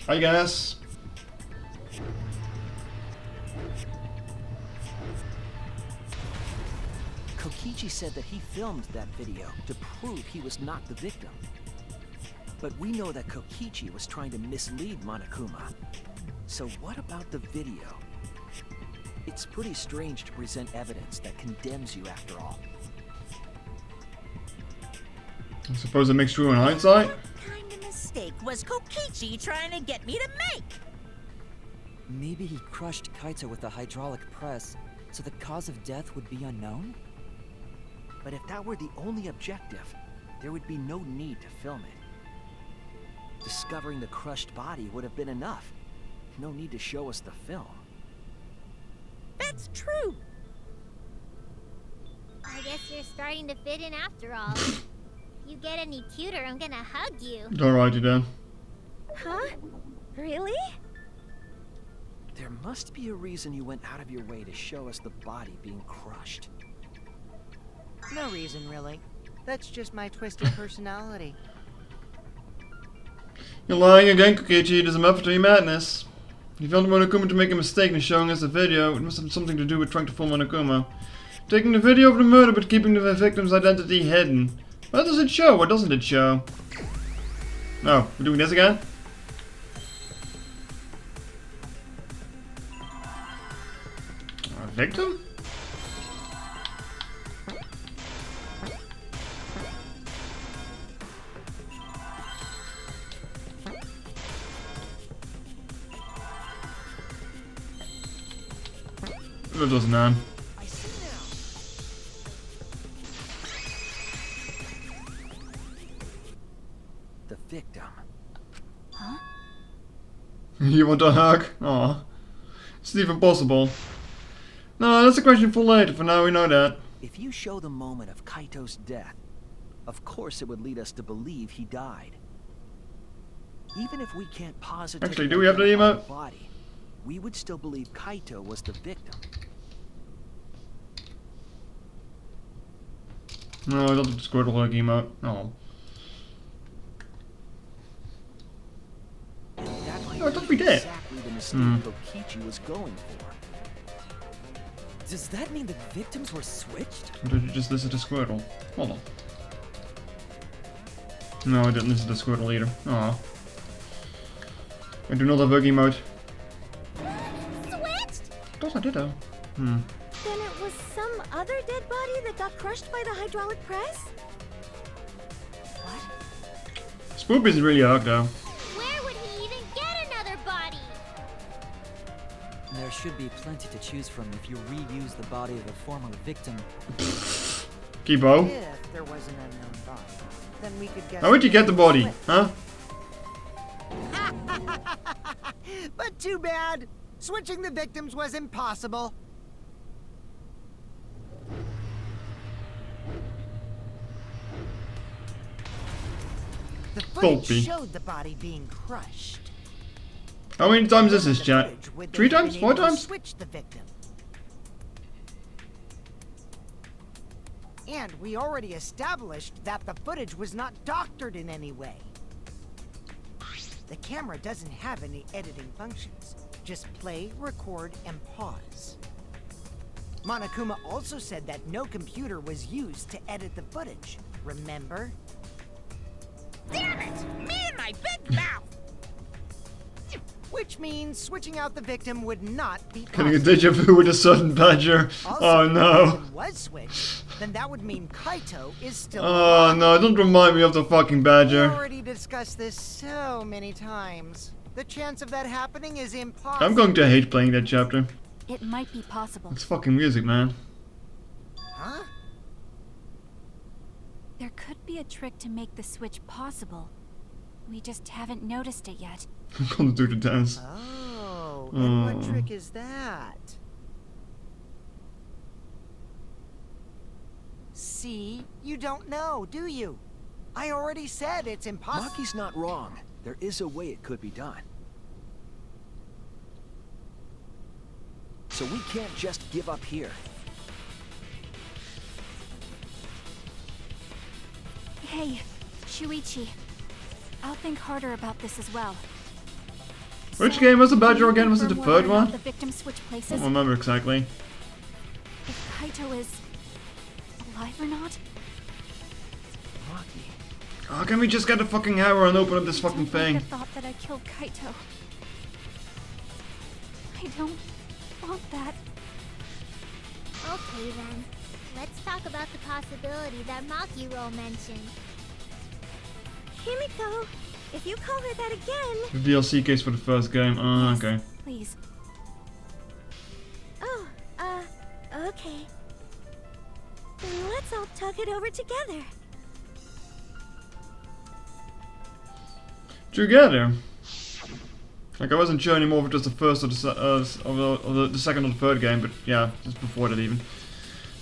I guess. Kokichi said that he filmed that video to prove he was not the victim. But we know that Kokichi was trying to mislead Monokuma. So what about the video? It's pretty strange to present evidence that condemns you after all. I suppose it makes true in hindsight. What kind of mistake was Kokichi trying to get me to make? Maybe he crushed Kaito with a hydraulic press, so the cause of death would be unknown? But if that were the only objective, there would be no need to film it. Discovering the crushed body would have been enough. No need to show us the film. That's true. I guess you're starting to fit in after all. If you get any cuter, I'm gonna hug you. Alrighty then. Huh? Really? There must be a reason you went out of your way to show us the body being crushed. No reason, really. That's just my twisted personality. You're lying again, Kokichi. It is a method to your madness. You found Monokuma to make a mistake in showing us the video. It must have something to do with trying to fool Monokuma. Taking the video of the murder but keeping the victim's identity hidden. What does it show? What doesn't it show? No, we're doing this again? A victim? That was none. I see now. The victim. Huh? You want a hug? Aw. It's not even possible. No, that's a question for later. For now, we know that. If you show the moment of Kaito's death, of course it would lead us to believe he died. Even if we can't positively Actually, do we have the identify emote? the body, we would still believe Kaito was the victim. No, I don't have the Squirtle hug emote. Oh. And that might I thought be we did. exactly the mistake Kokichi was going for. Does that mean the victims were switched? Or did you just listen to Squirtle? Hold on. No, I didn't listen to Squirtle either. Aw. I do not have hug emote. Switched? I thought I did though. Then it was some other dead body that got crushed by the hydraulic press? Spoop isn't really a hug though. Where would he even get another body? There should be plenty to choose from if you reuse the body of a former victim. Kibo. If there was an unknown body, then we could guess. How would you get the body? Huh? But too bad. Switching the victims was impossible. The Don't footage be. showed the body being crushed. How many times is this, The chat? footage would 3 then have times? been 4 able to times? Switch the victim. And we already established that the footage was not doctored in any way. The camera doesn't have any editing functions. Just play, record, and pause. Monokuma also said that no computer was used to edit the footage. Remember? Damn it! Me and my big mouth! Which means switching out the victim would not be Getting a possible. deja vu with a sudden badger. Also, Oh if the no. victim was switched, then that would mean Kaito is still Oh alive. no, don't remind me of the fucking We badger. already discussed this so many times. The chance of that happening is impossible. I'm going to hate playing that chapter. It might be possible. It's fucking music, man. Huh? There could be a trick to make the switch possible. We just haven't noticed it yet. I'm gonna do the dance. Oh, and what Oh. trick is that? See? You don't know, do you? I already said it's impossible. Maki's not wrong. There is a way it could be done. So we can't just give up here. Hey, Shuichi. I'll think harder about this as well. Which So, game was the badger can you again? Was it the confirm whether third or not one? The victims switch I places. don't remember exactly. If Kaito is alive or not? Maki. Oh, can we just get the fucking hammer and open up this fucking I don't thing? like the thought that I killed Kaito. I don't want that. Okay then. Let's talk about the possibility that Makiro mentioned. Himiko, if you call her that again... The DLC case for the first game. Oh, Yes, okay. Please. Oh, okay. Then let's all talk it over together. Together. Like I wasn't sure anymore if it was the first or the second or the third game, but yeah, just before that even.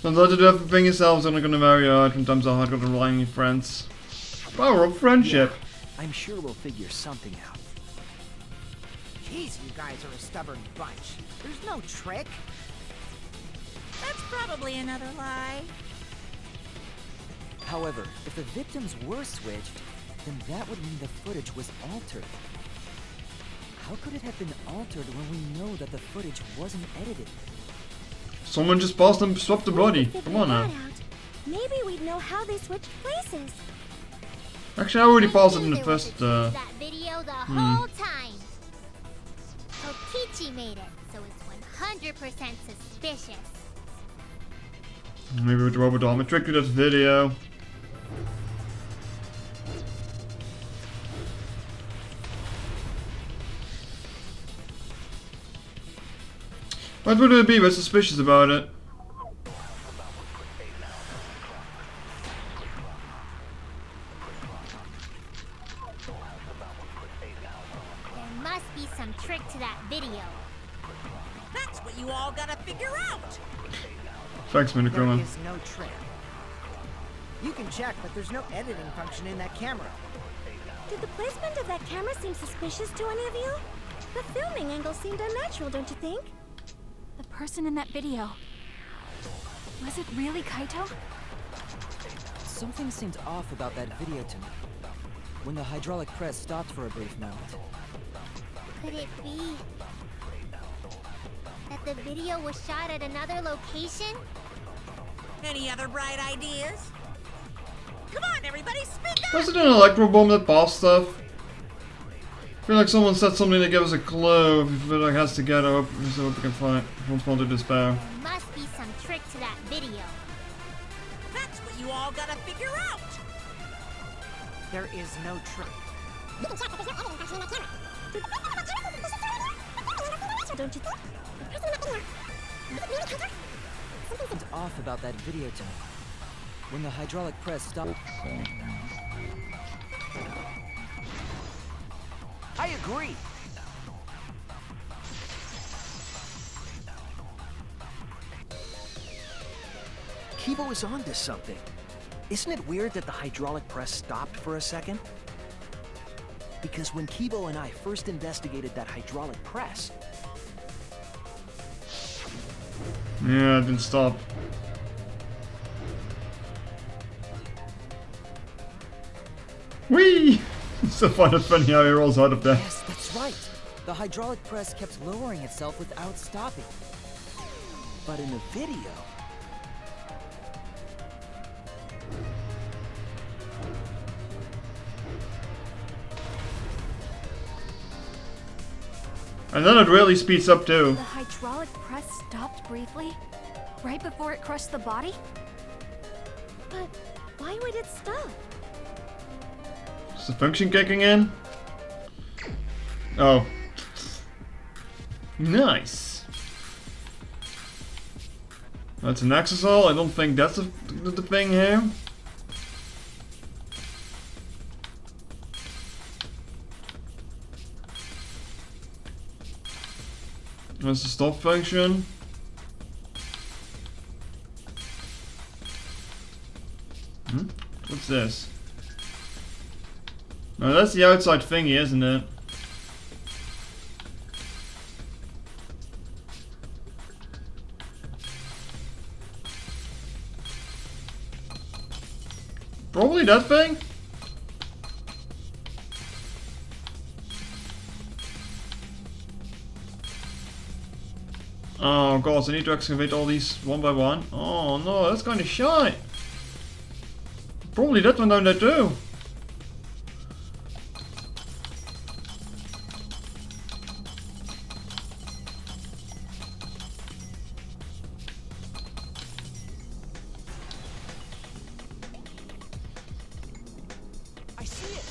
Sometimes you do everything yourselves and are gonna vary hard. Sometimes are hard to rely on your friends. Power of friendship. Yeah, I'm sure we'll figure something out. Jeez, you guys are a stubborn bunch. There's no trick. That's probably another lie. However, if the victims were switched, then that would mean the footage was altered. How could it have been altered when we know that the footage wasn't edited? Someone just passed and swapped the body. Figure Come on now. that out. maybe we'd know how they switched places. Actually, I already paused it in knew the there was first. a truth to that video the whole time. Kokichi made it, so it's 100% suspicious. Maybe with the robot arm. I tricked you that video. What would it be? We're suspicious about it. There must be some trick to that video. That's what you all gotta figure out. Thanks, There Minikuma. is no trick. You can check, but there's no editing function in that camera. Did the placement of that camera seem suspicious to any of you? The filming angle seemed unnatural, don't you think? The person in that video. Was it really Kaito? Something seemed off about that video to me. When the hydraulic press stopped for a brief moment. Could it be that the video was shot at another location? Any other bright ideas? Come on, everybody, speak up! Was it an electro bomb that passed stuff? I feel like someone said something to give us a clue. If we feel like has to get up, so hope we can find. Don't fall to despair. There must be some trick to that video. That's what you all gotta figure out. There is no trick. You can check, but there's no editing function in that camera. Did the person in that camera seem suspicious to any of you? The filming angle seemed unnatural, don't you think? The person in that video. Was it really Kaito? Something Seemed off about that video to me. When the hydraulic press stopped. I agree. Kibo is onto something. Isn't it weird that the hydraulic press stopped for a second? Because when Kibo and I first investigated that hydraulic press, Yeah, it didn't stop. Whee! Still find it funny how he rolls out of there. Yes, that's right. The hydraulic press kept lowering itself without stopping. but in the video, and then it really speeds up too. The hydraulic press stopped briefly, right before it crushed the body? But why would it stop? Is the function kicking in? Oh. Nice. That's an accessol. I don't think that's the thing here. That's the stop function. What's this? No, that's the outside thingy, isn't it? Probably that thing? Oh god, so I need to excavate all these one by one. Oh no, that's kind of shy. Probably that one down there too. I see it.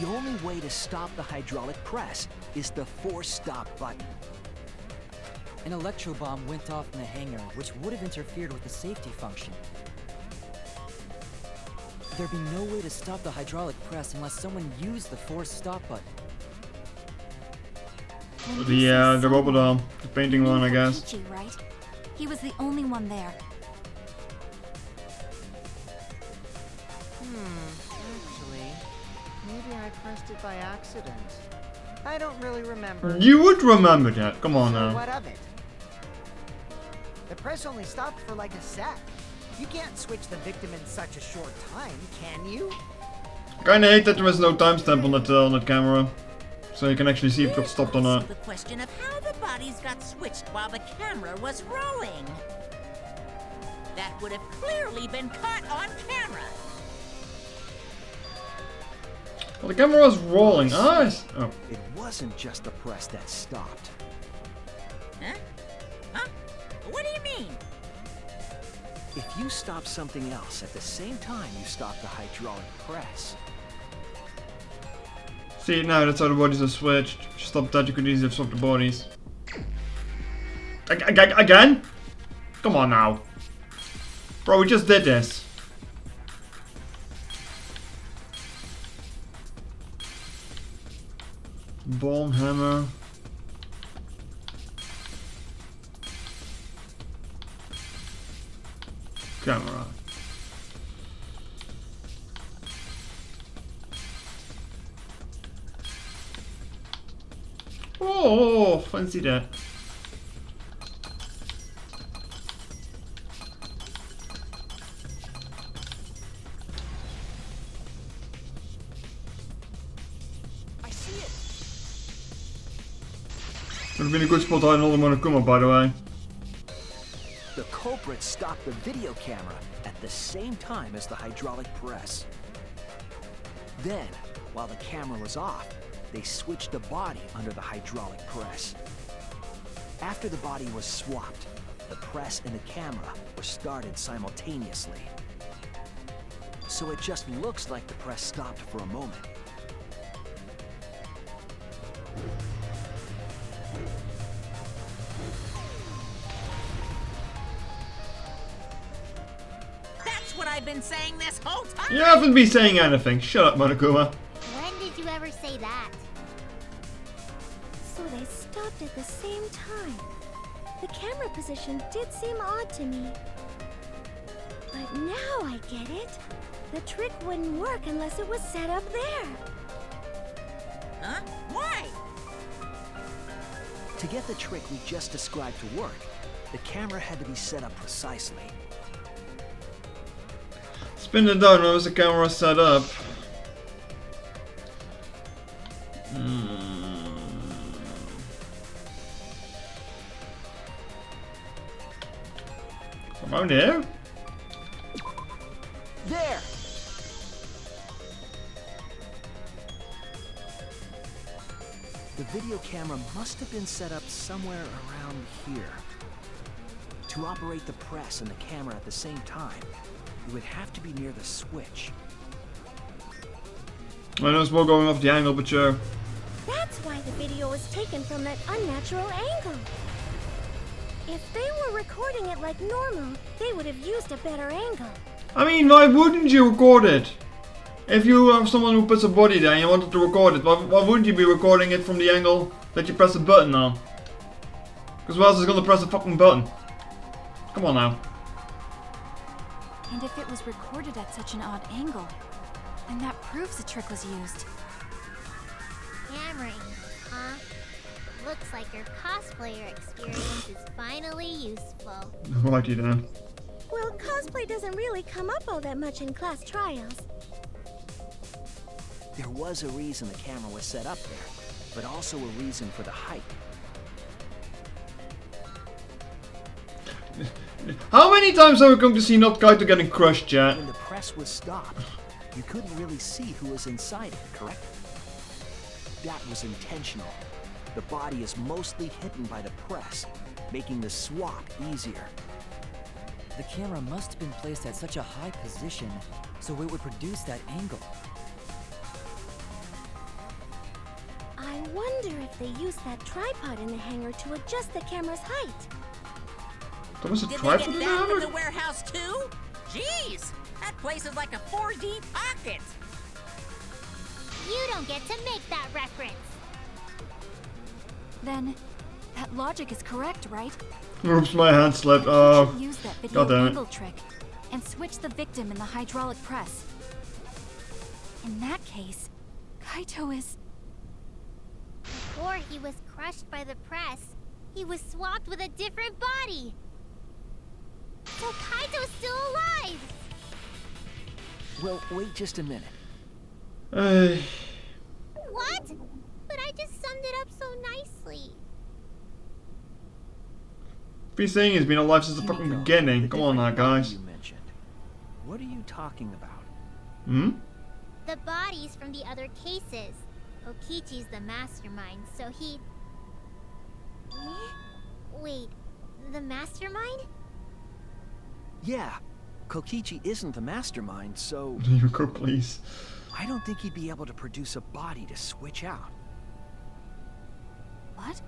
The only way to stop the hydraulic press is the force stop button. An electro bomb went off in the hangar, which would have interfered with the safety function. There'd be no way to stop the hydraulic press unless someone used the force stop button. When you say The someone, robot arm, the painting you one, I mean guess. Kokichi, right? He was the only one there. Actually, maybe I pressed it by accident. I don't really remember. You would remember that. Come on So now. what of it? The press only stopped for like a sec. You can't switch the victim in such a short time, can you? Kinda hate that there is no timestamp on that camera. So you can actually see if it got stopped or There's not. also the question of how the bodies got switched while the camera was rolling. That would have clearly been caught on camera. Well, the camera was rolling. Oh. It wasn't just the press that stopped. Huh? Huh? What do you mean? If you stop something else at the same time you stop the hydraulic press. See, now that's how the bodies are switched. If you stop that, you could easily swap the bodies. Again? Come on now. Bro, we just did this. Bomb hammer. Camera. Oh, fancy that. I see it. Would have been a good spot to hide another Monokuma, by the way. The culprit stopped the video camera at the same time as the hydraulic press. Then, while the camera was off, they switched the body under the hydraulic press. After the body was swapped, the press and the camera were started simultaneously. So it just looks like the press stopped for a moment. That's what I've been saying this whole time. You haven't been saying anything. Shut up, Monokuma. When did you ever say that? So they stopped at the same time. The camera position did seem odd to me. But now I get it. The trick wouldn't work unless it was set up there. Huh? Why? To get the trick we just described to work, the camera had to be set up precisely. Spin it down. Where was the camera set up? Around here? There! The video camera must have been set up somewhere around here. To operate the press and the camera at the same time, you would have to be near the switch. I know it's more going off the angle, but sure. That's why the video was taken from that unnatural angle. If they were recording it like normal, they would have used a better angle. I mean, why wouldn't you record it? If you have someone who puts a body there and you wanted to record it, why wouldn't you be recording it from the angle that you press a button on? Because who else is going to press a fucking button? Come on now. And if it was recorded at such an odd angle, then that proves the trick was used. Hammering, huh? Looks like your cosplayer experience is finally useful. Righty then. Well, cosplay doesn't really come up all that much in class trials. There was a reason the camera was set up there, but also a reason for the height. How many times are we going to see not Kaito getting crushed, chat? When the press was stopped, you couldn't really see who was inside it, correct? That was intentional. The body is mostly hidden by the press, making the swap easier. The camera must have been placed at such a high position, so it would produce that angle. I wonder if they used that tripod in the hangar to adjust the camera's height. There was a Did they tripod get in that from there? the warehouse too? Jeez, that place is like a 4D pocket. You don't get to make that reference. Then, that logic is correct, right? Oops, my hand slipped. Why Oh. can't you use that video God damn it. angle trick and switch the victim in the hydraulic press. In that case, Kaito is... Before he was crushed by the press, he was swapped with a different body. So Kaito's still alive! Well, wait just a minute. What? But I just summed it up so nicely. Been saying he's been alive since the fucking Kimiko, beginning. the Come on now, different body guys. You mentioned. What are you talking about? Hmm? The bodies from the other cases. Okichi's the mastermind, so he... Wait, the mastermind? Yeah, Kokichi isn't the mastermind, so You go, please. I don't think he'd be able to produce a body to switch out. What?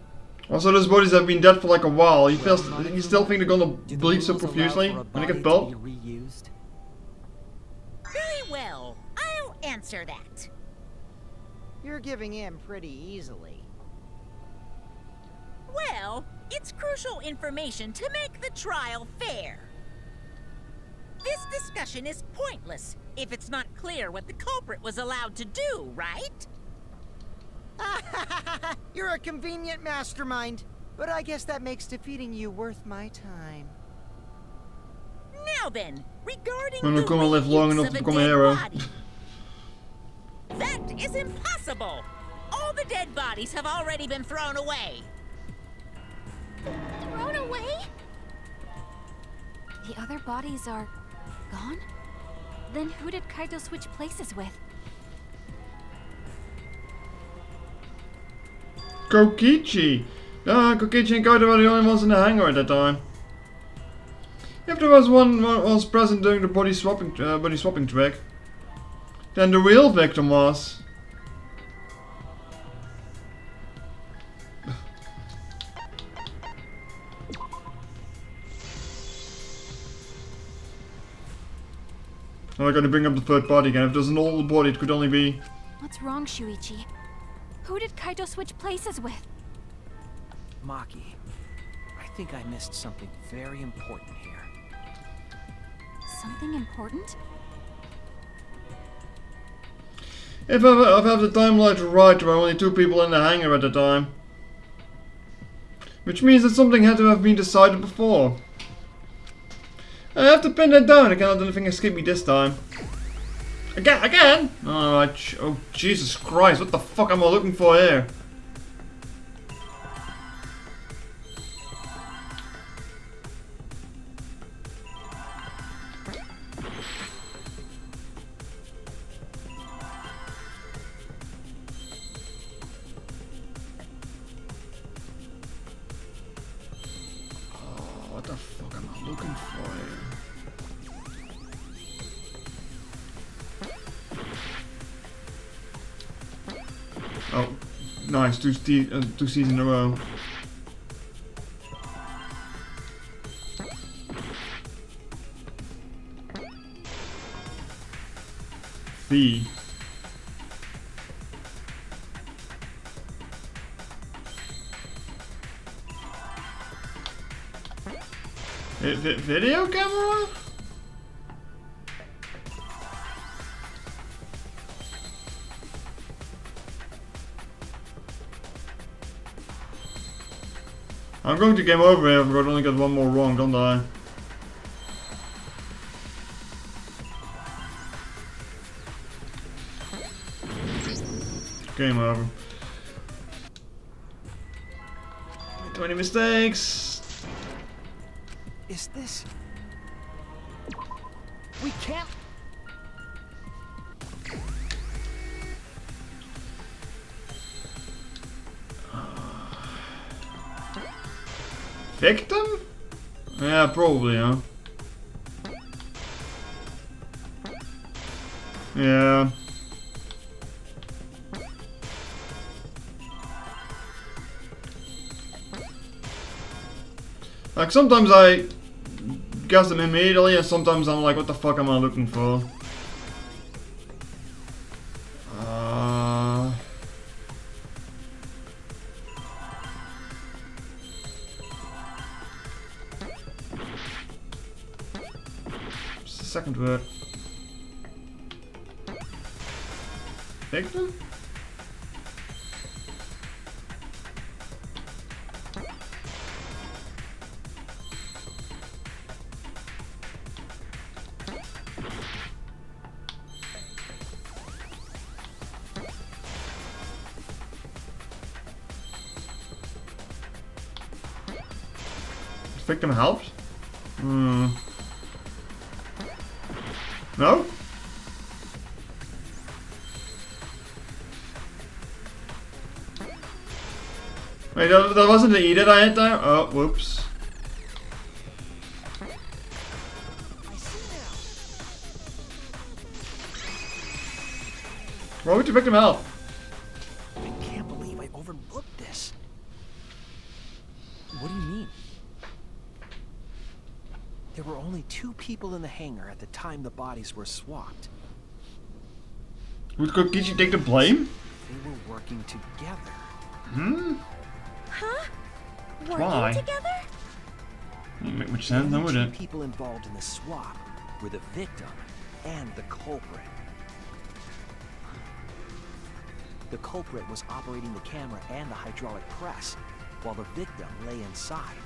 Also, those bodies have been dead for like a while. You Well, still think they're gonna Do the bleed so rules allow profusely for a when they get body to built? be reused? Very well. I'll answer that. You're giving in pretty easily. Well, it's crucial information to make the trial fair. This discussion is pointless if it's not clear what the culprit was allowed to do, right? You're a convenient mastermind, but I guess that makes defeating you worth my time. Now then, regarding I'm the not gonna live long reuse enough of to a become a dead hero. body. That is impossible! All the dead bodies have already been thrown away. Thrown away? The other bodies are gone? Then who did Kaito switch places with? Kokichi! Kokichi and Kaito were the only ones in the hangar at that time. If there was one was present during the body swapping trick, then the real victim was. I'm gonna bring up the third body again. If there's an old body, it could only be. What's wrong, Shuichi? Who did Kaito switch places with? Maki, I think I missed something very important here. Something important? If I have the timeline right, there were only 2 people in the hangar at the time. Which means that something had to have been decided before. I have to pin that down. I cannot let anything escape me this time. Again? Alright. Oh, Jesus Christ. What the fuck am I looking for here? What the fuck am I looking for here? Oh, nice. 2 seasons in a row. B. Video camera? I'm going to game over here if I only get one more wrong, don't I? Game over. 20 mistakes. Is this... We can't... Victim? Yeah, probably, huh? Yeah. Like, sometimes I guess them immediately, and sometimes I'm like, what the fuck am I looking for? What's the second word? Victim? victim helped? Hmm. No? Wait, that wasn't the E that I hit there? Oh, whoops. Why would you victim help? I can't believe I overlooked this. What do you mean? There were only 2 people in the hangar at the time the bodies were swapped. Would Kokichi take the blame? They were working together. Hmm? Huh? Why? Working together? Wouldn't make much sense, then would The it? 2 people involved in the swap were the victim and the culprit. The culprit was operating the camera and the hydraulic press, while the victim lay inside.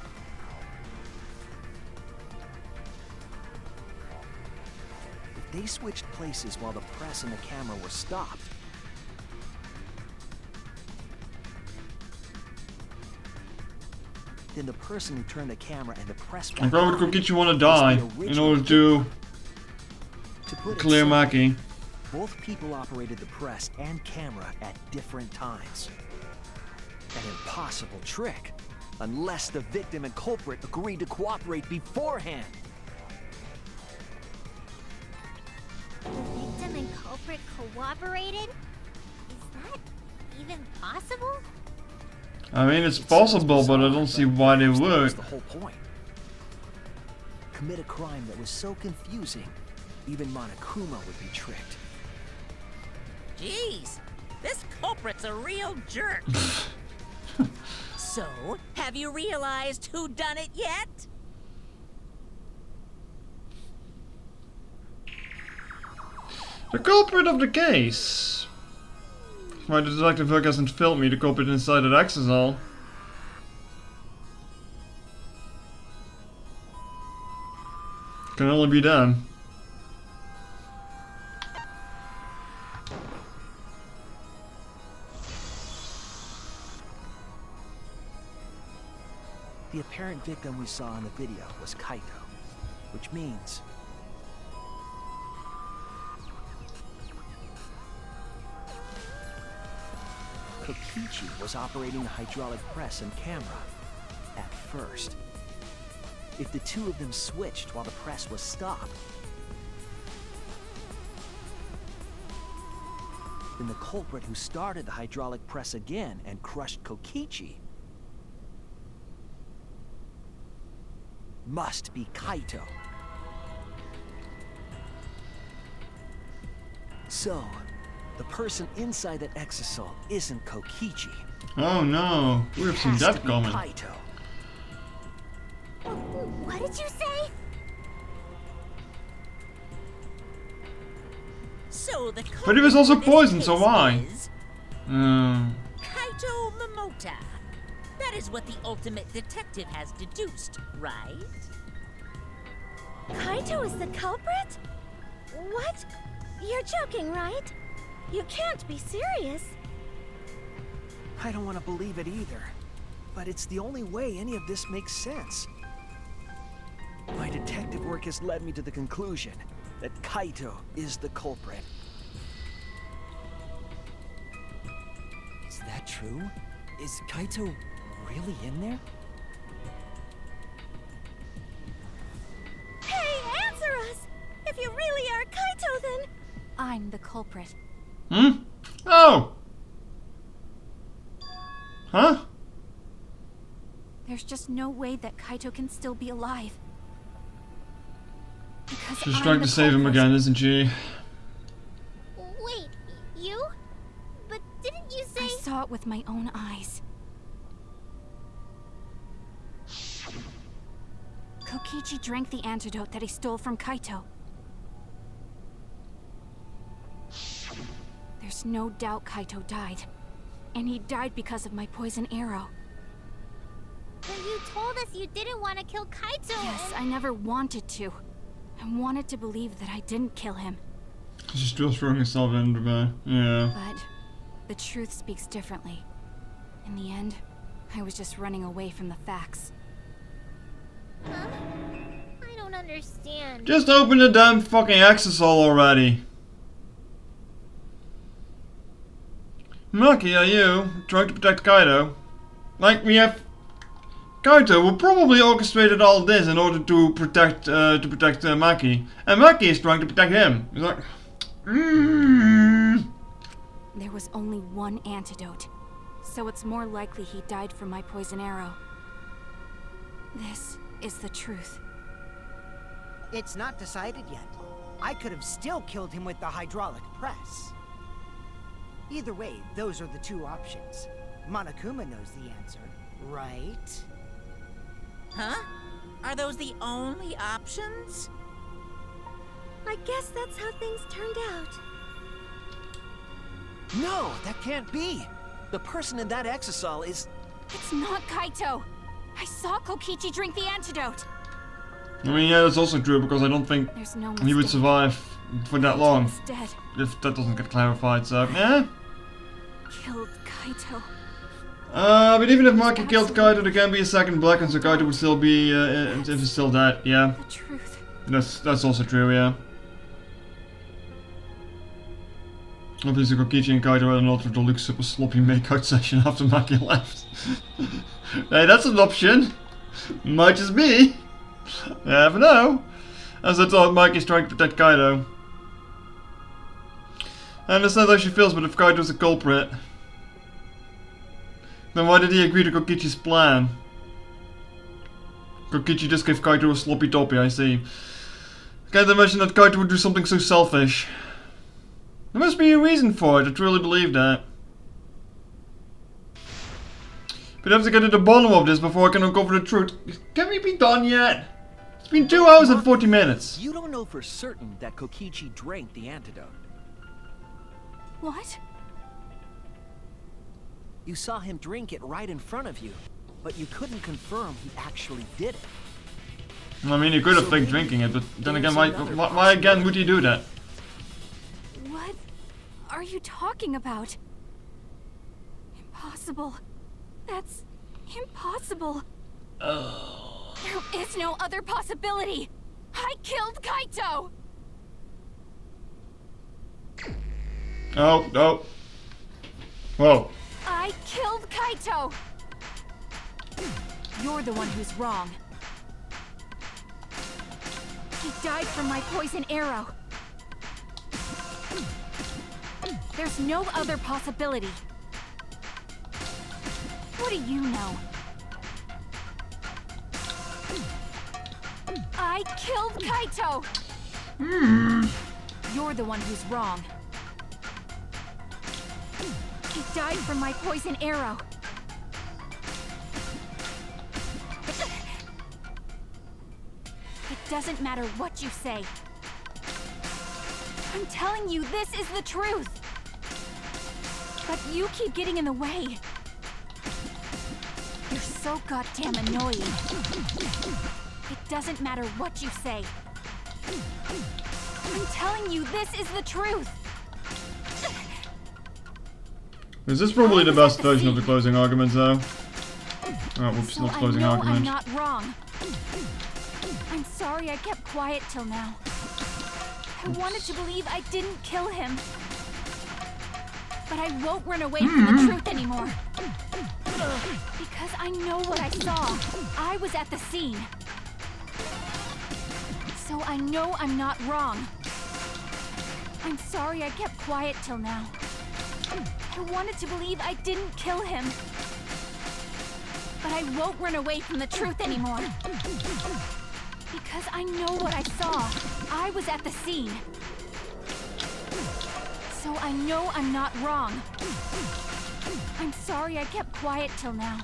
If they switched places while the press and the camera were stopped, then the person who turned the camera and the press back And why would on Kokichi want to was die the in original order to victim. To put it clear simply, Maki? both people operated the press and camera at different times. An impossible trick, unless the victim and culprit agreed to cooperate beforehand. The victim and culprit cooperated? Is that even possible? I mean, it's possible, but I don't see why they That would. was the whole point. Commit a crime that was so confusing, even Monokuma would be tricked. Jeez, this culprit's a real jerk. So, have you realized who done it yet? The culprit of the case. Why the detective work hasn't filmed me, the culprit inside that exisal. Can only be them. The apparent victim we saw in the video was Kaito, which means Kokichi was operating the hydraulic press and camera at first. If the 2 of them switched while the press was stopped, then the culprit who started the hydraulic press again and crushed Kokichi must be Kaito. So, the person inside that exisal isn't Kokichi. Oh no, we have seen Has that to be coming. Kaito. What did you say? So the But he was also culprit for this poisoned, so case why? is Oh. Kaito Momota. That is what the ultimate detective has deduced, right? Kaito is the culprit? What? You're joking, right? You can't be serious. I don't want to believe it either, but it's the only way any of this makes sense. My detective work has led me to the conclusion that Kaito is the culprit. Is that true? Is Kaito really in there? Hey, answer us! If you really are Kaito, then... I'm the culprit. Hmm? Oh! Huh? There's just no way that Kaito can still be alive. Because She's I'm trying the to save him culprit. again, isn't she? Wait, you? But didn't you say... I saw it with my own eyes. Kokichi drank the antidote that he stole from Kaito. There's no doubt Kaito died. And he died because of my poison arrow. But you told us you didn't want to kill Kaito. Yes, and... I never wanted to. I wanted to believe that I didn't kill him. She's still throwing herself into the yeah. But the truth speaks differently. In the end, I was just running away from the facts. Huh? I don't understand. Just open the damn fucking exisal already. Maki, are you trying to protect Kaido? Like, we have... Kaito will probably orchestrated all this in order to protect Maki. And Maki is trying to protect him. He's like... There was only one antidote, so it's more likely he died from my poison arrow. This is the truth. It's not decided yet. I could have still killed him with the hydraulic press. Either way, those are the two options. Monokuma knows the answer, right? Huh? Are those the only options? I guess that's how things turned out. No, that can't be. The person in that exisal is... It's not Kaito! I saw Kokichi drink the antidote! I mean, yeah, that's also true, because I don't think There's no he would mistake. survive for that long. Kaito's dead. If that doesn't get clarified, so, yeah. Killed Kaito. But even if Maki killed Kaito, there can be a second Black, and so Kaito would still be, if he's still dead, yeah. The truth. That's also true, yeah. Obviously, Kokichi and Kaito had an ultra deluxe super sloppy makeout session after Maki left. Hey, that's an option. Might just be. You never know. As I thought, Maki's trying to protect Kaito. I understand how she feels, but if Kaito's the culprit, then why did he agree to Kokichi's plan? Kokichi just gave Kaito a sloppy toppy, I see. I can't imagine that Kaito would do something so selfish. There must be a reason for it, I truly believe that. But I have to get to the bottom of this before I can uncover the truth. Can we be done yet? It's been 2 hours and 40 minutes. You don't know for certain that Kokichi drank the antidote. What? You saw him drink it right in front of you, but you couldn't confirm he actually did it. I mean, he could have faked drinking it, but then again, why again would he do that? What are you talking about? Impossible. That's impossible. Oh. There is no other possibility. I killed Kaito. Oh, no. Whoa. I killed Kaito. You're the one who's wrong. He died from my poison arrow. There's no other possibility. What do you know? I killed Kaito! You're the one who's wrong. He died from my poison arrow. It doesn't matter what you say. I'm telling you, this is the truth. But you keep getting in the way. You're so goddamn annoying. It doesn't matter what you say. I'm telling you, this is the truth. This is probably the best version of the closing argument, though. Oh, whoops, So not closing argument. I'm not wrong. I'm sorry I kept quiet till now. I wanted to believe I didn't kill him. But I won't run away from the truth anymore. Because I know what I saw. I was at the scene. So I know I'm not wrong. I'm sorry I kept quiet till now. I wanted to believe I didn't kill him. But I won't run away from the truth anymore. Because I know what I saw. I was at the scene. So I know I'm not wrong. I'm sorry I kept quiet till now.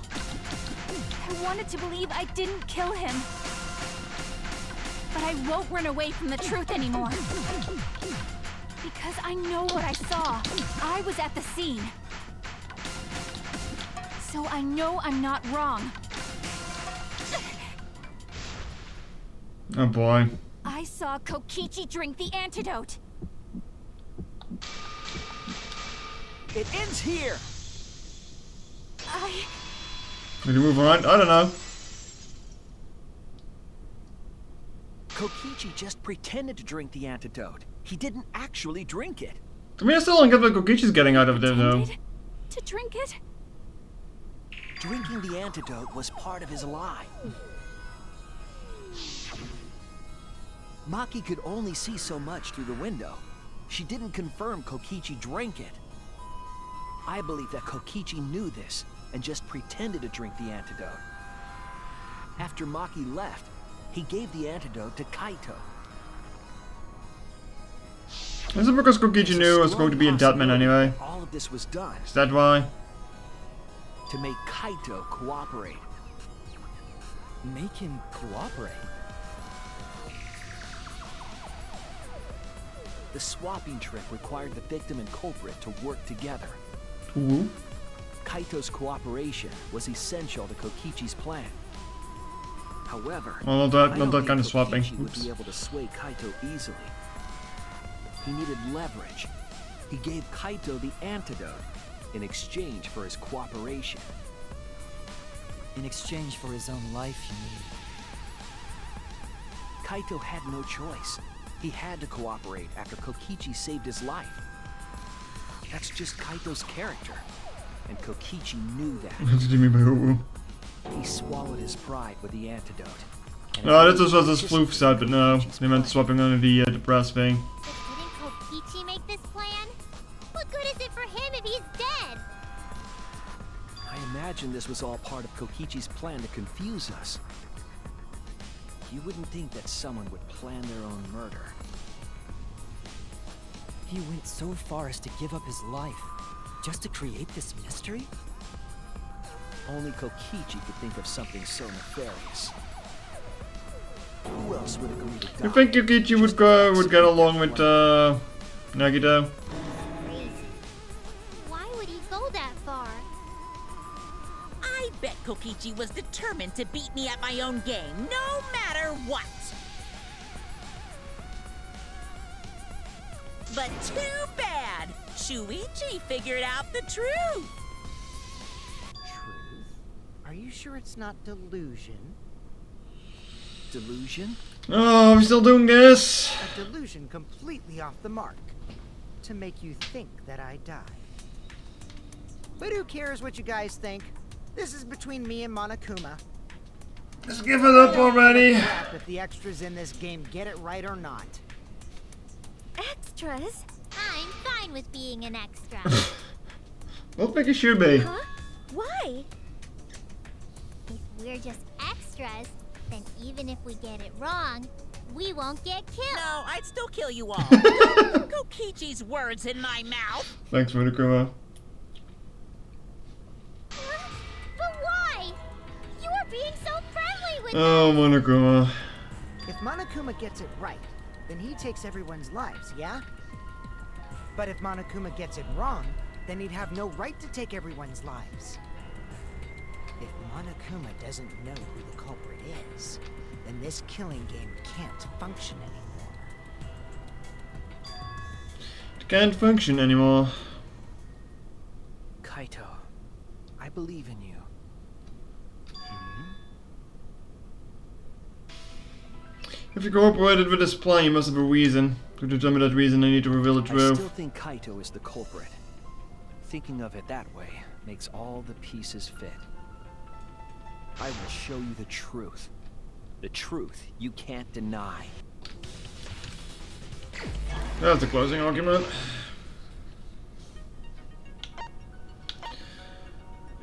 I wanted to believe I didn't kill him. But I won't run away from the truth anymore. Because I know what I saw. I was at the scene. So I know I'm not wrong. Oh boy. I saw Kokichi drink the antidote. It ends here! We can move on. I don't know. Kokichi just pretended to drink the antidote. He didn't actually drink it. I mean, I still don't get what Kokichi's getting out of it, though. Pretended to drink it? Drinking the antidote was part of his lie. Maki could only see so much through the window. She didn't confirm Kokichi drank it. I believe that Kokichi knew this and just pretended to drink the antidote. After Maki left, he gave the antidote to Kaito. Is it because Kokichi knew it was going to be a dead man anyway? All of this was done Is that why? to make Kaito cooperate. Make him cooperate? The swapping trick required the victim and culprit to work together. Ooh. Kaito's cooperation was essential to Kokichi's plan. However, Well, not I don't that think kind of swapping. Kokichi would Oops. be able to sway Kaito easily. He needed leverage. He gave Kaito the antidote in exchange for his cooperation. In exchange for his own life, you mean? Kaito had no choice. He had to cooperate after Kokichi saved his life. That's just Kaito's character, and Kokichi knew that. What did you mean by ooh? He swallowed his pride with the antidote. and No, this agreed was to this floof set, but no. Kokichi's They meant plan. swapping only the brass thing. But didn't Kokichi make this plan? What good is it for him if he's dead? I imagine this was all part of Kokichi's plan to confuse us. You wouldn't think that someone would plan their own murder. He went so far as to give up his life, just to create this mystery? Only Kokichi could think of something so nefarious. Who else would agree to die? You think Kokichi would get along with Nagito? Crazy. Why would he go that far? I bet Kokichi was determined to beat me at my own game, no matter what. But too bad! Shuichi figured out the truth! Truth? Are you sure it's not delusion? Delusion? Oh, I'm still doing this. A delusion completely off the mark. To make you think that I died. But who cares what you guys think? This is between me and Monokuma. Just give it up already. Crap if the extras in this game get it right or not. Extras? I'm fine with being an extra. Don't think you should be. Huh? Why? If we're just extras, then even if we get it wrong, we won't get killed. No, I'd still kill you all. Don't put Kokichi's words in my mouth. Thanks, Monokuma. But why? You are being so friendly with Oh, Monokuma. If Monokuma gets it right, then he takes everyone's lives, yeah? But if Monokuma gets it wrong, then he'd have no right to take everyone's lives. If Monokuma doesn't know who the culprit is, then this killing game can't function anymore. It can't function anymore. Kaito, I believe in you. If you cooperated with this plan, you must have a reason. To determine that reason, I need to reveal the I truth. still think Kaito is the culprit. Thinking of it that way makes all the pieces fit. I will show you the truth. The truth you can't deny. That's the closing argument.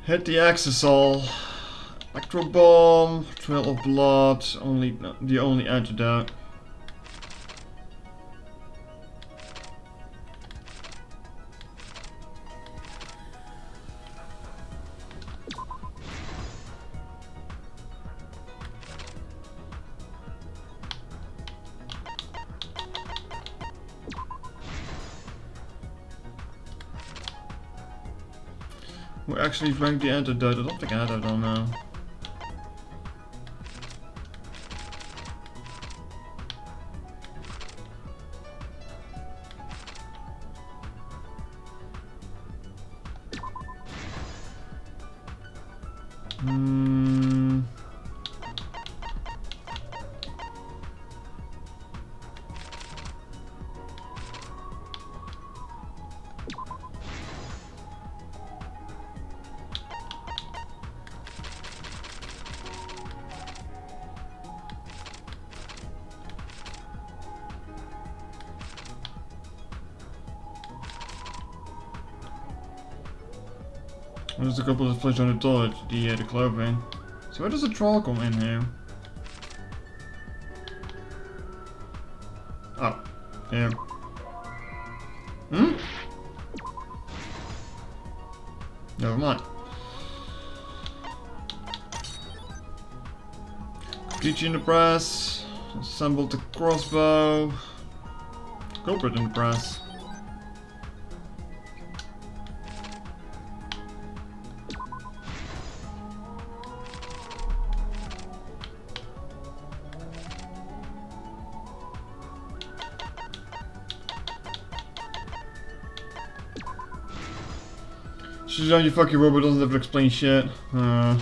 Hit the Exisal. Electro bomb, trail of blood, the only antidote. We actually drank the antidote. I don't think I had that on now. There's a couple of flesh on the toilet, the clothing. So where does the troll come in here? Oh, yeah. Hmm? Never mind. Kokichi in the press. Assembled the crossbow. Culprit in the press. Shizan, you fucking robot doesn't have to explain shit. The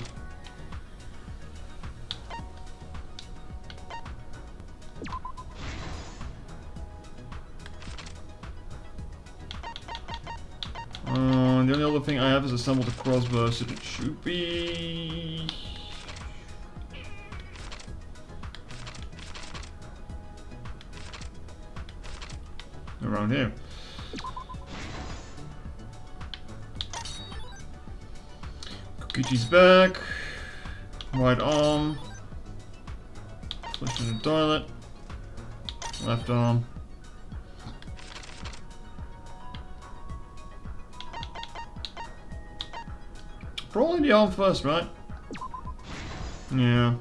only other thing I have is assembled a crossbow, so it should be around here. Kokichi's back. Right arm. Flush in the toilet. Left arm. Probably the arm first, right? Yeah.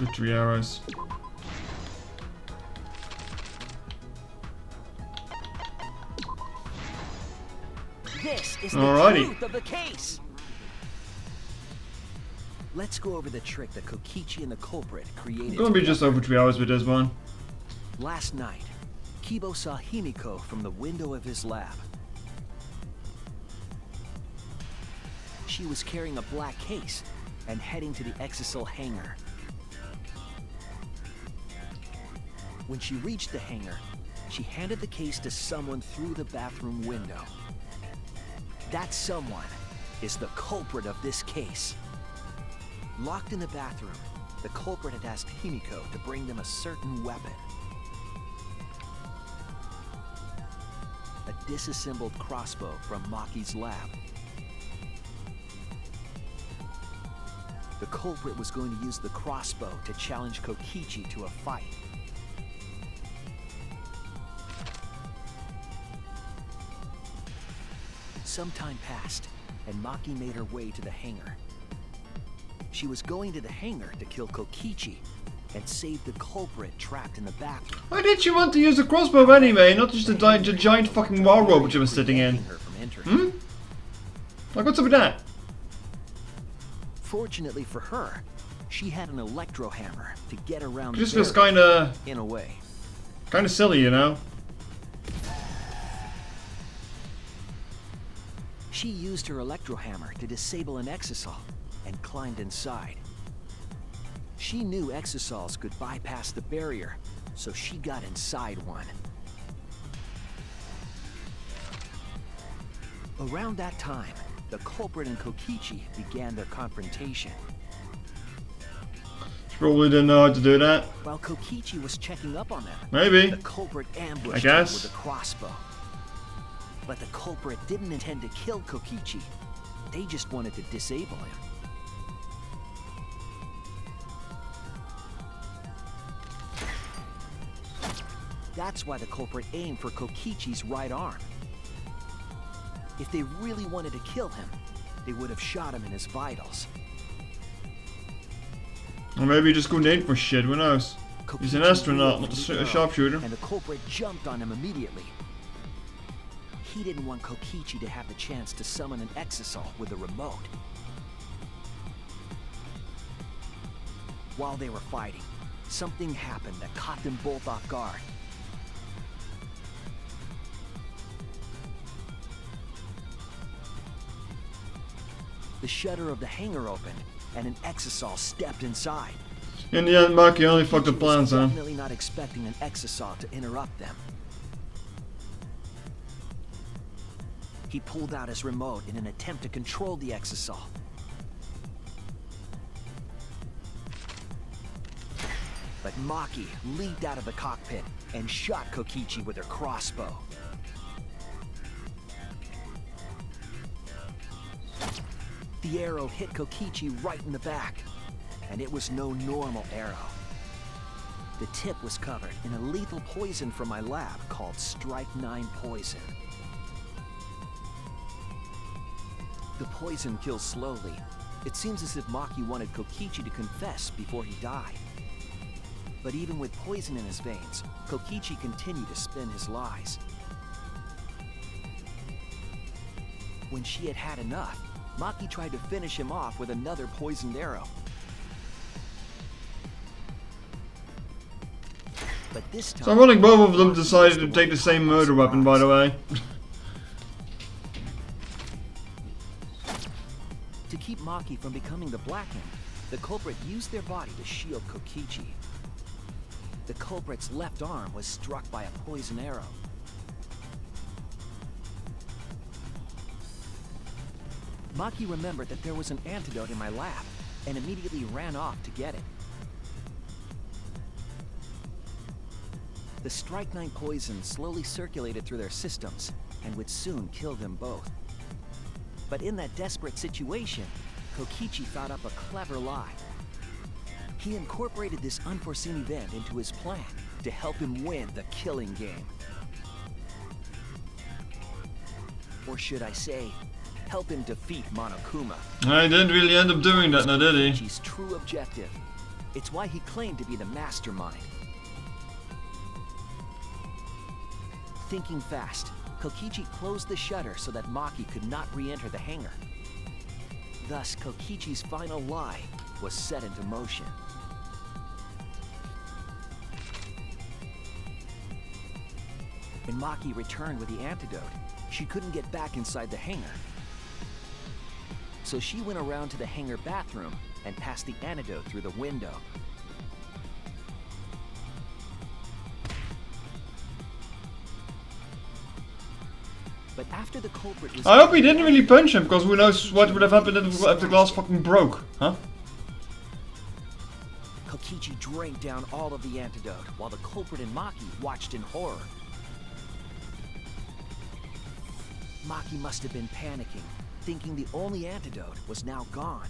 With 3 arrows. This is the Alrighty. truth of the case. Let's go over the trick that Kokichi and the culprit created. Gonna be just over 3 hours with this one. Last night, Kibo saw Himiko from the window of his lab. She was carrying a black case and heading to the Exisal hangar. When she reached the hangar, she handed the case to someone through the bathroom window. That someone is the culprit of this case. Locked in the bathroom, the culprit had asked Himiko to bring them a certain weapon. A disassembled crossbow from Maki's lab. The culprit was going to use the crossbow to challenge Kokichi to a fight. Some time passed, and Maki made her way to the hangar. She was going to the hangar to kill Kokichi and save the culprit trapped in the bathroom. Why did she want to use a crossbow anyway, not just the giant fucking war robot she was sitting in? Hmm? Like, what's up with that? Fortunately for her, she had an electro hammer to get around It just the feels barrier, in a way. kinda silly, you know? She used her electro hammer to disable an exisal and climbed inside. She knew exisals could bypass the barrier, so she got inside one. Around that time, the culprit and Kokichi began their confrontation. She probably didn't know how to do that. While Kokichi was checking up on them, Maybe. the culprit ambushed I him guess. with a crossbow. But the culprit didn't intend to kill Kokichi. They just wanted to disable him. That's why the culprit aimed for Kokichi's right arm. If they really wanted to kill him, they would have shot him in his vitals. Or maybe just go aim for shit, who knows? He's an Kokichi astronaut, wheeled not from the a arrow, sharpshooter. And the culprit jumped on him immediately. He didn't want Kokichi to have the chance to summon an exisal with a remote. While they were fighting, something happened that caught them both off guard. The shutter of the hangar opened, and an exisal stepped inside. In the end, Maki only fucked the Kokichi plans, was huh? definitely not expecting an exisal to interrupt them. He pulled out his remote in an attempt to control the exisal. But Maki leaped out of the cockpit and shot Kokichi with her crossbow. The arrow hit Kokichi right in the back, and it was no normal arrow. The tip was covered in a lethal poison from my lab called Strychnine poison. The poison kills slowly. It seems as if Maki wanted Kokichi to confess before he died. But even with poison in his veins, Kokichi continued to spin his lies. When she had had enough, Maki tried to finish him off with another poisoned arrow. But this time... So ironic both of them decided to take the same murder weapon, by the way. To keep Maki from becoming the Blackened, the culprit used their body to shield Kokichi. The culprit's left arm was struck by a poison arrow. Maki remembered that there was an antidote in my lab, and immediately ran off to get it. The strychnine poison slowly circulated through their systems, and would soon kill them both. But in that desperate situation, Kokichi thought up a clever lie. He incorporated this unforeseen event into his plan to help him win the killing game. Or should I say, help him defeat Monokuma. I didn't really end up doing that, now did he? Kokichi's true objective. It's why he claimed to be the mastermind. Thinking fast, Kokichi closed the shutter so that Maki could not re-enter the hangar. Thus, Kokichi's final lie was set into motion. When Maki returned with the antidote, she couldn't get back inside the hangar. So she went around to the hangar bathroom and passed the antidote through the window. But after the culprit was... I hope he didn't really punch him, because who knows what would have happened if the glass fucking broke, huh? Kokichi drank down all of the antidote, while the culprit and Maki watched in horror. Maki must have been panicking, thinking the only antidote was now gone.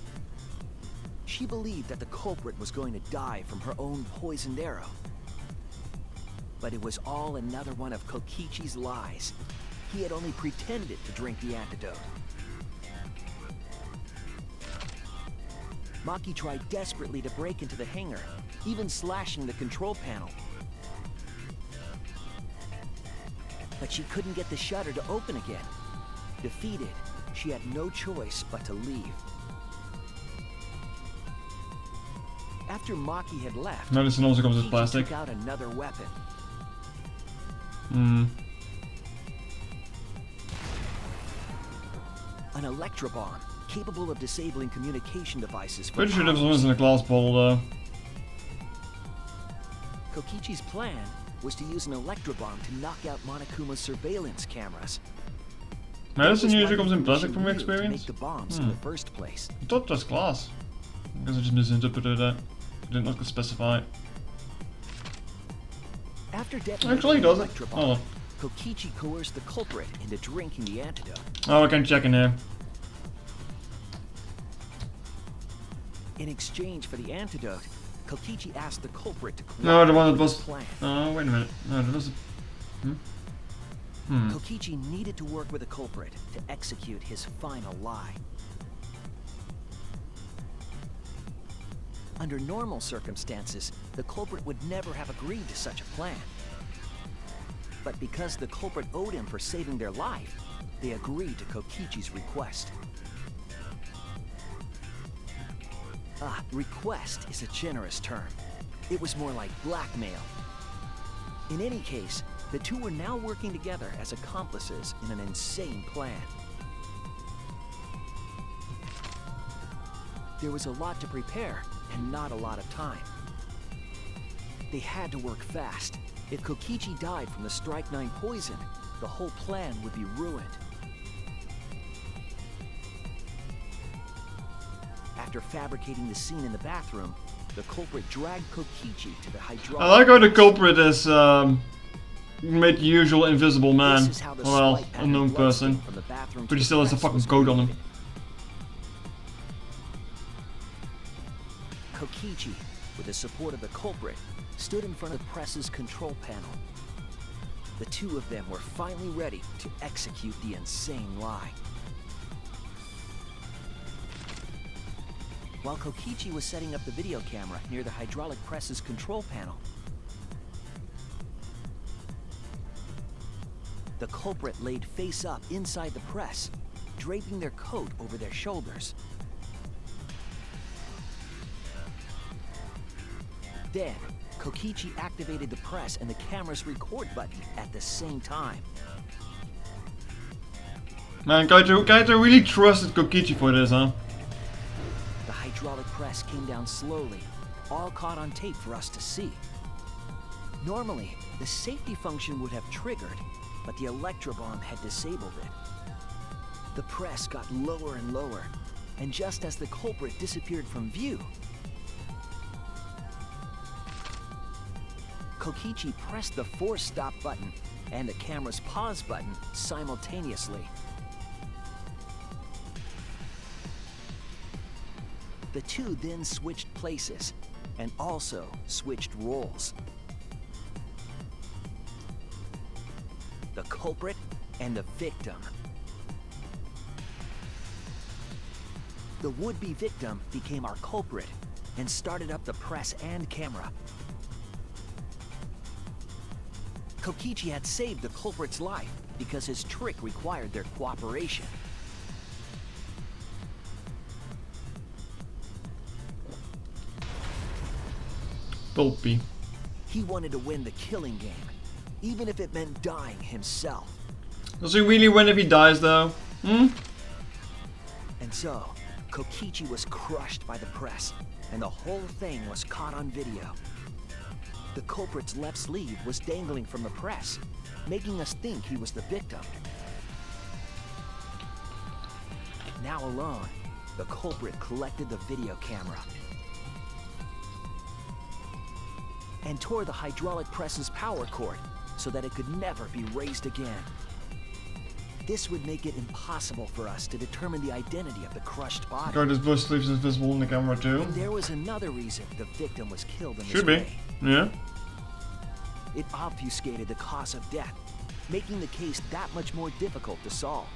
She believed that the culprit was going to die from her own poisoned arrow. But it was all another one of Kokichi's lies. He had only pretended to drink the antidote. Maki tried desperately to break into the hangar, even slashing the control panel. But she couldn't get the shutter to open again. Defeated, she had no choice but to leave. After Maki had left, Medicine also comes with Kokichi plastic. took out another weapon. An electrobomb, capable of disabling communication devices for Pretty sure there was hours. one in a glass bottle though. Kokichi's plan was to use an electrobomb to knock out Monokuma's surveillance cameras. Medicine That was usually why comes in the plastic mission from needed to experience. make the bombs in the first place. I thought that's glass. I guess I just misinterpreted that. I didn't look to specify. After detonating Actually, it the doesn't. electrobomb, Oh. Kokichi coerced the culprit into drinking the antidote. Oh, I can check in here. In exchange for the antidote, Kokichi asked the culprit to No, the one that cooperate with was... his plan. Oh, wait a minute. No, that was... Kokichi needed to work with the culprit to execute his final lie. Under normal circumstances, the culprit would never have agreed to such a plan. But because the culprit owed him for saving their life, they agreed to Kokichi's request. Request is a generous term. It was more like blackmail. In any case, the two were now working together as accomplices in an insane plan. There was a lot to prepare, and not a lot of time. They had to work fast. If Kokichi died from the strychnine poison, the whole plan would be ruined. After fabricating the scene in the bathroom, the culprit dragged Kokichi to the hydraulic. I like how the culprit is made the usual invisible man. This is how the Well, slight pattern unknown blood stain person. from the bathroom But to he still the has a press fucking was coat on him. created. Kokichi, with the support of the culprit, stood in front of the press's control panel. The two of them were finally ready to execute the insane lie. While Kokichi was setting up the video camera near the hydraulic press's control panel, the culprit laid face up inside the press, draping their coat over their shoulders. Then, Kokichi activated the press and the camera's record button at the same time. Man, Kaito really trusted Kokichi for this, huh? The hydraulic press came down slowly, all caught on tape for us to see. Normally, the safety function would have triggered, but the electrobomb had disabled it. The press got lower and lower, and just as the culprit disappeared from view, Kokichi pressed the force stop button and the camera's pause button simultaneously. The two then switched places and also switched roles. The culprit and the victim. The would-be victim became our culprit and started up the press and camera. Kokichi had saved the culprit's life because his trick required their cooperation. Pulpy. He wanted to win the killing game, even if it meant dying himself. Does he really win if he dies, though? Hmm? And so, Kokichi was crushed by the press, and the whole thing was caught on video. The culprit's left sleeve was dangling from the press, making us think he was the victim. Now alone, the culprit collected the video camera and tore the hydraulic press's power cord so that it could never be raised again. This would make it impossible for us to determine the identity of the crushed body. Kaito's blood sleeve is visible in the camera too. And there was another reason the victim was killed in Should this be. way. Yeah. It obfuscated the cause of death, making the case that much more difficult to solve.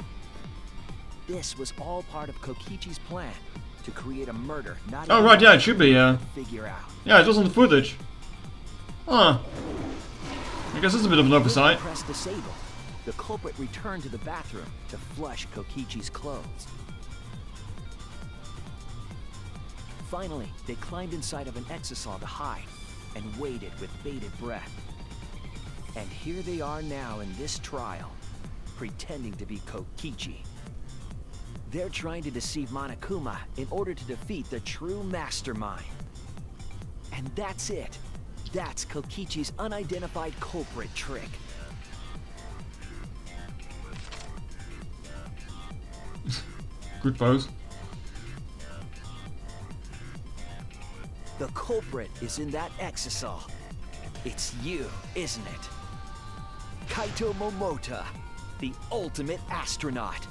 This was all part of Kokichi's plan to create a murder not Oh even right, yeah, it should be, yeah. to figure out. Yeah, it was on the footage. Huh. I guess it's a bit of an oversight. With the press disabled, the culprit returned to the bathroom to flush Kokichi's clothes. Finally, they climbed inside of an exisal to hide and waited with bated breath. And here they are now in this trial, pretending to be Kokichi. They're trying to deceive Monokuma in order to defeat the true mastermind. And that's it. That's Kokichi's unidentified culprit trick. Good pose. The culprit is in that exisal. It's you, isn't it? Kaito Momota, the ultimate astronaut.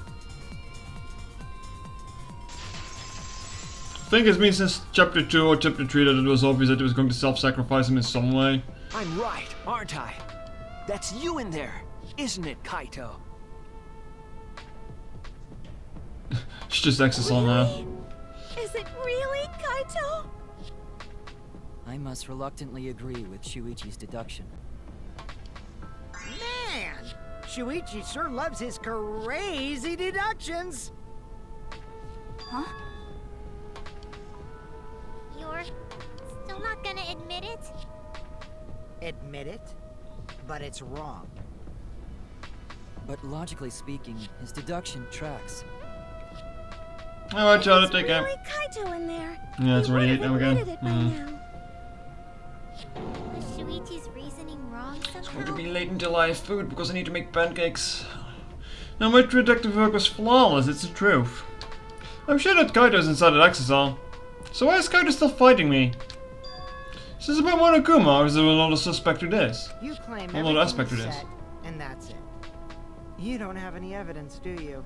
I think it's been since chapter 2 or chapter 3 that it was obvious that he was going to self-sacrifice him in some way. I'm right, aren't I? That's you in there, isn't it, Kaito? She just exits on now. Is it really, Kaito? I must reluctantly agree with Shuichi's deduction. Man, Shuichi sure loves his crazy deductions. Huh? You're still not gonna admit it? Admit it, but it's wrong. But logically speaking, his deduction tracks. Alright, Charlotte, It's take care. really Kaito in there. Yeah, it's He already 8 would have now again. admitted it by now. Was Shuichi's reasoning wrong It's going to somehow? be late until I have food because I need to make pancakes. Now my detective work was flawless, it's the truth. I'm sure that Kaito's inside that exisal. So why is Kaito still fighting me? Is this about Monokuma, or is there another suspect to this? You claim Another aspect to everything's this. set, and that's it. You don't have any evidence, do you?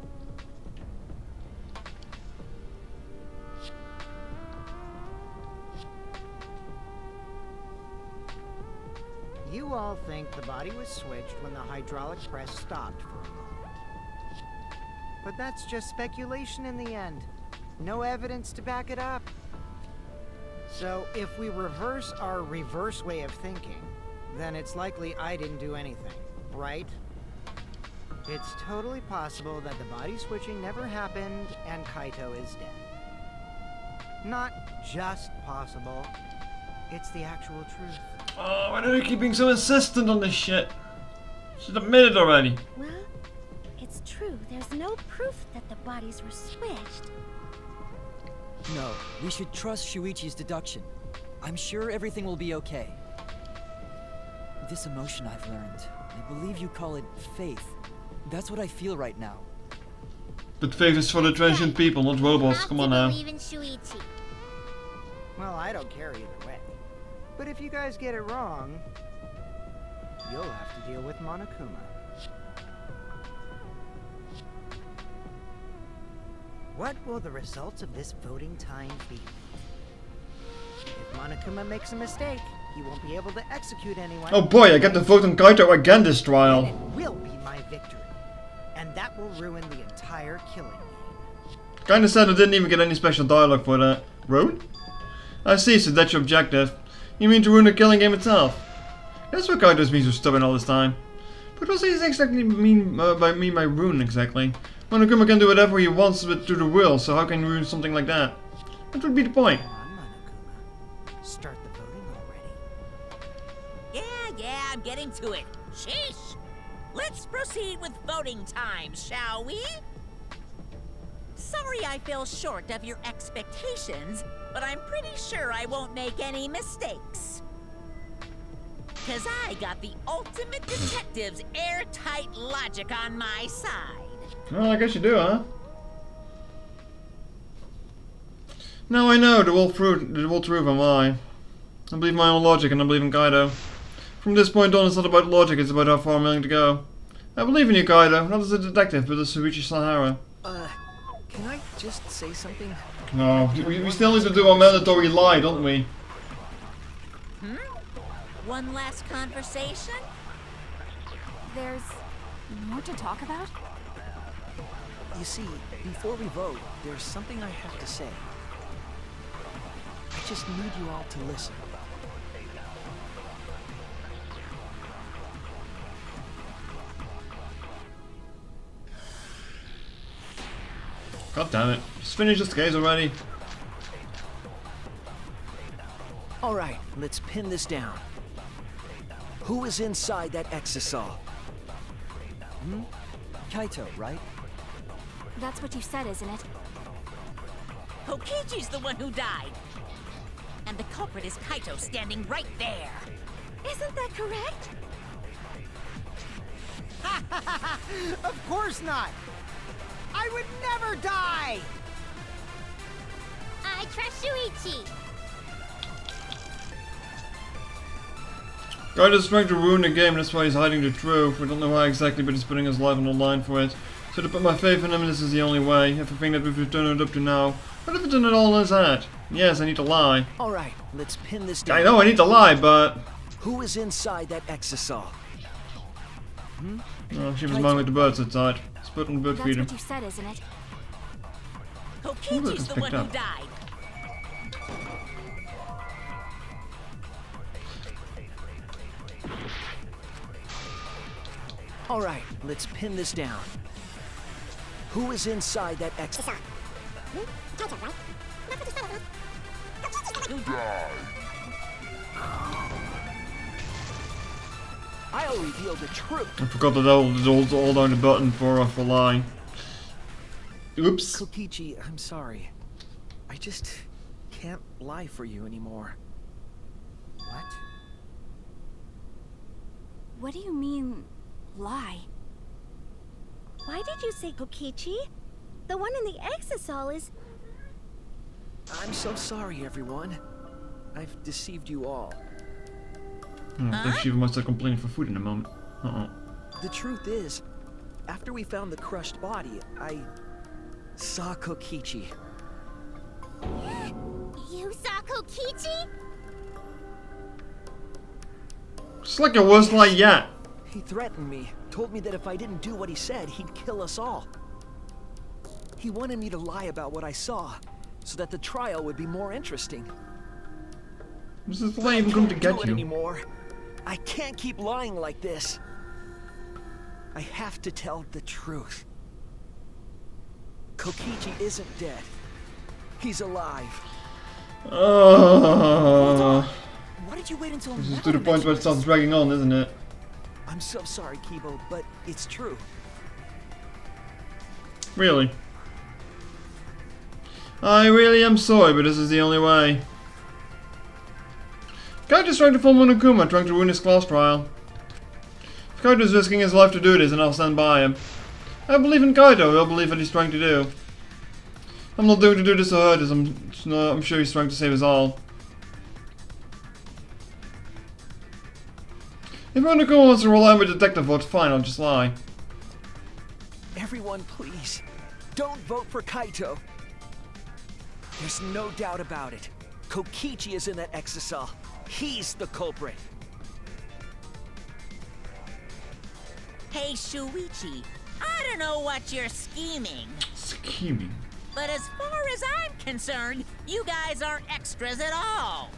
You all think the body was switched when the hydraulic press stopped for a moment. But that's just speculation in the end. No evidence to back it up. So, if we reverse our reverse way of thinking, then it's likely I didn't do anything, right? It's totally possible that the body switching never happened and Kaito is dead. Not just possible, it's the actual truth. Oh, why do you keep being so insistent on this shit? Just admit it already. Well, it's true. There's no proof that the bodies were switched. No, we should trust Shuichi's deduction. I'm sure everything will be okay. This emotion I've learned, I believe you call it faith. That's what I feel right now. But faith is for the transient people, not robots. Come on now. Believe in Shuichi. Well, I don't care either way. But if you guys get it wrong, you'll have to deal with Monokuma. What will the results of this voting time be? If Monokuma makes a mistake, he won't be able to execute anyone. Oh boy, I get to vote on Kaito again this And trial. it will be my victory. And that will ruin the entire killing game. Kinda sad I didn't even get any special dialogue for that. Ruin? I see, so that's your objective. You mean to ruin the killing game itself? That's what Kaito's been so stubborn all this time. But what does he exactly mean by ruin exactly? Monokuma can do whatever he wants with to the will, so how can you ruin something like that? What would be the point? Come on, Monokuma. Start the voting already. Yeah, I'm getting to it. Sheesh! Let's proceed with voting time, shall we? Sorry I fell short of your expectations, but I'm pretty sure I won't make any mistakes. 'Cause I got the ultimate detective's airtight logic on my side. Well, I guess you do, huh? Now I know the whole truth am I. I believe my own logic and I believe in Kaido. From this point on, it's not about logic, it's about how far I'm willing to go. I believe in you, Kaido, not as a detective, but as Shuichi Sahara. Can I just say something? No, we still need to do our mandatory lie, don't we? One last conversation? There's more to talk about? You see, before we vote, there's something I have to say. I just need you all to listen. God damn it. Just finish this case already. Alright, let's pin this down. Who is inside that exisal? Kaito, right? That's what you said, isn't it? Kokichi's the one who died. And the culprit is Kaito standing right there. Isn't that correct? Of course not! I would never die! I trust Shuichi. Kaido's trying to ruin the game, that's why he's hiding the truth. We don't know why exactly, but he's putting his life on the line for it. So to put my faith in him, this is the only way. Everything that we've turned it up to now. What if it's done it all on his head? Yes, I need to lie. Alright, let's pin this down. I know I need to lie, but... Who is inside that exisal? Oh, she was mine with the birds outside. Let's put on the bird That's feeder. what you said, isn't it? Kokichi's the one who up. died. Alright, let's pin this down. Who is inside that exisal? I'll reveal the truth. I forgot that I was all down the button for lying. Oops. Kokichi, I'm sorry. I just can't lie for you anymore. What? What do you mean, lie? Why did you say Kokichi? The one in the exisal is... I'm so sorry, everyone. I've deceived you all. I think Shiva must have complained for food in a moment. The truth is, after we found the crushed body, I saw Kokichi. You saw Kokichi? It's like a worst lie yet. He threatened me, told me that if I didn't do what he said, he'd kill us all. He wanted me to lie about what I saw, so that the trial would be more interesting. This is the way even going to get you. Anymore. I can't keep lying like this. I have to tell the truth. Kokichi isn't dead. He's alive. Why did you wait until This is now to the to point where it mention starts dragging on, isn't it? I'm so sorry, Kibo, but it's true. Really? I really am sorry, but this is the only way. Kaito's trying to fool Monokuma, trying to ruin his class trial. If Kaito's risking his life to do this, then I'll stand by him. I believe in Kaito, he'll believe what he's trying to do. I'm not doing to do this to hurt us, I'm sure he's trying to save us all. If Monokuma wants to rely on my detective vote, fine, I'll just lie. Everyone, please, don't vote for Kaito. There's no doubt about it. Kokichi is in that exocell. He's the culprit. Hey, Shuichi, I don't know what you're scheming, Scheming. but as far as I'm concerned, you guys aren't extras at all.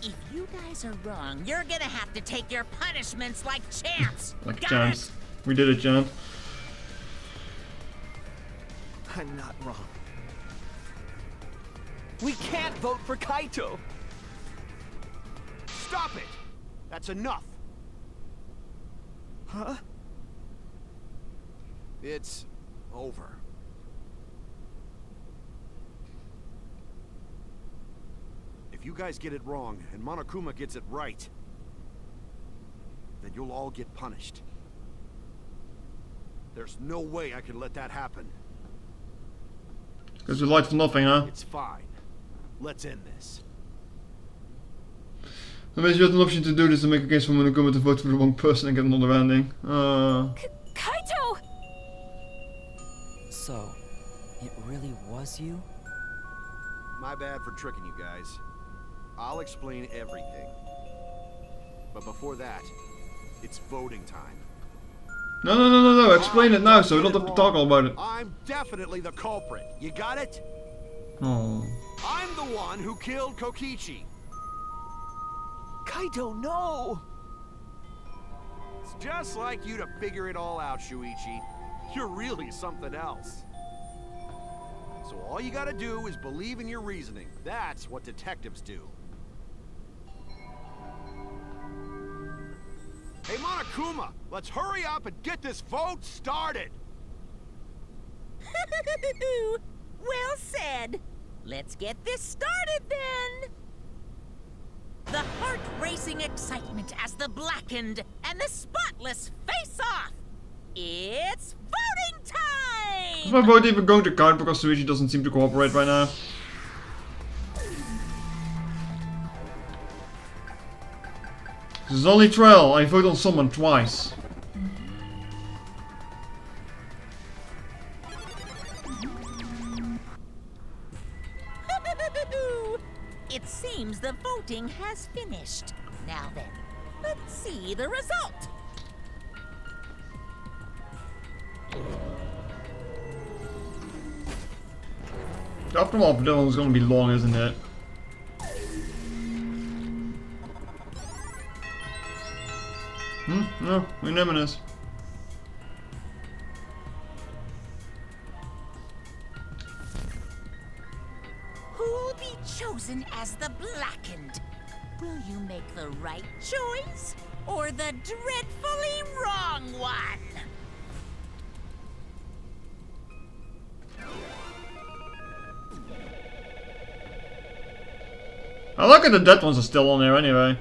If you guys are wrong, you're gonna have to take your punishments like champs. Like Got champs. it? We did it, champ. I'm not wrong. We can't vote for Kaito. Stop it! That's enough. Huh? It's over. If you guys get it wrong and Monokuma gets it right, then you'll all get punished. There's no way I can let that happen. Because we lied for nothing, huh? It's fine. Let's end this. Dan weet je had an option to do this to make a case for Monokuma to vote for the wrong person and get another ending. Kaito! So, it really was you? My bad for tricking you guys. I'll explain everything. But before that, it's voting time. No, explain it now so we don't have to talk all about it. I'm definitely the culprit. You got it? Oh. I'm the one who killed Kokichi. Kaito, no! It's just like you to figure it all out, Shuichi. You're really something else. So all you gotta do is believe in your reasoning. That's what detectives do. Hey, Monokuma, let's hurry up and get this vote started. Well said. Let's get this started then. The heart-racing excitement as the blackened and the spotless face off. It's voting time! Is my vote even going to count because Suichi doesn't seem to cooperate right now? This is only trial. I vote on someone twice. It seems the voting has finished. Now then, let's see the result. The aftermath of Dylan is going to be long, isn't it? No, unanimous. Who'll be chosen as the blackened? Will you make the right choice or the dreadfully wrong one? I like that the dead ones are still on there anyway.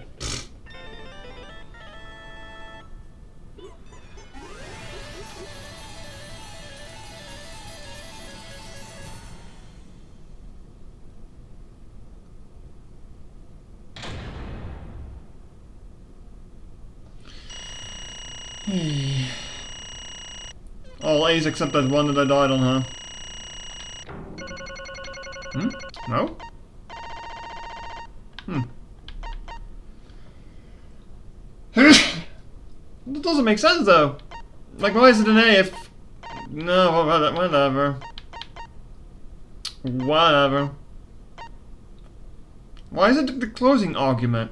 All A's except that one that I died on, huh? No? That doesn't make sense though. Like, why is it an A if... No, whatever. Whatever. Why is it the closing argument?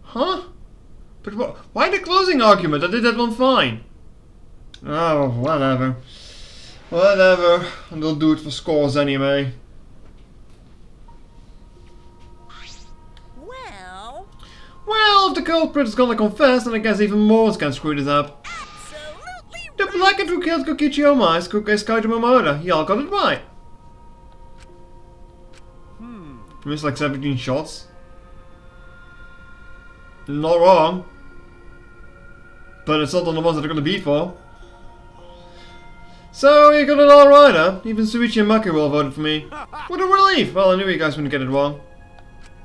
Huh? But why the closing argument? I did that one fine. Oh, whatever. Whatever. And they'll do it for scores anyway. Well, if the culprit is gonna confess, then I guess even more is gonna screw this up. Absolutely The blackguard who killed Kokichi Oma is Kaito Momoda. Y'all got it right. He missed like 17 shots. Not wrong. But it's not on the ones that are gonna beat for. So, you got it alright, huh? Even Suichi and Maki all voted for me. What a relief! Well, I knew you guys wouldn't get it wrong.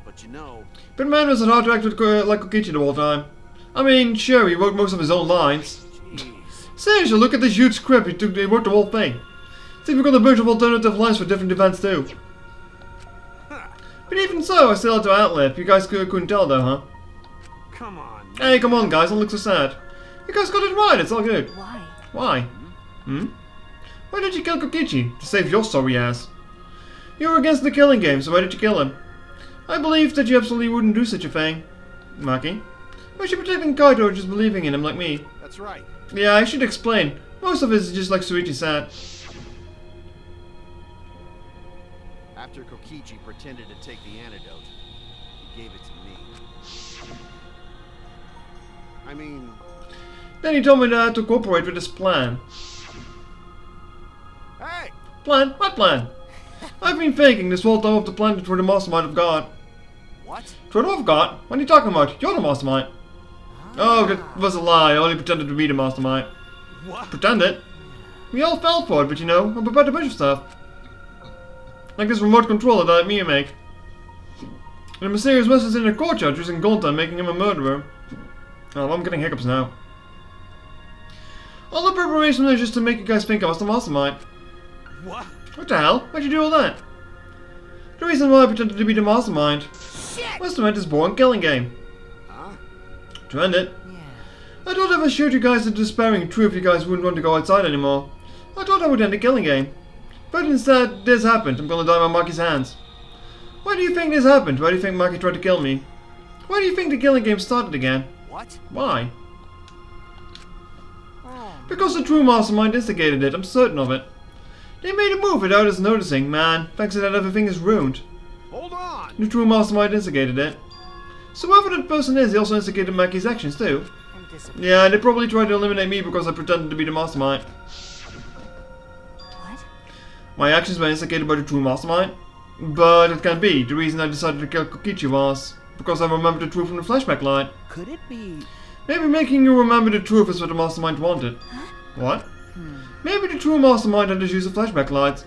But you know... But man, was it hard to act with like Kokichi the whole time? I mean, sure, he wrote most of his own lines. Seriously, look at this huge script, he wrote the whole thing. See, we've got a bunch of alternative lines for different events too. But even so, I still had to outlip. You guys couldn't tell though, huh? Come on. Hey, come on guys, don't look so sad. You guys got it right, it's all good. Why? Why? Why did you kill Kokichi? To save your sorry ass. You were against the killing game, so why did you kill him? I believe that you absolutely wouldn't do such a thing. Maki. Why should protecting Kaito or just believing in him like me? That's right. Yeah, I should explain. Most of it is just like Suichi said. After Kokichi pretended to take the antidote, he gave it to me. I mean... Then he told me that I had to cooperate with his plan. Hey! Plan? What plan? I've been thinking this whole time of the plan for the mastermind of God. What? For of God? What are you talking about? You're the mastermind. Oh, that was a lie. I only pretended to be the mastermind. What? Pretended? We all fell for it, but you know, I prepared a bunch of stuff. Like this remote controller that me make. And a mysterious message in the courtyard using Gonta, making him a murderer. Oh, I'm getting hiccups now. All the preparation is just to make you guys think I was the mastermind. What? What the hell? Why'd you do all that? The reason why I pretended to be the mastermind was to end this boring killing game. Huh? To end it. I thought if I showed you guys the despairing truth, you guys wouldn't want to go outside anymore. I thought I would end the killing game. But instead, this happened. I'm gonna die by Maki's hands. Why do you think this happened? Why do you think Maki tried to kill me? Why do you think the killing game started again? What? Why? Because the true mastermind instigated it, I'm certain of it. They made a move without us noticing, man. Thanks to that, everything is ruined. Hold on! The true mastermind instigated it. So whoever that person is, he also instigated Maki's actions too. Yeah, they probably tried to eliminate me because I pretended to be the mastermind. What? My actions were instigated by the true mastermind. But it can't be. The reason I decided to kill Kokichi was because I remembered the truth from the flashback light. Could it be... Maybe making you remember the truth is what the mastermind wanted. What? Maybe the true mastermind had just used the flashback light.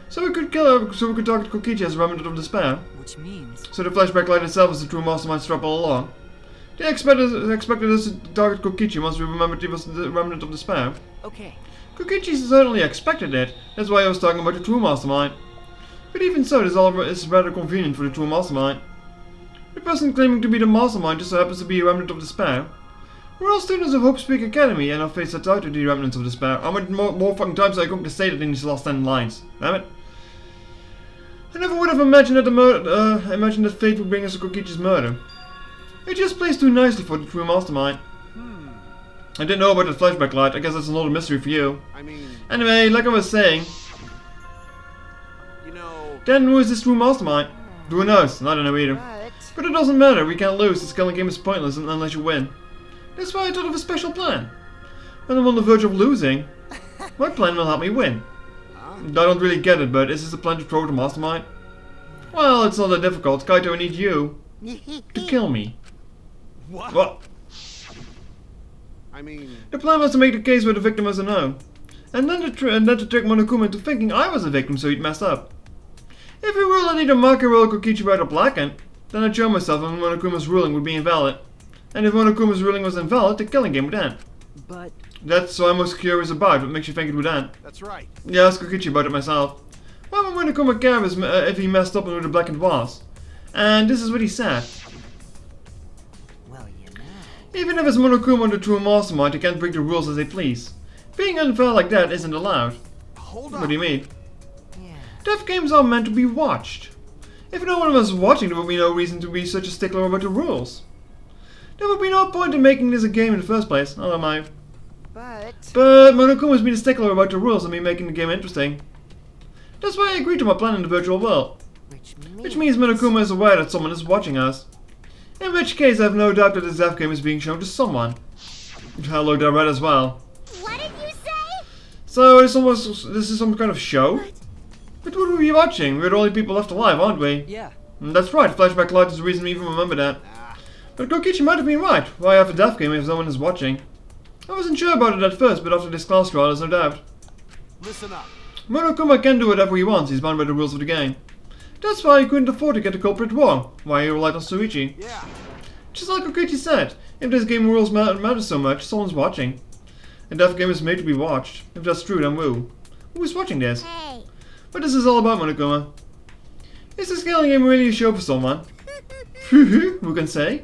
So we could kill her, so we could target Kokichi as a remnant of despair. Which means... So the flashback light itself is the true mastermind's trap all along. They expected us to target Kokichi once we remembered he was the remnant of despair. Okay. Kokichi certainly expected it. That's why I was talking about the true mastermind. But even so, this all is rather convenient for the true mastermind. The person claiming to be the mastermind just so happens to be a remnant of despair. We're all students of Hope Speak Academy and our fates are tied to the remnants of despair. I went more fucking times so I couldn't say that in these last 10 lines. Damn it. I never would have imagined that fate would bring us to Kokichi's murder. It just plays too nicely for the true mastermind. I didn't know about the flashback light. I guess that's another mystery for you. I mean... Anyway, like I was saying... You know... Then who is this true mastermind? Who knows? I don't know either. But it doesn't matter. We can't lose. This killing game is pointless unless you win. That's why I thought of a special plan. When I'm on the verge of losing, my plan will help me win. I don't really get it, but is this a plan to throw the mastermind? Well, it's not that difficult. Kaito, I need you to kill me. What? What? I mean... The plan was to make the case where the victim was unknown. And then to trick Monokuma into thinking I was the victim so he'd messed up. If we rule that either Maki or Kokichi were blackened, then I'd show myself and Monokuma's ruling would be invalid. And if Monokuma's ruling was invalid, the killing game would end. But That's what I'm most curious about. What makes you think it would end? That's right. Yeah, ask Kokichi about it myself. Why would Monokuma care if he messed up and would have blackened was? And this is what he said. Well, you know. Even if it's Monokuma the true mastermind, he can't break the rules as they please. Being unfair like that isn't allowed. Hold What on. do you mean? Yeah. Death games are meant to be watched. If no one was watching, there would be no reason to be such a stickler about the rules. There would be no point in making this a game in the first place, although my... But But Monokuma's been a stickler about the rules and me making the game interesting. That's why I agreed to my plan in the virtual world. Which means Monokuma is aware that someone is watching us. In which case I have no doubt that this death game is being shown to someone. Hello there, Red, as well. What did you say? So this is some kind of show? But what were we watching? We're the only people left alive, aren't we? Yeah. That's right, flashback light is the reason we even remember that. But Kokichi might have been right. Why have a death game if no one is watching? I wasn't sure about it at first, but after this class trial, there's no doubt. Listen up. Monokuma can do whatever he wants, he's bound by the rules of the game. That's why he couldn't afford to get the culprit wrong, why he relied on Suichi. Yeah. Just like Kokichi said, if this game rules matter so much, someone's watching. A death game is made to be watched. If that's true, then who? Who is watching this? Hey. What is this all about, Monokuma? Is this killing game really a show for someone? Who can say?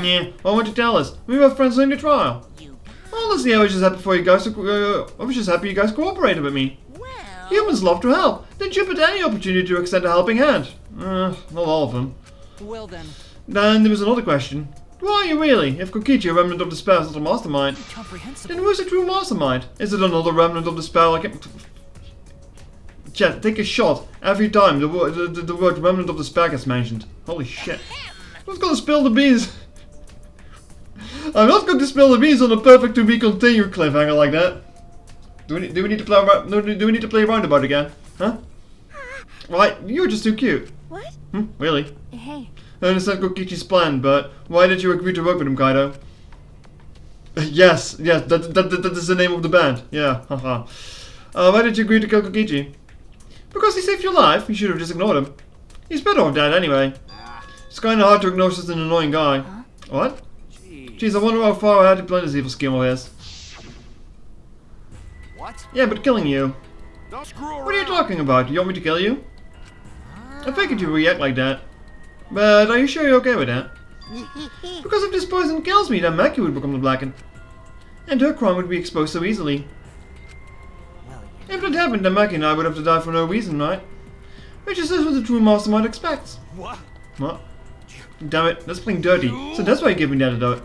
Yeah, why won't you tell us? We were friends during the trial. You. Honestly, I was just happy for you guys to, I was just happy you guys cooperated with me. Well. Humans love to help. They jump at any opportunity to extend a helping hand. Not all of them. Well then, Then there was another question. Who are you really? If Kokichi, a remnant of the spell, is not a mastermind, incomprehensible. then who is a true mastermind? Is it another remnant of the spell? Like Chat, take a shot every time the word remnant of the spell gets mentioned. Holy shit. I'm not gonna spill the beans. I'm not going to spill the beans on a perfect to be continued cliffhanger like that. Do we need to play around? No, do we need to play roundabout again? Huh? Right, you're just too cute. What? Really? Hey, I understand Kokichi's plan, but why did you agree to work with him, Kaido? Yes, that is the name of the band. Yeah, haha. Why did you agree to kill Kokichi? Because he saved your life. You should have just ignored him. He's better off dead anyway. It's kind of hard to ignore such an annoying guy. Huh? What? Jeez, I wonder how far ahead he planned his evil scheme of his. What? Yeah, but killing you. Don't screw around. What are you talking about? You want me to kill you? I figured you'd react like that. But are you sure you're okay with that? Because if this poison kills me, then Maki would become the Blackened. And her crime would be exposed so easily. well, If that happened, then Maki and I would have to die for no reason, right? Which is just what the true mastermind expects. What? What? Damn it, that's playing dirty. So that's why you gave me the antidote.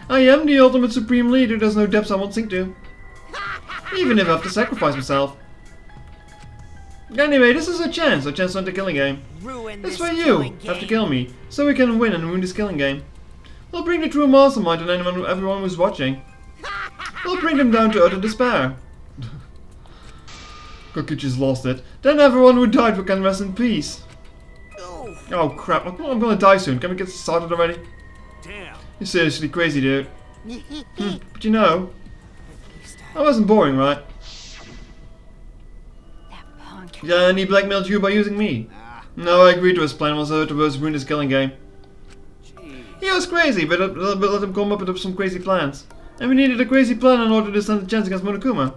I am the ultimate supreme leader, there's no depths I won't sink to. Even if I have to sacrifice myself. Anyway, this is a chance to end the killing game. ruin That's this why you killing have to game. kill me, so we can win and ruin this killing game. We'll bring the true mastermind and everyone who's watching. We'll bring them down to utter despair. Kokichi's lost it. Then everyone who died can rest in peace. Oh crap, I'm gonna die soon. Can we get started already? Damn. You're seriously crazy, dude. But you know, I wasn't boring, right? that punk. Yeah, and he blackmailed you by using me. No, I agreed to his plan once I heard the words ruin his killing game. He was crazy, but let him come up with some crazy plans. And we needed a crazy plan in order to stand a chance against Monokuma.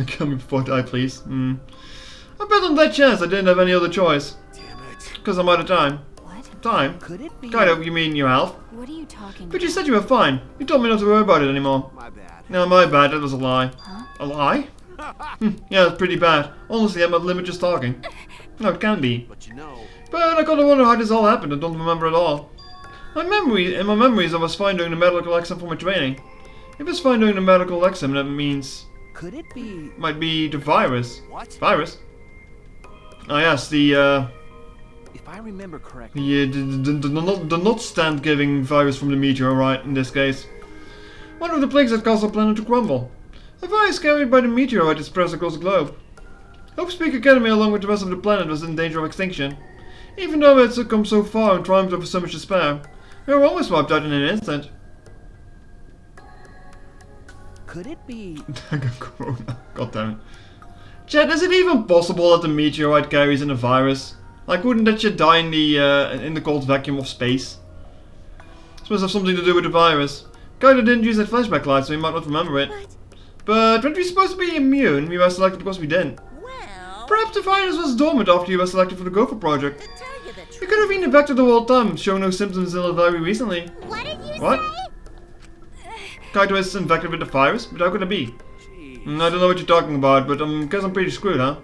Kill me before I die, please. I bet on that chance I didn't have any other choice. Damn it. Because I'm out of time. What? Time? Could it be? Kaido, you mean your health? What are you talking But you about? said you were fine. You told me not to worry about it anymore. My bad. No, my bad, that was a lie. Huh? A lie? Yeah, it's pretty bad. Honestly, I'm at limit just talking. No, it can be. But you know. But I gotta wonder how this all happened. I don't remember at all. In my memories, I was fine doing the medical exam for my training. If it's fine doing the medical exam, that means Could it be? might be the virus. What? Virus? Oh yes, the If I remember correctly, the not stand giving virus from the meteor, right? In this case, one of the plagues that caused our planet to crumble. A virus carried by the meteorite is spread across the globe. Hope Speak Academy, along with the rest of the planet, was in danger of extinction. Even though it had come so far and triumphed over so much despair, we were almost wiped out in an instant. Could it be? Corona. God damn it. Chat, is it even possible that the meteorite carries in a virus? Like, wouldn't that shit die in the cold vacuum of space? Must have something to do with the virus. Kaido didn't use that flashback light, so he might not remember it. But weren't we supposed to be immune? We were selected because we didn't. Well, Perhaps the virus was dormant after you were selected for the Gopher project. to tell you the You truth, could have been infected the whole time, showing no symptoms until very recently. What did you What? say? Kaido is infected with the virus, but how could it be? Jeez. I don't know what you're talking about, but I guess I'm pretty screwed, huh?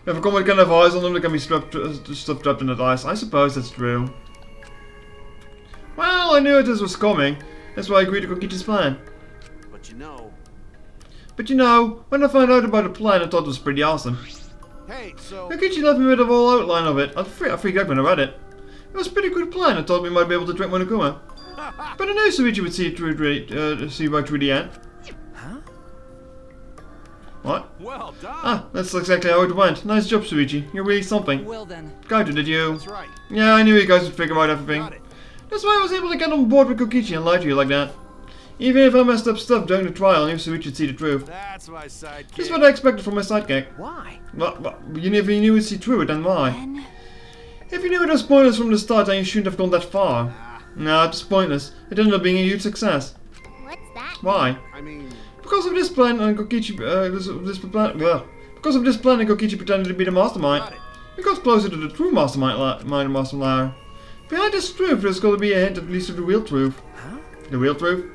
If I come with kind of eyes on them, they can be stuff trapped in that ice. I suppose that's true. Well, I knew this was coming. That's why I agreed to Kokichi's plan. But you know, when I found out about the plan, I thought it was pretty awesome. hey, so Kokichi left me with the whole outline of it. I freaked out when I read it. It was a pretty good plan. I thought we might be able to drink Monokuma. But I knew Suichi would see it through, see right through the end. Huh? What? well done. Ah, that's exactly how it went. Nice job, Suichi. You're really something. Well then. Kaido, did you? That's right. Yeah, I knew you guys would figure out everything. Got it. That's why I was able to get on board with Kokichi and lie to you like that. Even if I messed up stuff during the trial, I knew Suichi would see the truth. That's my sidekick. Just what I expected from my sidekick. Why? Well, you never knew he'd see through it, then why? Ben, If you knew it was pointless from the start, then you shouldn't have gone that far. No, it was pointless. It ended up being a huge success. What's that? Why? I mean, Because of this plan, and Kokichi, because of this plan, and Kokichi pretended to be the mastermind. got it. We got closer to the true mastermind. Behind this truth, there's got to be a hint at least to the real truth. Huh? The real truth?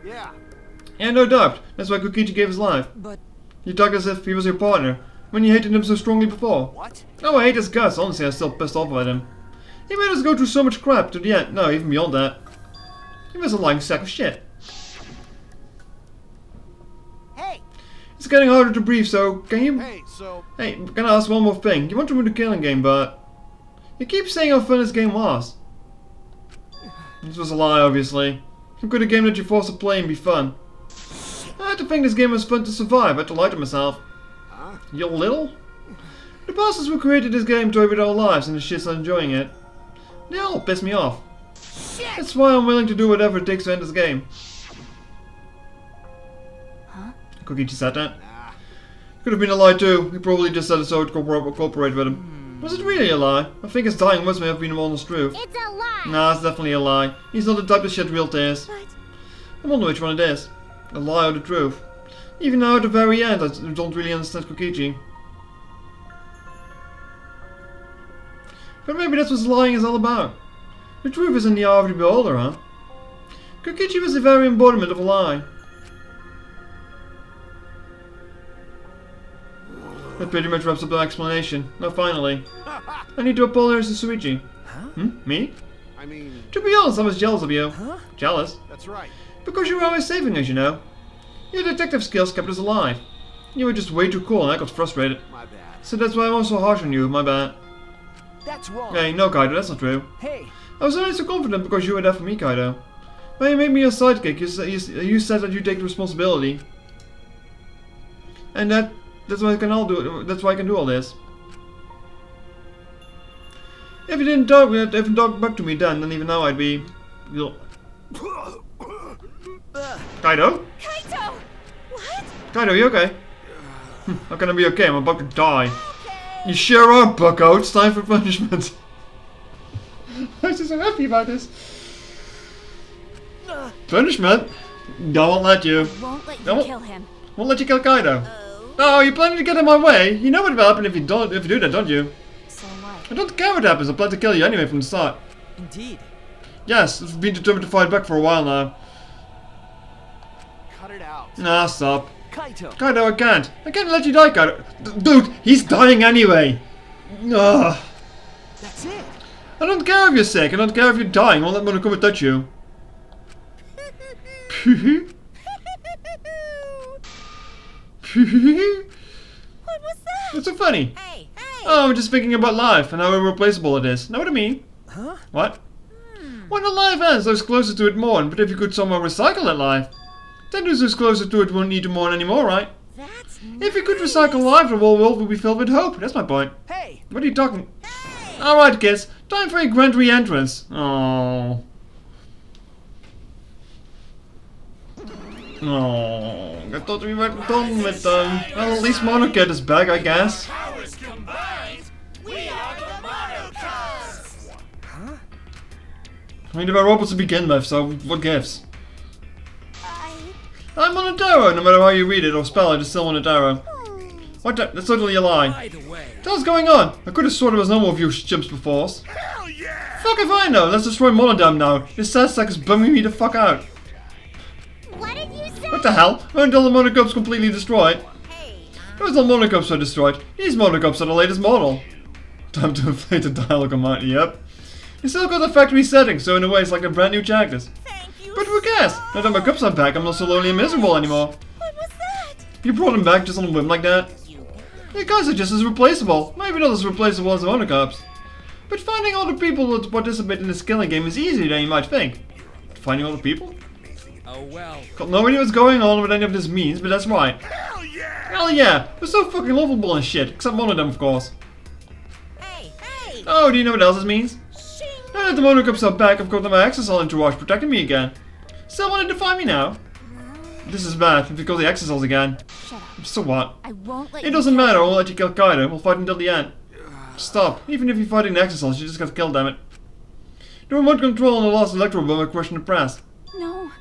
Yeah. Yeah, no doubt. That's why Kokichi gave his life. But You talk as if he was your partner, when you hated him so strongly before. What? Oh, I hate his guts. Honestly, I'm still pissed off about him. He made us go through so much crap to the end. No, even beyond that. He was a lying sack of shit. Hey, It's getting harder to breathe, so can you... Hey, so Hey, can I ask one more thing? You want to win the killing game, but... You keep saying how fun this game was. This was a lie, obviously. How could a game that you forced to play and be fun? I had to think this game was fun to survive. I had to lie to myself. huh? You little? The bosses who created this game toyed with our lives and the shit's not enjoying it. They all piss me off. That's why I'm willing to do whatever it takes to end this game. Huh? Kokichi said that. Nah. Could have been a lie too. He probably just said it so to cooperate with him. Was it really a lie? I think his dying must have been the honest truth. It's a lie. Nah, it's definitely a lie. He's not the type of shit real tears. But I wonder which one it is. The lie or the truth. Even now at the very end, I don't really understand Kokichi. But maybe that's what lying is all about. The truth is in the eye of the beholder, huh? Kokichi was the very embodiment of a lie. That pretty much wraps up the explanation. Now finally, I need to apologize to Suichi. Huh? Me? I mean, To be honest, I was jealous of you. Huh? Jealous? that's right. Because you were always saving us, you know. Your detective skills kept us alive. You were just way too cool and I got frustrated. My bad. So that's why I was so harsh on you, my bad. That's wrong. Hey, no Kaido, that's not true. Hey, I was only so confident because you were there for me, Kaido. When you made me your sidekick, you said that you take the responsibility. And that's why I can do all this. If you didn't talk back to me then even now I'd be... Kaido? Kaito! What? Kaido, you okay? How can I be okay? I'm about to die. You sure are, bucko. It's time for punishment. I'm just so happy about this. Punishment? I won't let you. won't let you Don't- kill him. Won't let you kill Kaido. Oh, you're planning to get in my way? You know what will happen if you do that, don't you? So what? I don't care what happens. I plan to kill you anyway from the start. Indeed. Yes, I've been determined to fight back for a while now. Cut it out. Nah, stop. Kaito. Kaido, I can't. I can't let you die, Kaido. Dude, he's dying anyway. Ugh. That's it. I don't care if you're sick. I don't care if you're dying. I won't let Monokuma touch you. What was that? What's so funny? Hey, hey! Oh, I'm just thinking about life and how irreplaceable it is. Know what I mean? Huh? What? When a life ends, those closer to it mourn, but if you could somehow recycle that life, then those closer to it won't need to mourn anymore, right? That's If you could recycle life, the whole world would be filled with hope. That's my point. Hey, What are you talking? Alright, kids. Time for a grand re-entrance. Oh. Oh, I thought we were done with them. Well, at least Monocat is back, I guess. Powers combined, we are the Monocons! Huh? I mean, they were robots to begin with, so what gives? I'm Monodaro, no matter how you read it or spell it, it's still Monodaro. What the? That's totally a lie. By the way, What's going on? I could have sworn there was no more of you chimps before. Hell yeah! Fuck if I know, let's destroy Monodam now. This sad sack is bumming me the fuck out. What did you say? What the hell? Why until the Monocup's completely destroyed? Those little Monocups are destroyed. These Monocups are the latest model. Time to inflate the dialogue amount, yep. You still got the factory setting, so in a way it's like a brand new Jactus. But who cares? Now that my cups are back, I'm not so lonely and miserable anymore. What was that? You brought him back just on a whim like that? You guys are just as replaceable. Maybe not as replaceable as the Monocups. But finding all the people to participate in this killing game is easier than you might think. Finding all the people? oh well. Got no idea what's going on with any of this means, but that's right. Hell yeah! Hell yeah! We're so fucking lovable and shit, except one of them, of course. Hey, hey! Oh, do you know what else this means? Now that the Monocups are back, I've got my Exisal entourage protecting me again. Still wanting to find me now? This is bad, if you call the Exisals again. Shut up. So what? I won't let It you doesn't kill matter, I him. won't let you kill Kaido, we'll fight until the end. Stop, even if you're fighting the Exisals, you just got killed, damn it. The remote control on the last electro bomb are crushed in the press. No.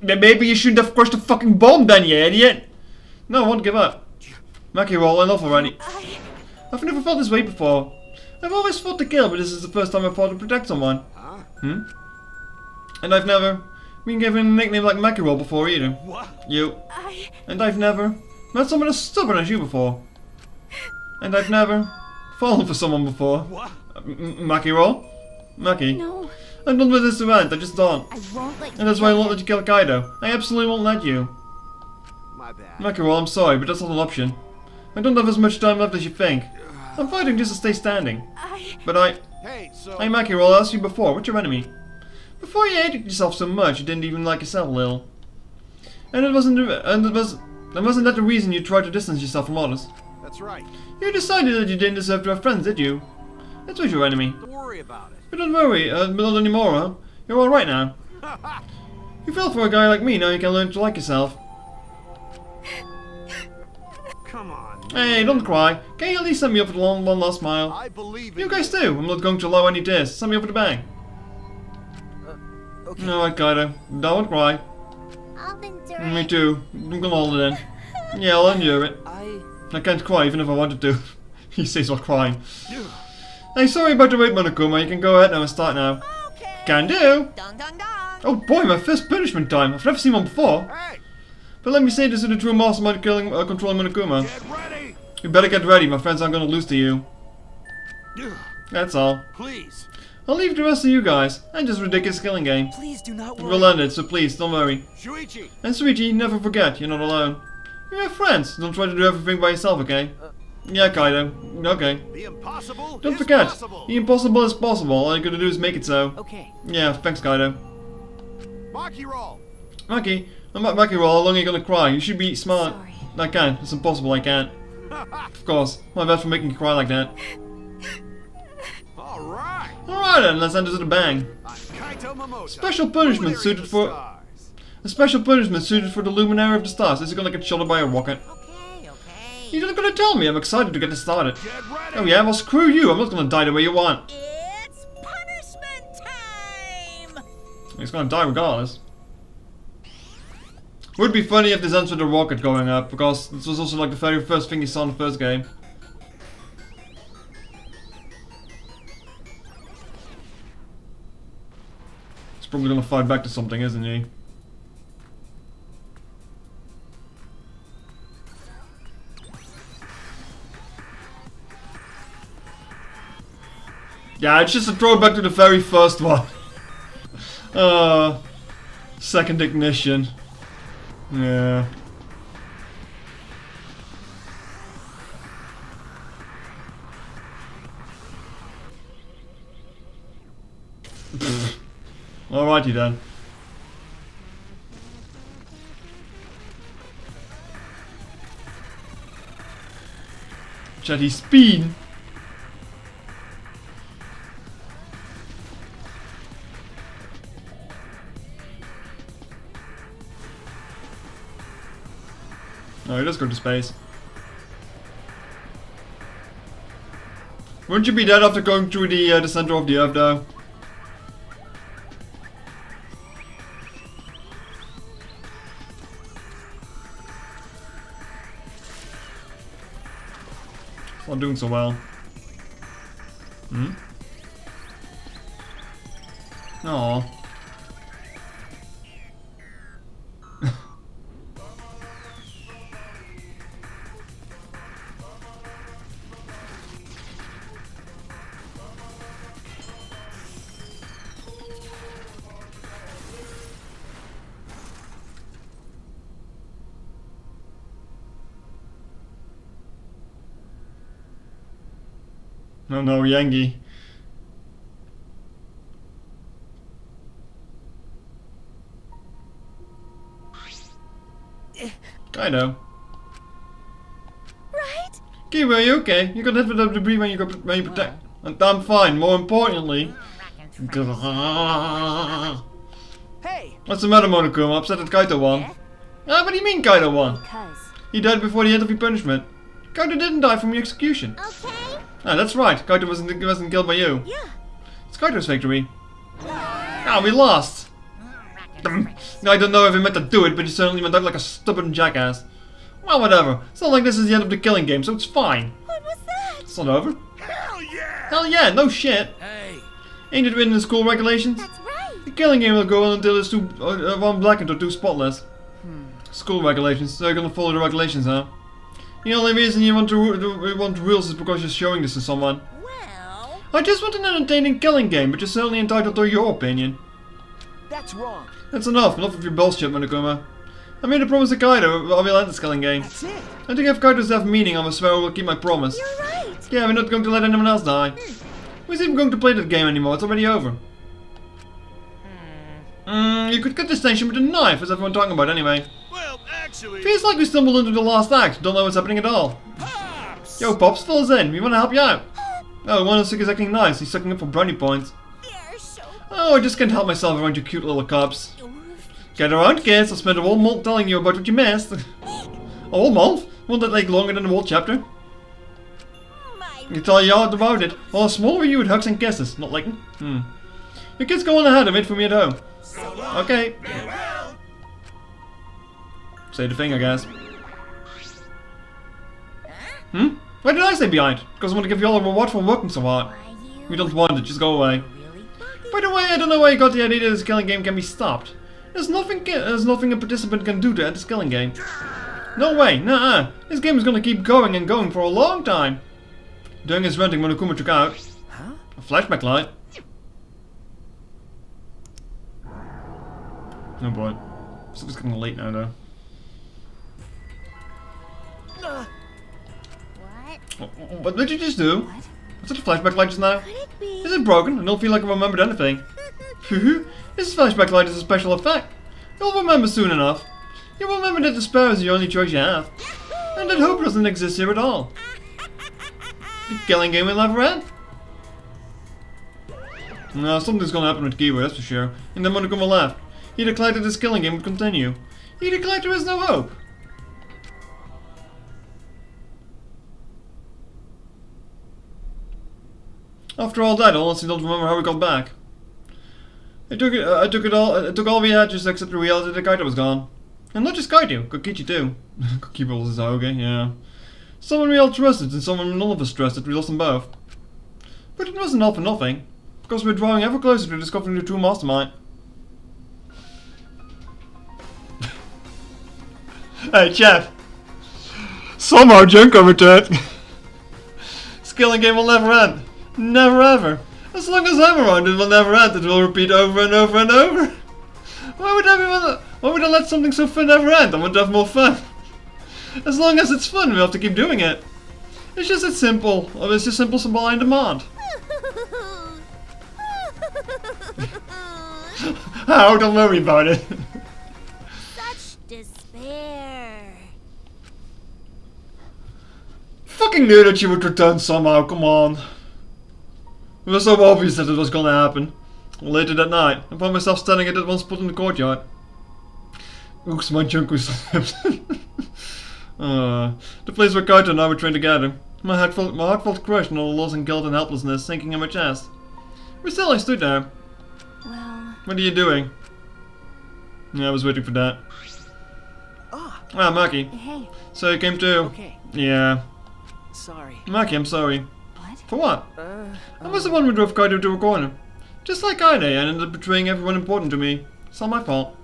Then maybe you shouldn't have crushed the fucking bomb then, you idiot! No, I won't give up. Mackie roll, enough already. I've never felt this way before. I've always fought to kill, but this is the first time I've fought to protect someone. Huh? And I've never been given a nickname like Mackie roll before either. What? You. And I've never met someone as stubborn as you before. And I've never fallen for someone before. What? Mackie roll? Mackie. No. I'm done with this event, I just don't. I won't let you And that's why I kill won't him. let you kill Kaido. I absolutely won't let you. My bad. Mackerel, I'm sorry, but that's not an option. I don't have as much time left as you think. I'm fighting just to stay standing. But Hey, so... Hey Mackerel, I asked you before, what's your enemy? Before you hated yourself so much, you didn't even like yourself a little. And wasn't that the reason you tried to distance yourself from others? That's right. You decided that you didn't deserve to have friends, did you? That was your enemy. Don't worry about it. But don't worry, not anymore, huh? You're alright now. You fell for a guy like me, now you can learn to like yourself. Come on. Hey, don't cry. Can you at least send me up with one last smile? I believe in You guys too. I'm not going to allow any tears. Send me up with a bang. Okay. Alright, Kaido. Don't cry. I'll endure Me it. too. I'm gonna hold it in. Yeah, I'll endure it. I can't cry even if I wanted to. He says while crying. Hey, sorry about the wait, Monokuma. You can go ahead now and start now. Okay. Can do. Dong dong dong. Oh boy, my first punishment time. I've never seen one before. Hey, But let me say this is the true mastermind killing, controlling Monokuma. get ready. You better get ready. My friends aren't gonna lose to you. That's all. Please. I'll leave the rest to you guys. And just ridiculous killing game. Please do not worry. We'll end it, so please, don't worry. Shuichi. And Sweetie, never forget, you're not alone. You have friends. Don't try to do everything by yourself, okay? Yeah, Kaido. Okay. The impossible Don't is forget, possible. the impossible is possible. All you gotta do is make it so. Okay. Yeah, thanks, Kaido. Maki roll. Maki, I'm not Maki roll. How long are you gonna cry? You should be smart. Sorry. I can't. It's impossible. I can't. Of course. My bad for making you cry like that. All right. Alright then, let's end it with a bang. I'm Kaito Momoto. Special punishment Luminary suited of the for- stars. A special punishment suited for the Luminary of the Stars. Is he gonna get shot by a rocket? Okay, okay. You're not gonna tell me. I'm excited to get this started. Get ready. Oh yeah, well screw you. I'm not gonna die the way you want. It's punishment time! He's gonna die regardless. Would be funny if this ends with a rocket going up, because this was also like the very first thing he saw in the first game. He's probably gonna fight back to something, isn't he? Yeah, it's just a throwback to the very first one. Second ignition. Yeah. Alrighty then. Jetty speed. No, he does go to space. Wouldn't you be dead after going through the center of the Earth, though? It's not doing so well. Hmm? Aww. Oh no, Yangi. Kaido. Right? Kiwi, are you okay? You got hit with the debris when you protect. And I'm fine, more importantly. Hey! What's the matter, Monokuma? Upset that Kaito won? Ah, what do you mean Kaito won? Because He died before the end of your punishment. Kaito didn't die from your execution. Okay? Ah, that's right. Kaito wasn't killed by you. Yeah. It's Kaito's victory. Ah, we lost. I don't know if he meant to do it, but he certainly went out like a stubborn jackass. Well, whatever. It's not like this is the end of the killing game, so it's fine. What was that? It's not over. Hell yeah! Hell yeah, no shit. Hey! Ain't it written in the school regulations? That's right. The killing game will go on until it's one blackened or two spotless. School regulations, so you're gonna follow the regulations, huh? The only reason you want rules is because you're showing this to someone. Well, I just want an entertaining killing game, but you're certainly entitled to your opinion. That's wrong. That's enough of your bullshit, Monokuma. I made a promise to Kaido, I will end this killing game. That's it. And to give Kaido's death meaning, I swear I will keep my promise. You're right. Yeah, we're not going to let anyone else die. Who's even going to play that game anymore? It's already over. You could cut this station with a knife, as everyone talking about anyway. Well, actually... Feels like we stumbled into the last act, don't know what's happening at all. Pops! Yo, Pops, fill us in, we want to help you out. Oh, one of the is acting nice, he's sucking up for brownie points. they're so Oh, I just can't help myself around you cute little cops. Get around, kids, I'll spend a whole month telling you about what you missed. A whole month? Won't that take longer than the whole chapter? my You tell you all about it. Well, a small review with hugs and kisses, not licking. Your kids go on ahead and wait for me at home. Okay. Say the thing, I guess. Why did I stay behind? Because I want to give you all a reward for working so hard. We don't want it, just go away. By the way, I don't know why you got the idea that this killing game can be stopped. There's nothing a participant can do to end this killing game. No way, nah. This game is gonna keep going and going for a long time. During his ranting, Monokuma took out a flashback light. Oh boy. It's getting late now though. What? What did you just do? What? What's that flashback light just now? Could it be? Is it broken? I don't feel like I remembered anything. This flashback light is a special effect. You'll remember soon enough. You'll remember that despair is the only choice you have. And that hope doesn't exist here at all. The killing game will never end. No, something's gonna happen with Kiwi, that's for sure. And then Monokuma left. He declared that this killing game would continue. He declared there is no hope. After all that, I honestly don't remember how we got back. I took all we had just except the reality that Kaito was gone. And not just Kaito, Kokichi too. Kokichi was Hokage, yeah. Someone we all trusted and someone none of us trusted, we lost them both. But it wasn't all for nothing, because we're drawing ever closer to discovering the true mastermind. Hey, chat. Somehow Junko returned. This killing game will never end. Never ever. As long as I'm around, it will never end. It will repeat over and over and over. Why would I let something so fun never end? I want to have more fun. As long as it's fun, we have to keep doing it. It's just that simple. It's just simple supply and demand. Oh, don't worry about it. Such despair. Fucking knew that she would return somehow, come on. It was so obvious that it was gonna happen. Later that night, I found myself standing at that one spot in the courtyard. Oops, my junk was slipped. The place where Kaito and I were trained together. My heart felt crushed and all the loss and guilt and helplessness sinking in my chest. But still, I stood there. Well, What are you doing? Yeah, I was waiting for that. Ah, Ah, Maki. hey. So you came too? okay. Yeah. Sorry. Maki, I'm sorry. What? For what? I was the one who drove Kaido to a corner. Just like I did, and ended up betraying everyone important to me. It's not my fault.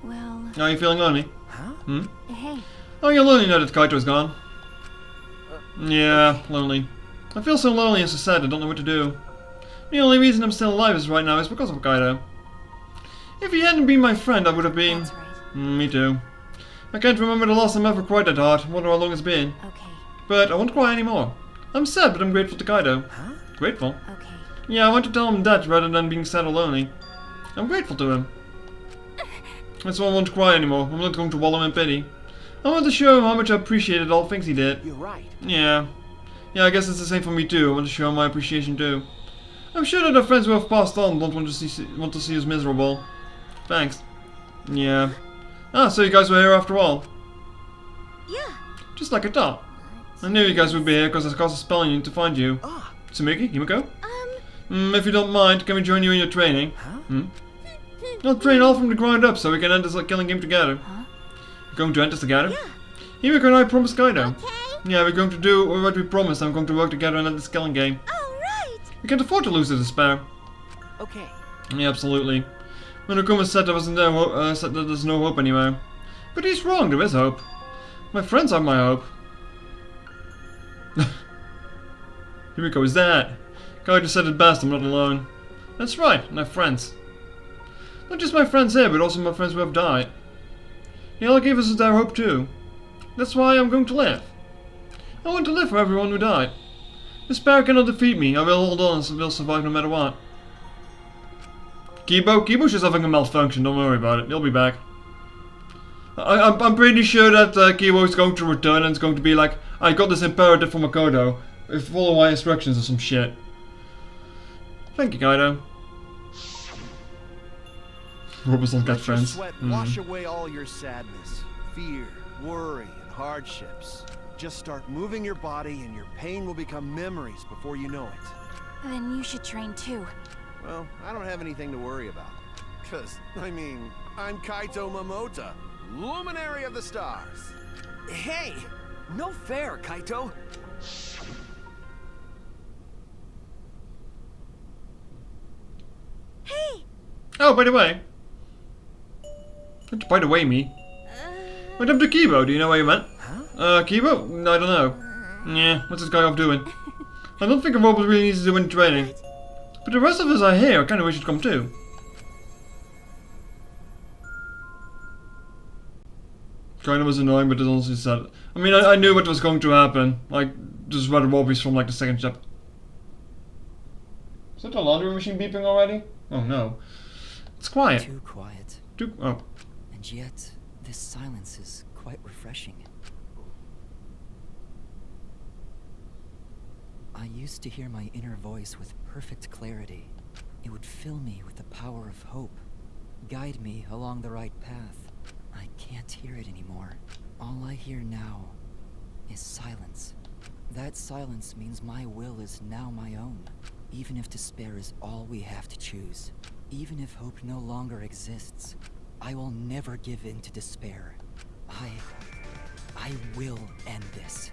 Well... Are you feeling lonely? Huh? Hmm? Hey. Oh, you're lonely now that Kaito's gone. Yeah, lonely. I feel so lonely and so sad I don't know what to do. The only reason I'm still alive is right now is because of Kaido. If he hadn't been my friend, I would have been... That's right. Me too. I can't remember the last time I ever cried that hard. Wonder how long it's been. Okay. But I won't cry anymore. I'm sad, but I'm grateful to Kaido. Huh? Grateful? Okay. Yeah, I want to tell him that rather than being sad or lonely. I'm grateful to him. That's why I won't cry anymore. I'm not going to wallow in pity. I want to show him how much I appreciated all the things he did. You're right. Yeah. Yeah, I guess it's the same for me too. I want to show him my appreciation too. I'm sure that our friends who have passed on don't want to see us miserable. Thanks. Yeah. Ah, so you guys were here after all. Yeah. Just like I thought. I knew you guys would be here because I cast a spell on you to find you. Ah. Tsumiki, Himiko? If you don't mind, can we join you in your training? Huh? I'll train all from the ground up so we can end this killing game together. Huh? You're going to end this together? Yeah. Himiko and I promised Kaido. Okay? Yeah, we're going to do what we promised. I'm going to work together and end this killing game. All right. We can't afford to lose to despair. Okay. Yeah, absolutely. When Okuma said there wasn't said that there's no hope anywhere. But he's wrong, there is hope. My friends are my hope. Himiko, is that? Kaido said it best, I'm not alone. That's right, I have friends. Not just my friends here, but also my friends who have died. They all gave us their hope too. That's why I'm going to live. I want to live for everyone who died. Despair cannot defeat me, I will hold on and will survive no matter what. Kibo's just having a malfunction, don't worry about it, he'll be back. I'm pretty sure that Kibo is going to return and it's going to be like, I got this imperative from Makoto. Follow my instructions or some shit. Thank you, Kaido. Robots don't get Let your friends. sweat wash away all your sadness, fear, worry, and hardships. Just start moving your body and your pain will become memories before you know it. Then you should train too. Well, I don't have anything to worry about. Cause, I mean, I'm Kaito Momota, Luminary of the Stars. Hey! No fair, Kaito! Hey. Oh, by the way. By the way, me. Went up to Kibo, do you know where you went? Huh? Kibo? No, I don't know. Yeah, what's this guy off doing? I don't think a robot really needs to do any training. But the rest of us are here, I kinda wish you'd come too. Kinda was annoying, but it also sad. I mean, I knew what was going to happen. Like, just rather obvious from like the second chapter. Is that the laundry machine beeping already? Oh no. It's quiet. Too quiet. Oh. And yet, this silence is quite refreshing. I used to hear my inner voice with perfect clarity. It would fill me with the power of hope, guide me along the right path. I can't hear it anymore. All I hear now is silence. That silence means my will is now my own. Even if despair is all we have to choose, even if hope no longer exists, I will never give in to despair. I will end this.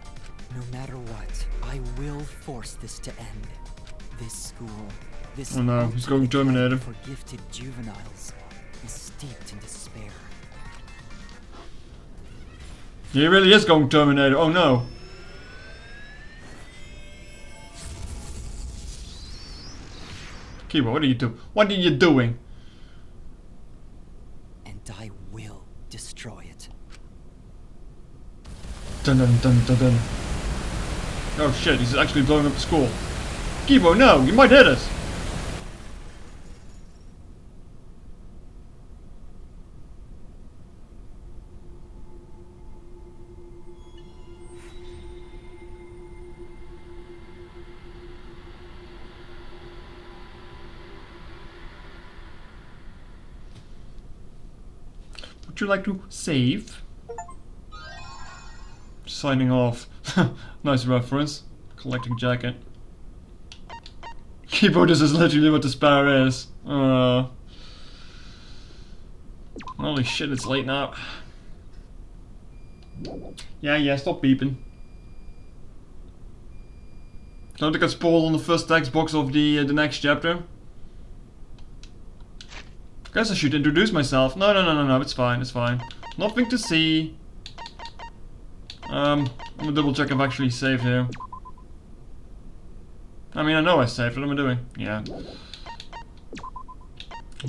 No matter what, I will force this to end. This school, this Oh no, he's going Terminator. for gifted juveniles, is steeped in despair. He really is going Terminator. Oh no. Kibo, what are you doing? What are you doing? And I will destroy it. Dun dun dun dun dun. Oh shit, he's actually blowing up the school. Kibo, no, you might hit us. Would you like to save? Signing off. Nice reference. Collecting jacket. Keyboard is literally what despair is. Holy shit, it's late now. Yeah, stop beeping. Don't get spoiled on the first text box of the next chapter. Guess I should introduce myself. No, it's fine, it's fine. Nothing to see. I'm gonna double check if I actually saved here. I mean, I know I saved. What am I doing? Yeah.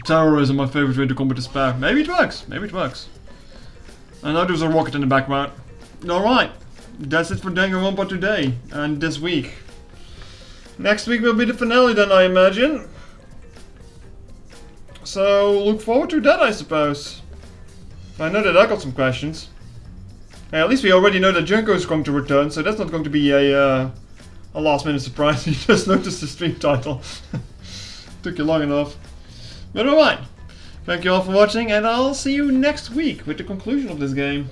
Terrorism, my favorite way to combat despair. Maybe it works. Maybe it works. I know there's a rocket in the background. Alright. That's it for Danganronpa today. And this week. Next week will be the finale then, I imagine. So, look forward to that, I suppose. I know that I got some questions. Hey, at least we already know that Junko is going to return, so that's not going to be a last minute surprise. You just noticed the stream title. Took you long enough. But alright. Thank you all for watching, and I'll see you next week with the conclusion of this game.